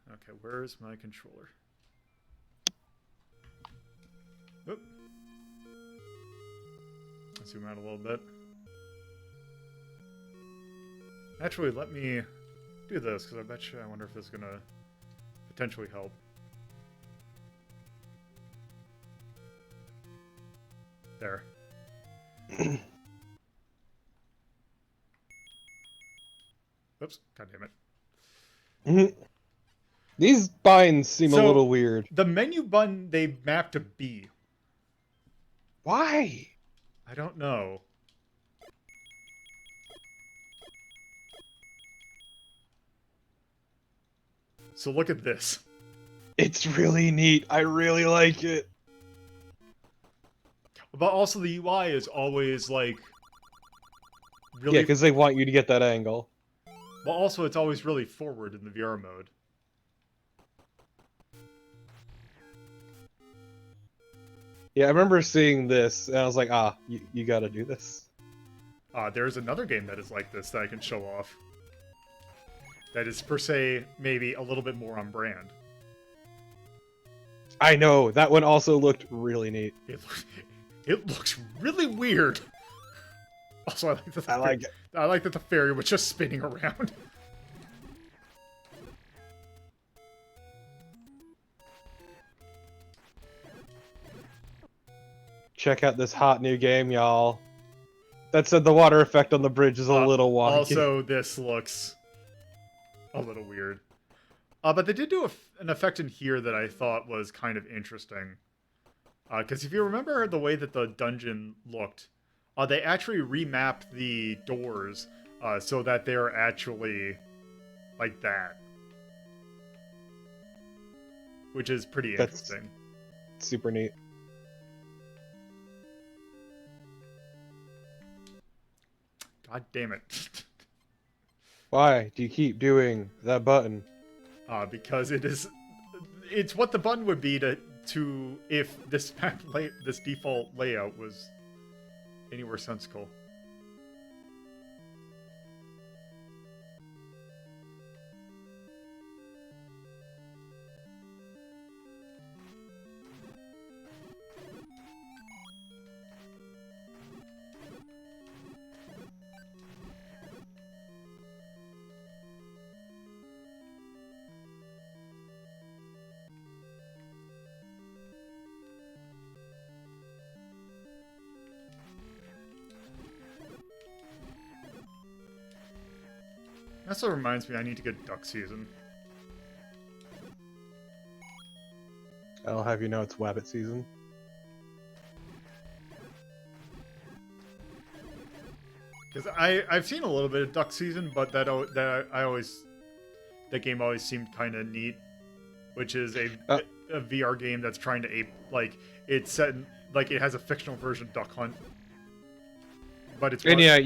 Okay, where's my controller? Oop. Let's zoom out a little bit. Actually, let me do this, because I bet you I wonder if this is going to potentially help. There. Oops, god damn it. These binds seem a little weird. The menu button, they map to B. Why? I don't know. So look at this. It's really neat. I really like it. But also the UI is always like really. Yeah, because they want you to get that angle. But also it's always really forward in the VR mode. Yeah, I remember seeing this, and I was like, you gotta do this. There's another game that is like this that I can show off. That is, per se, maybe a little bit more on brand. I know, that one also looked really neat. It looks really weird. Also, I like it. I like that the fairy was just spinning around. Check out this hot new game, y'all. That said, the water effect on the bridge is a little wonky. Also, this looks a little weird. But they did do an effect in here that I thought was kind of interesting. Because if you remember the way that the dungeon looked, they actually remapped the doors so that they're actually like that. Which is pretty interesting. Super neat. God damn it. Why do you keep doing that button? Because it's what the button would be to if this this default layout was anywhere sensical. That also reminds me I need to get duck season. I'll have you know it's Wabbit season. Because I've seen a little bit of duck season, but that game always seemed kind of neat, which is a VR game that's trying to ape, like, it's set in, like, it has a fictional version of Duck Hunt, but it's And yeah,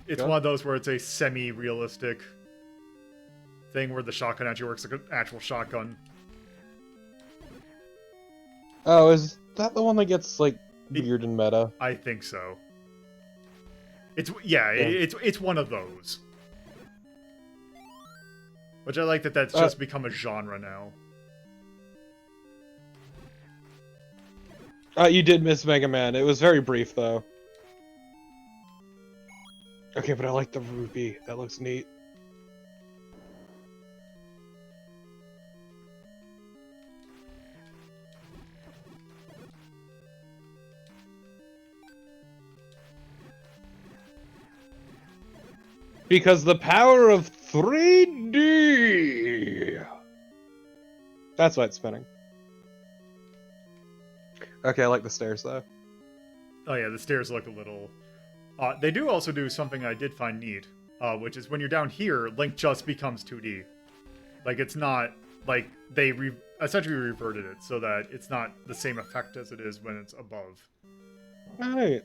it's one of those where it's a semi-realistic thing where the shotgun actually works like an actual shotgun. Oh, is that the one that gets like weird and meta? I think so. It's one of those. Which I like that's just become a genre now. You did miss Mega Man. It was very brief though. Okay, but I like the ruby. That looks neat. Because the power of 3D! That's why it's spinning. Okay, I like the stairs, though. Oh yeah, the stairs look a little... they do also do something I did find neat, which is when you're down here, Link just becomes 2D. Like, it's not... Like, they essentially reverted it so that it's not the same effect as it is when it's above. Alright.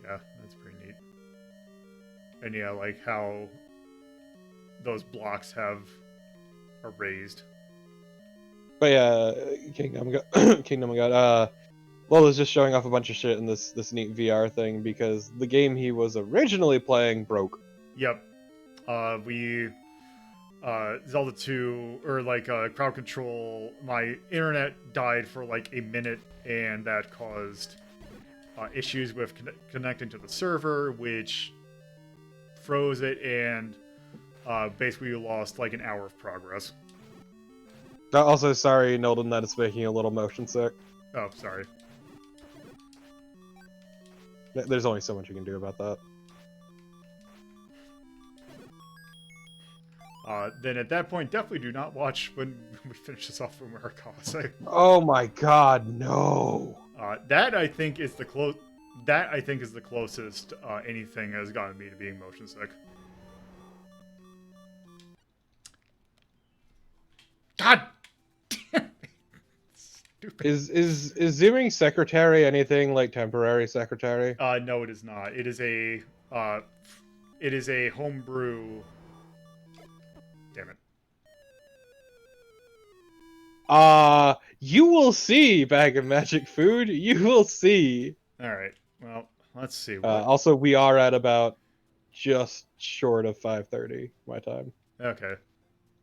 Yeah, that's pretty neat. And yeah, like how those blocks are raised. But yeah, Kingdom of God. Lola's just showing off a bunch of shit in this neat VR thing because the game he was originally playing broke. Yep. Zelda 2, or like crowd control, my internet died for like a minute, and that caused issues with connecting to the server, which froze it, and basically lost like an hour of progress. Also, sorry, Nolden, that it's making you a little motion sick. Oh, sorry. There's only so much you can do about that. Then at that point, definitely do not watch when we finish this off with Murakasa. Oh my god, no! That I think is the closest anything has gotten me to being motion sick. God damn it. Stupid. Is zooming secretary anything like temporary secretary? No, it is not. It is a homebrew. Damn it. You will see, Bag of Magic Food. You will see. Alright, well, let's see. Also, we are at about just short of 5:30 my time. Okay.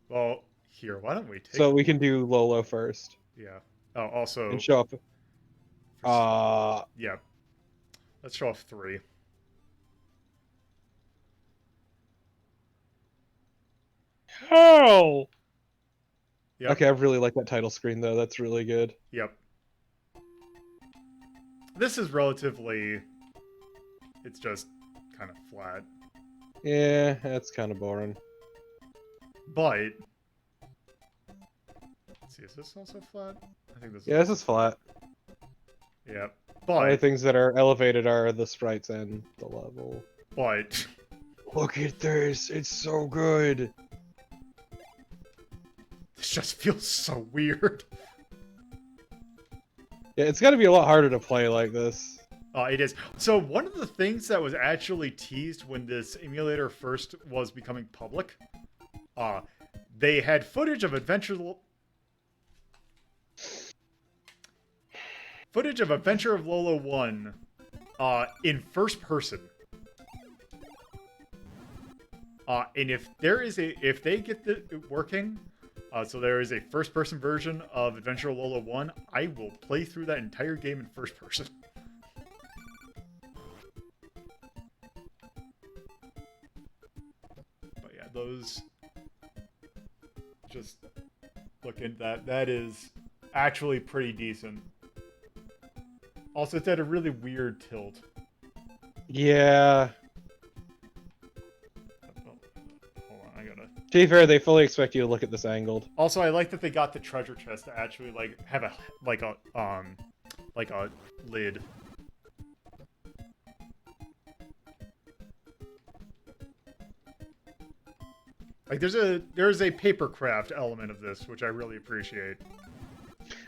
Well, here, why don't we take... So we can do Lolo first. Yeah. Oh, also... And show up. Yeah. Let's show off 3. Hell! Yep. Okay, I really like that title screen, though. That's really good. Yep. This is relatively... It's just kind of flat. Yeah, that's kind of boring. But... Let's see, is this also flat? I think this is... Yeah, this is flat. Yep. The only But... things that are elevated are the sprites and the level. But... Look at this! It's so good! This just feels so weird. Yeah, it's gotta be a lot harder to play like this. It is. So one of the things that was actually teased when this emulator first was becoming public, uh, they had footage of Adventure of Lola 1 in first person. And if they get it working, so there is a first person version of Adventure of Lola 1, I will play through that entire game in first person. But yeah, those, just look at that. That is actually pretty decent. Also, it's at a really weird tilt. Yeah. Oh, hold on, I gotta. To be fair, they fully expect you to look at this angled. Also, I like that they got the treasure chest to actually like have a lid. Like there's a papercraft element of this, which I really appreciate.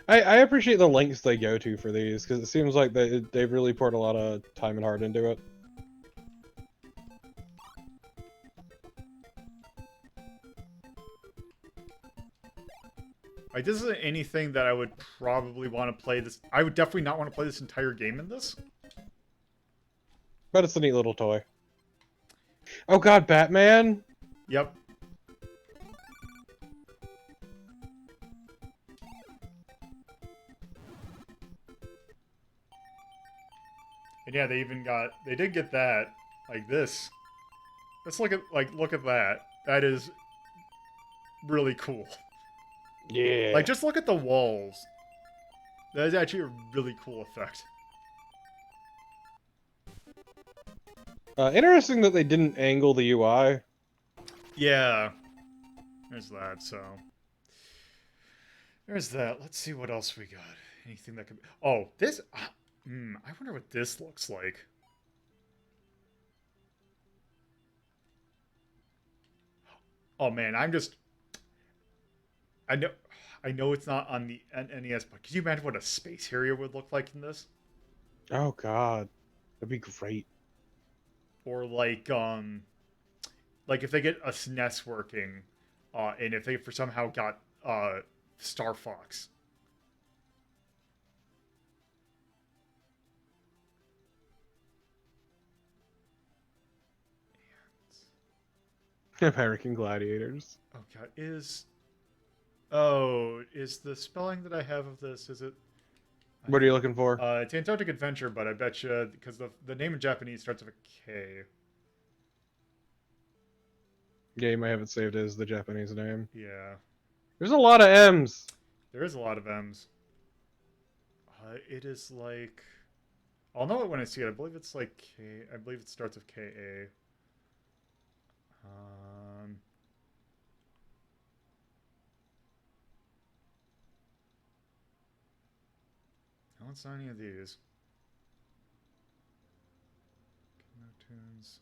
I appreciate the lengths they go to for these, because it seems like they've really poured a lot of time and heart into it. Like, this isn't anything that I would probably want to play this. I would definitely not want to play this entire game in this. But it's a neat little toy. Oh god, Batman? Yep. And yeah, they did get that, like this. Let's look at that. That is really cool. Yeah. Like, just look at the walls. That is actually a really cool effect. Interesting that they didn't angle the UI. Yeah. There's that, so. There's that. Let's see what else we got. Anything that could be... Oh, this... I wonder what this looks like. Oh, man, I know it's not on the NES, but could you imagine what a space Harrier would look like in this? Oh god. That'd be great. Or like if they get a SNES working, and if they for somehow got Star Fox. American Gladiators. Oh god, is the spelling that I have of this, is it? What are you looking for? It's Antarctic Adventure, but I bet you because the name in Japanese starts with a K. Yeah, you might have it saved as the Japanese name. Yeah. There's a lot of M's. There is a lot of M's. It is like... I'll know it when I see it. I believe it's like K... I believe it starts with K-A. No, it's not any of these. No tunes.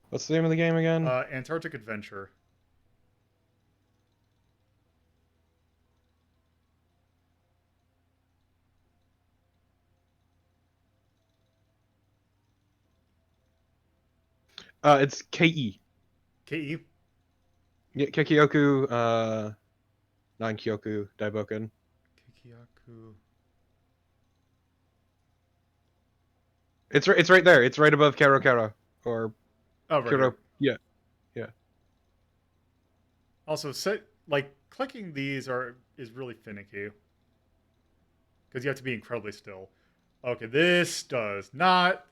What's the name of the game again? Antarctic Adventure. It's K-E. K-E? Yeah, Kekioku, Non-Kyoku, Daiboken. Kikiaku. It's right there. It's right above Kero Kero. Or Oh, right Kero... here. Yeah. Also, clicking these is really finicky. Because you have to be incredibly still. Okay, this does not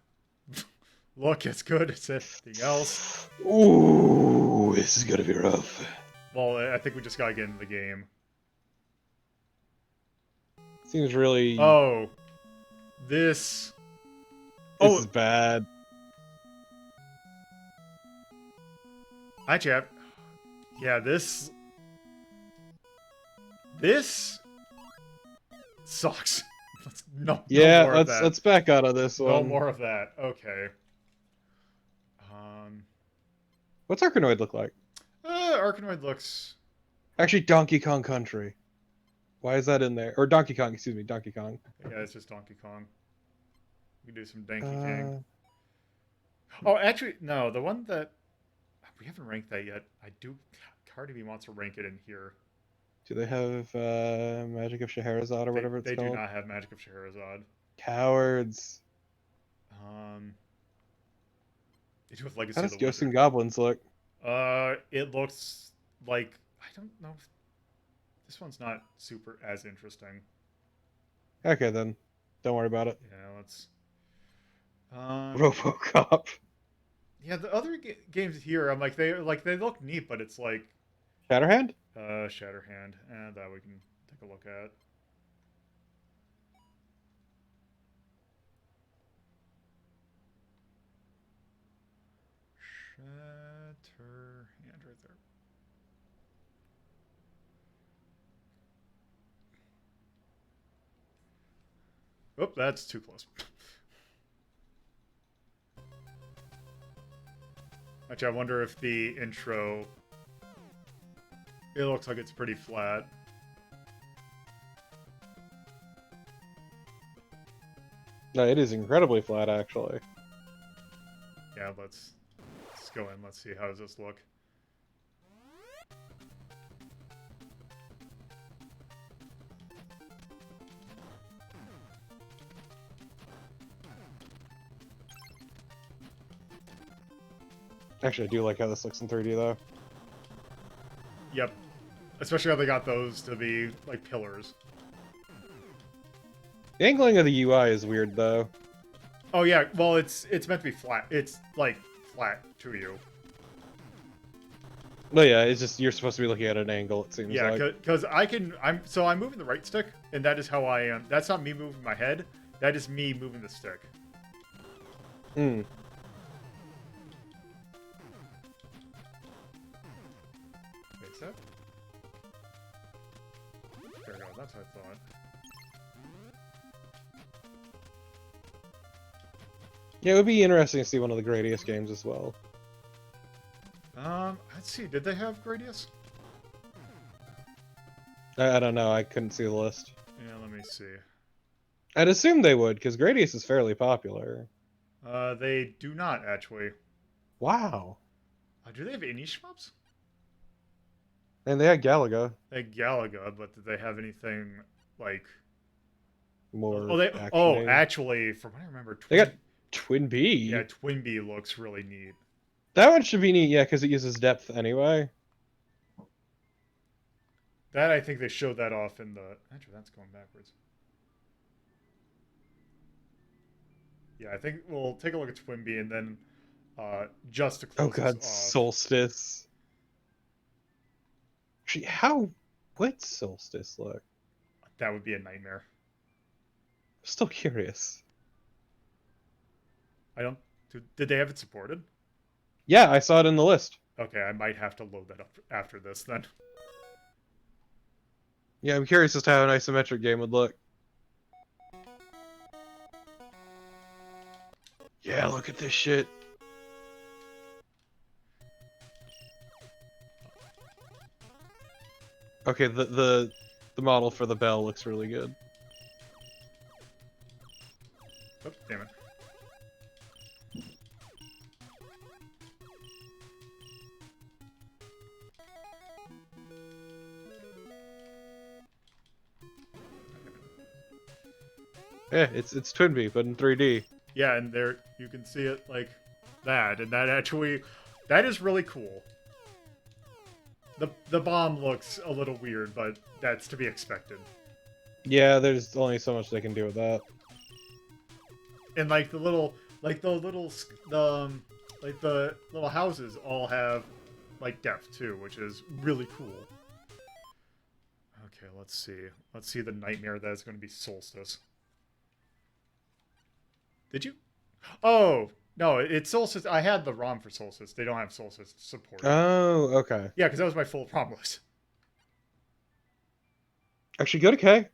look as good as anything else. Ooh, this is gonna be rough. Well, I think we just gotta get into the game. Seems really... Oh. This is bad. Actually, yeah, this sucks. Let's back out of this one. No more of that. Okay. What's Arkanoid look like? Arkanoid looks Actually, Donkey Kong Country. Why is that in there? Or Donkey Kong, excuse me, Donkey Kong. Yeah, it's just Donkey Kong. We can do some Donkey Kong. Uh, Oh, actually, no. The one that we haven't ranked that yet. I do. Part of me wants to rank it in here. do they have Magic of Scheherazade or They whatever it's they do called? not have Magic of Scheherazade. Cowards. Um, they do have How Legacy of does the Ghosts and Wizard. Goblins look? It looks like I don't know. If, this one's not super as interesting. Okay, then. Don't worry about it. Yeah, let's. Um, Robocop. yeah, the other games here, I'm like they look neat, but it's like Shatterhand? Shatterhand, and that we can take a look at. Shatterhand right there. Oh, that's too close. Actually, I wonder if the intro. It looks like it's pretty flat. No, it is incredibly flat, actually. Yeah, let's go in. Let's see how does this look. Actually, I do like how this looks in 3D, though. Yep, especially how they got those to be like pillars. The angling of the UI is weird, though. Oh yeah, well it's meant to be flat. It's like flat to you. But yeah, it's just you're supposed to be looking at an angle, it seems Yeah, like. because I'm moving the right stick, and that is how I am. That's not me moving my head. That is me moving the stick. Hmm. Wait, that? There we go. That's what I thought. Yeah, it would be interesting to see one of the Gradius games as well. Let's see. Did they have Gradius? I don't know, I couldn't see the list. Yeah, let me see. I'd assume they would, because Gradius is fairly popular. They do not actually. Wow. Do they have any shmups? And they had Galaga. They had Galaga, but did they have anything like? More Oh, they. Oh, action-y. actually, from what I remember, They got Twin B. Yeah, Twin Bee looks really neat. That one should be neat, yeah, because it uses depth anyway. That I think they showed that off in the. Actually, that's going backwards. Yeah, I think we'll take a look at Twin Bee and then just to Oh close god, this off. Solstice. Actually, how would Solstice look? That would be a nightmare. I'm still curious. I don't. Did they have it supported? Yeah, I saw it in the list. Okay, I might have to load that up after this then. Yeah, I'm curious as to how an isometric game would look. Yeah, look at this shit. Okay, the model for the bell looks really good. Oh, damn it. Yeah, it's Twin Bee, but in 3D. Yeah, and there you can see it like that, and that is really cool. The bomb looks a little weird, but that's to be expected. Yeah, there's only so much they can do with that. And like the little houses all have like depth too, which is really cool. Okay, let's see. Let's see the nightmare that is going to be Solstice. Did you? Oh, no, it's Solstice. I had the ROM for Solstice. They don't have Solstice support. Oh, okay. Yeah, because that was my full prom list. Actually, go to K.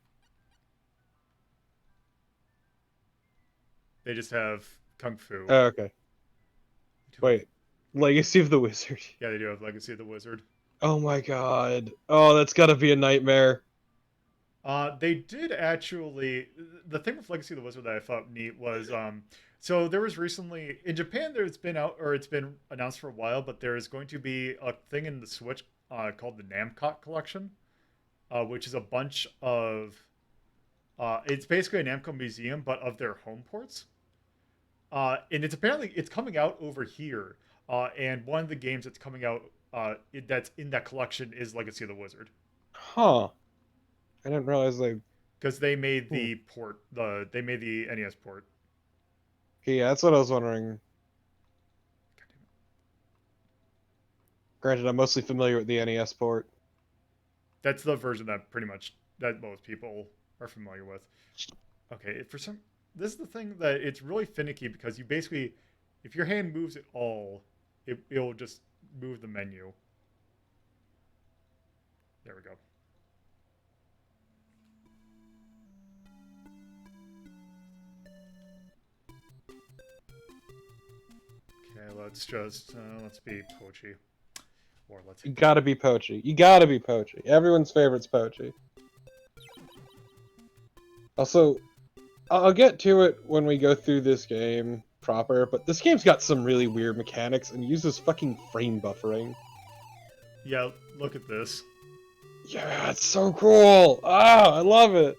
They just have Kung Fu. Oh, okay. Wait. Legacy of the Wizard. Yeah, they do have Legacy of the Wizard. Oh my god. Oh, that's gotta be a nightmare. They did actually. The thing with Legacy of the Wizard that I thought neat was, so there was recently in Japan. There's been out, or it's been announced for a while, but there is going to be a thing in the Switch called the Namcot Collection, which is a bunch of. It's basically a Namco museum, but of their home ports. And it's coming out over here. And one of the games that's coming out that's in that collection is Legacy of the Wizard. Huh. I didn't realize they. Because they made Hmm. the port, they made the NES port. Yeah, that's what I was wondering. Granted, I'm mostly familiar with the NES port. That's the version that pretty much that most people are familiar with. Okay, for some, this is the thing that it's really finicky because you basically, if your hand moves at all, it'll just move the menu. There we go. Okay, let's be Pochi, or let's You hit this. gotta be Pochi. You gotta be Pochi. Everyone's favorite's Pochi. Also, I'll get to it when we go through this game proper, but this game's got some really weird mechanics and uses fucking frame buffering. Yeah, look at this. Yeah, it's so cool! Ah, I love it!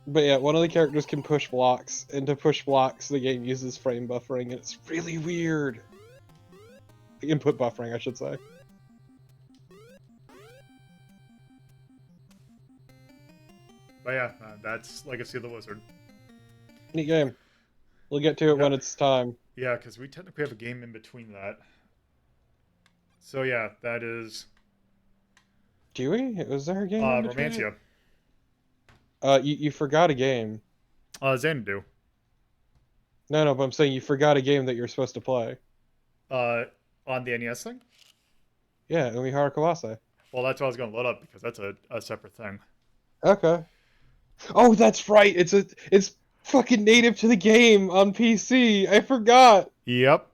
But yeah, one of the characters can push blocks, and to push blocks, the game uses frame buffering, and it's really weird. Input buffering, I should say. But yeah, that's Legacy of the Wizard. Neat game. We'll get to it Yeah, when it's time. yeah, because we technically have a game in between that. So yeah, that is Do we? Was there a game in between it? Romancia. You forgot a game. Xanadu. No, but I'm saying you forgot a game that you're supposed to play. Uh, on the NES thing. Yeah, Umihara Kawase. Well, that's what I was going to load up because that's a separate thing. Okay. Oh, that's right. It's fucking native to the game on PC. I forgot. Yep.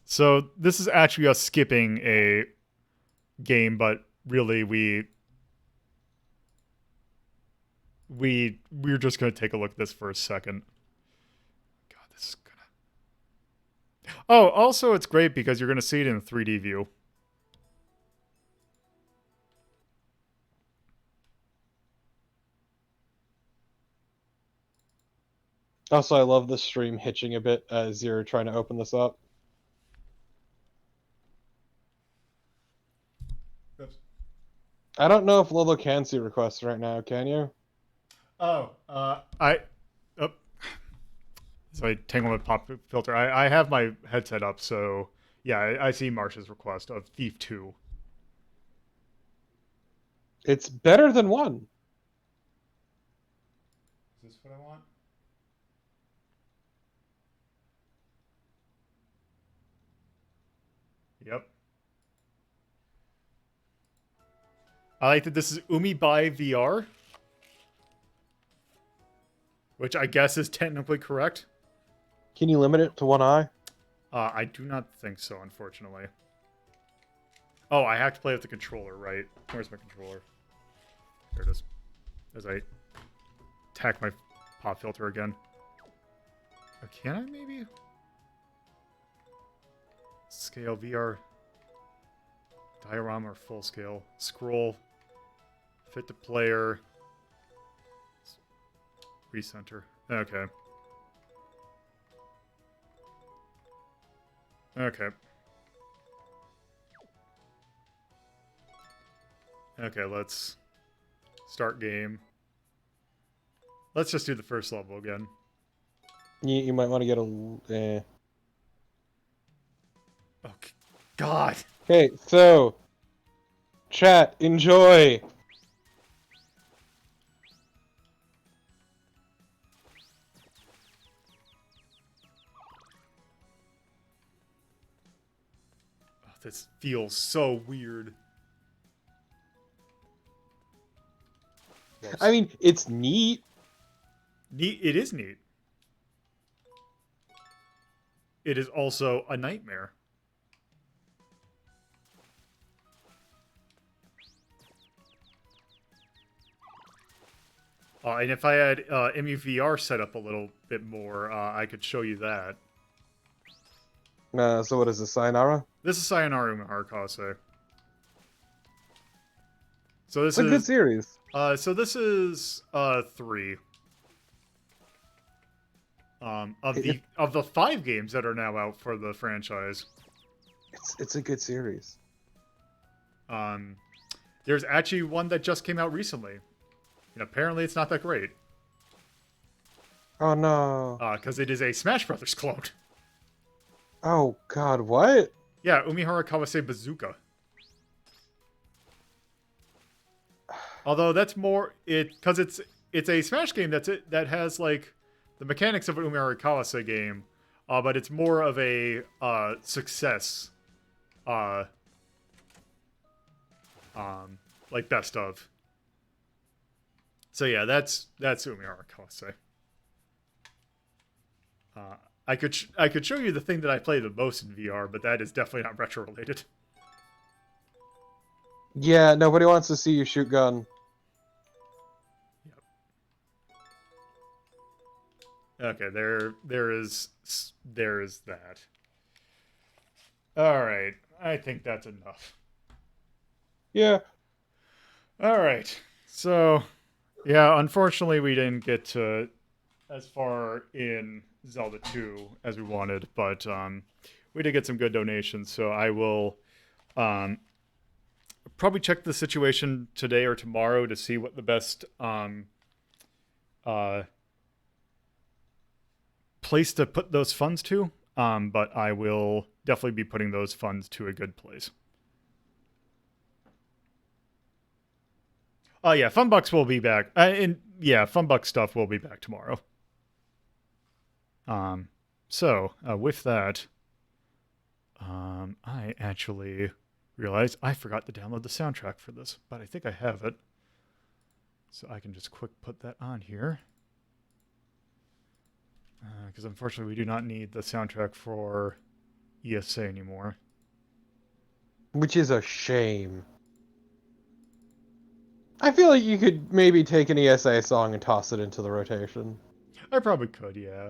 So this is actually us skipping a game, but really we're just gonna take a look at this for a second. God, this is gonna. Oh, also it's great because you're gonna see it in 3D view. Also, I love the stream hitching a bit as you're trying to open this up. Oops. I don't know if Lolo can see requests right now, can you? Oh, I. Oh, so I tangle with pop filter. I have my headset up, so yeah, I see Marsh's request of Thief 2. It's better than one. Is this what I want? Yep. I like that this is Umi by VR, which I guess is technically correct. Can you limit it to one eye? I do not think so, unfortunately. Oh, I have to play with the controller, right? Where's my controller? There it is. As I attack my pop filter again. Oh, can I maybe? Scale VR. Diorama or full scale. Scroll. Fit to player. Recenter. Okay. Okay. Okay, let's start game. Let's just do the first level again. You might want to get a. Oh, God. Okay, so chat, enjoy. Oh, this feels so weird. I mean, it's neat. Neat. It is neat. it is also a nightmare. And if I had MUVR set up a little bit more, I could show you that. So what is this, Sayonara? This is Sayonara Umehara. So this It's a good is series. this is 3. Of the 5 games that are now out for the franchise. It's a good series. There's actually one that just came out recently. And apparently it's not that great. Oh no. Because it is a Smash Brothers clone. Oh god, what? Yeah, Umihara Kawase Bazooka. Although that's more because it's a Smash game that has like the mechanics of an Umihara Kawase game, but it's more of a success, like best of. So yeah, that's Umihara Kawase. I could show you the thing that I play the most in VR, but that is definitely not retro related. Yeah, nobody wants to see you shoot gun. Yep. Okay, there is that. All right, I think that's enough. Yeah. All right, so yeah, unfortunately we didn't get to as far in Zelda 2 as we wanted, but we did get some good donations, so I will probably check the situation today or tomorrow to see what the best place to put those funds to, but I will definitely be putting those funds to a good place. Oh yeah, Funbucks will be back. Funbuck stuff will be back tomorrow. So with that, I actually realized I forgot to download the soundtrack for this, but I think I have it. So I can just quick put that on here. Because unfortunately we do not need the soundtrack for ESA anymore. Which is a shame. I feel like you could maybe take an ESA song and toss it into the rotation. I probably could, yeah.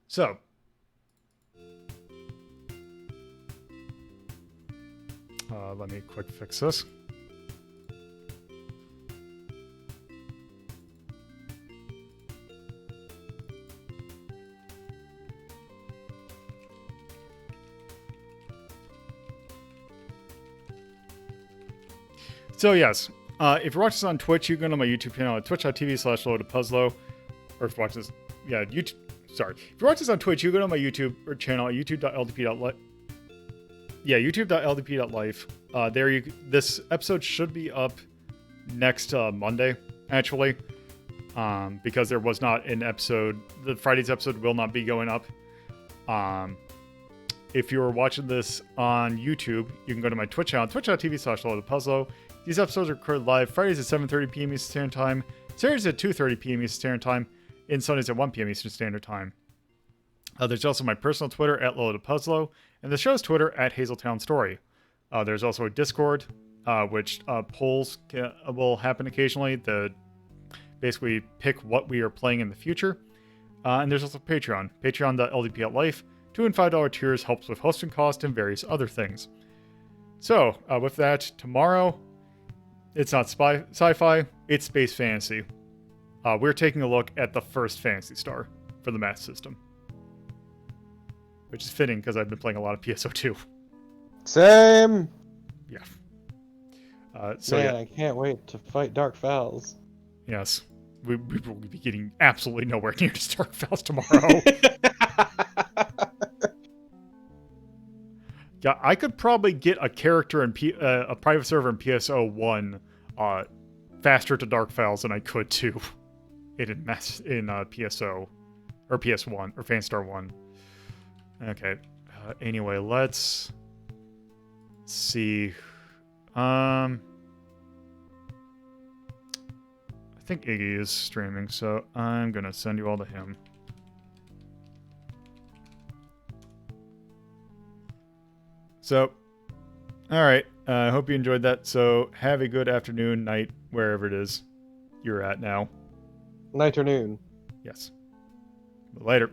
So, let me quick fix this. So yes, if you're watching this on Twitch, you can go to my YouTube channel at twitch.tv/loadedpuzzlo. Or if you're watching this, YouTube. Sorry, if you're watching this on Twitch, you go to my YouTube channel at youtube.ldp.life. Yeah, youtube.ldp.life. This episode should be up next Monday, actually, because there was not an episode. The Friday's episode will not be going up. If you're watching this on YouTube, you can go to my Twitch channel, twitch.tv/loadedpuzzlo. These episodes are recorded live Fridays at 7:30 p.m. Eastern Standard Time, Saturdays at 2:30 p.m. Eastern Standard Time, and Sundays at 1 p.m. Eastern Standard Time. There's also my personal Twitter at loadedpuzzlo, and the show's Twitter at Hazeltown Story. There's also a Discord, which polls will happen occasionally to basically pick what we are playing in the future. And there's also Patreon, patreon.ldp.life. $2 and $5 tiers helps with hosting costs and various other things. So, with that, tomorrow, it's not sci-fi, it's space fantasy. We're taking a look at the first Phantasy Star for the Master System. Which is fitting, because I've been playing a lot of PSO2. Same! Yeah. Man, I can't wait to fight Dark Fowls. Yes. We will be getting absolutely nowhere near to Dark Fowls tomorrow. Yeah, I could probably get a character in a private server in PSO1 faster to Dark Fowls than I could to in PSO or PS1 or Phantasy Star 1. Okay. Anyway, let's see. I think Iggy is streaming, so I'm gonna send you all to him. So, alright, I hope you enjoyed that. So, have a good afternoon, night, wherever it is you're at now. Night or noon. Yes. Later.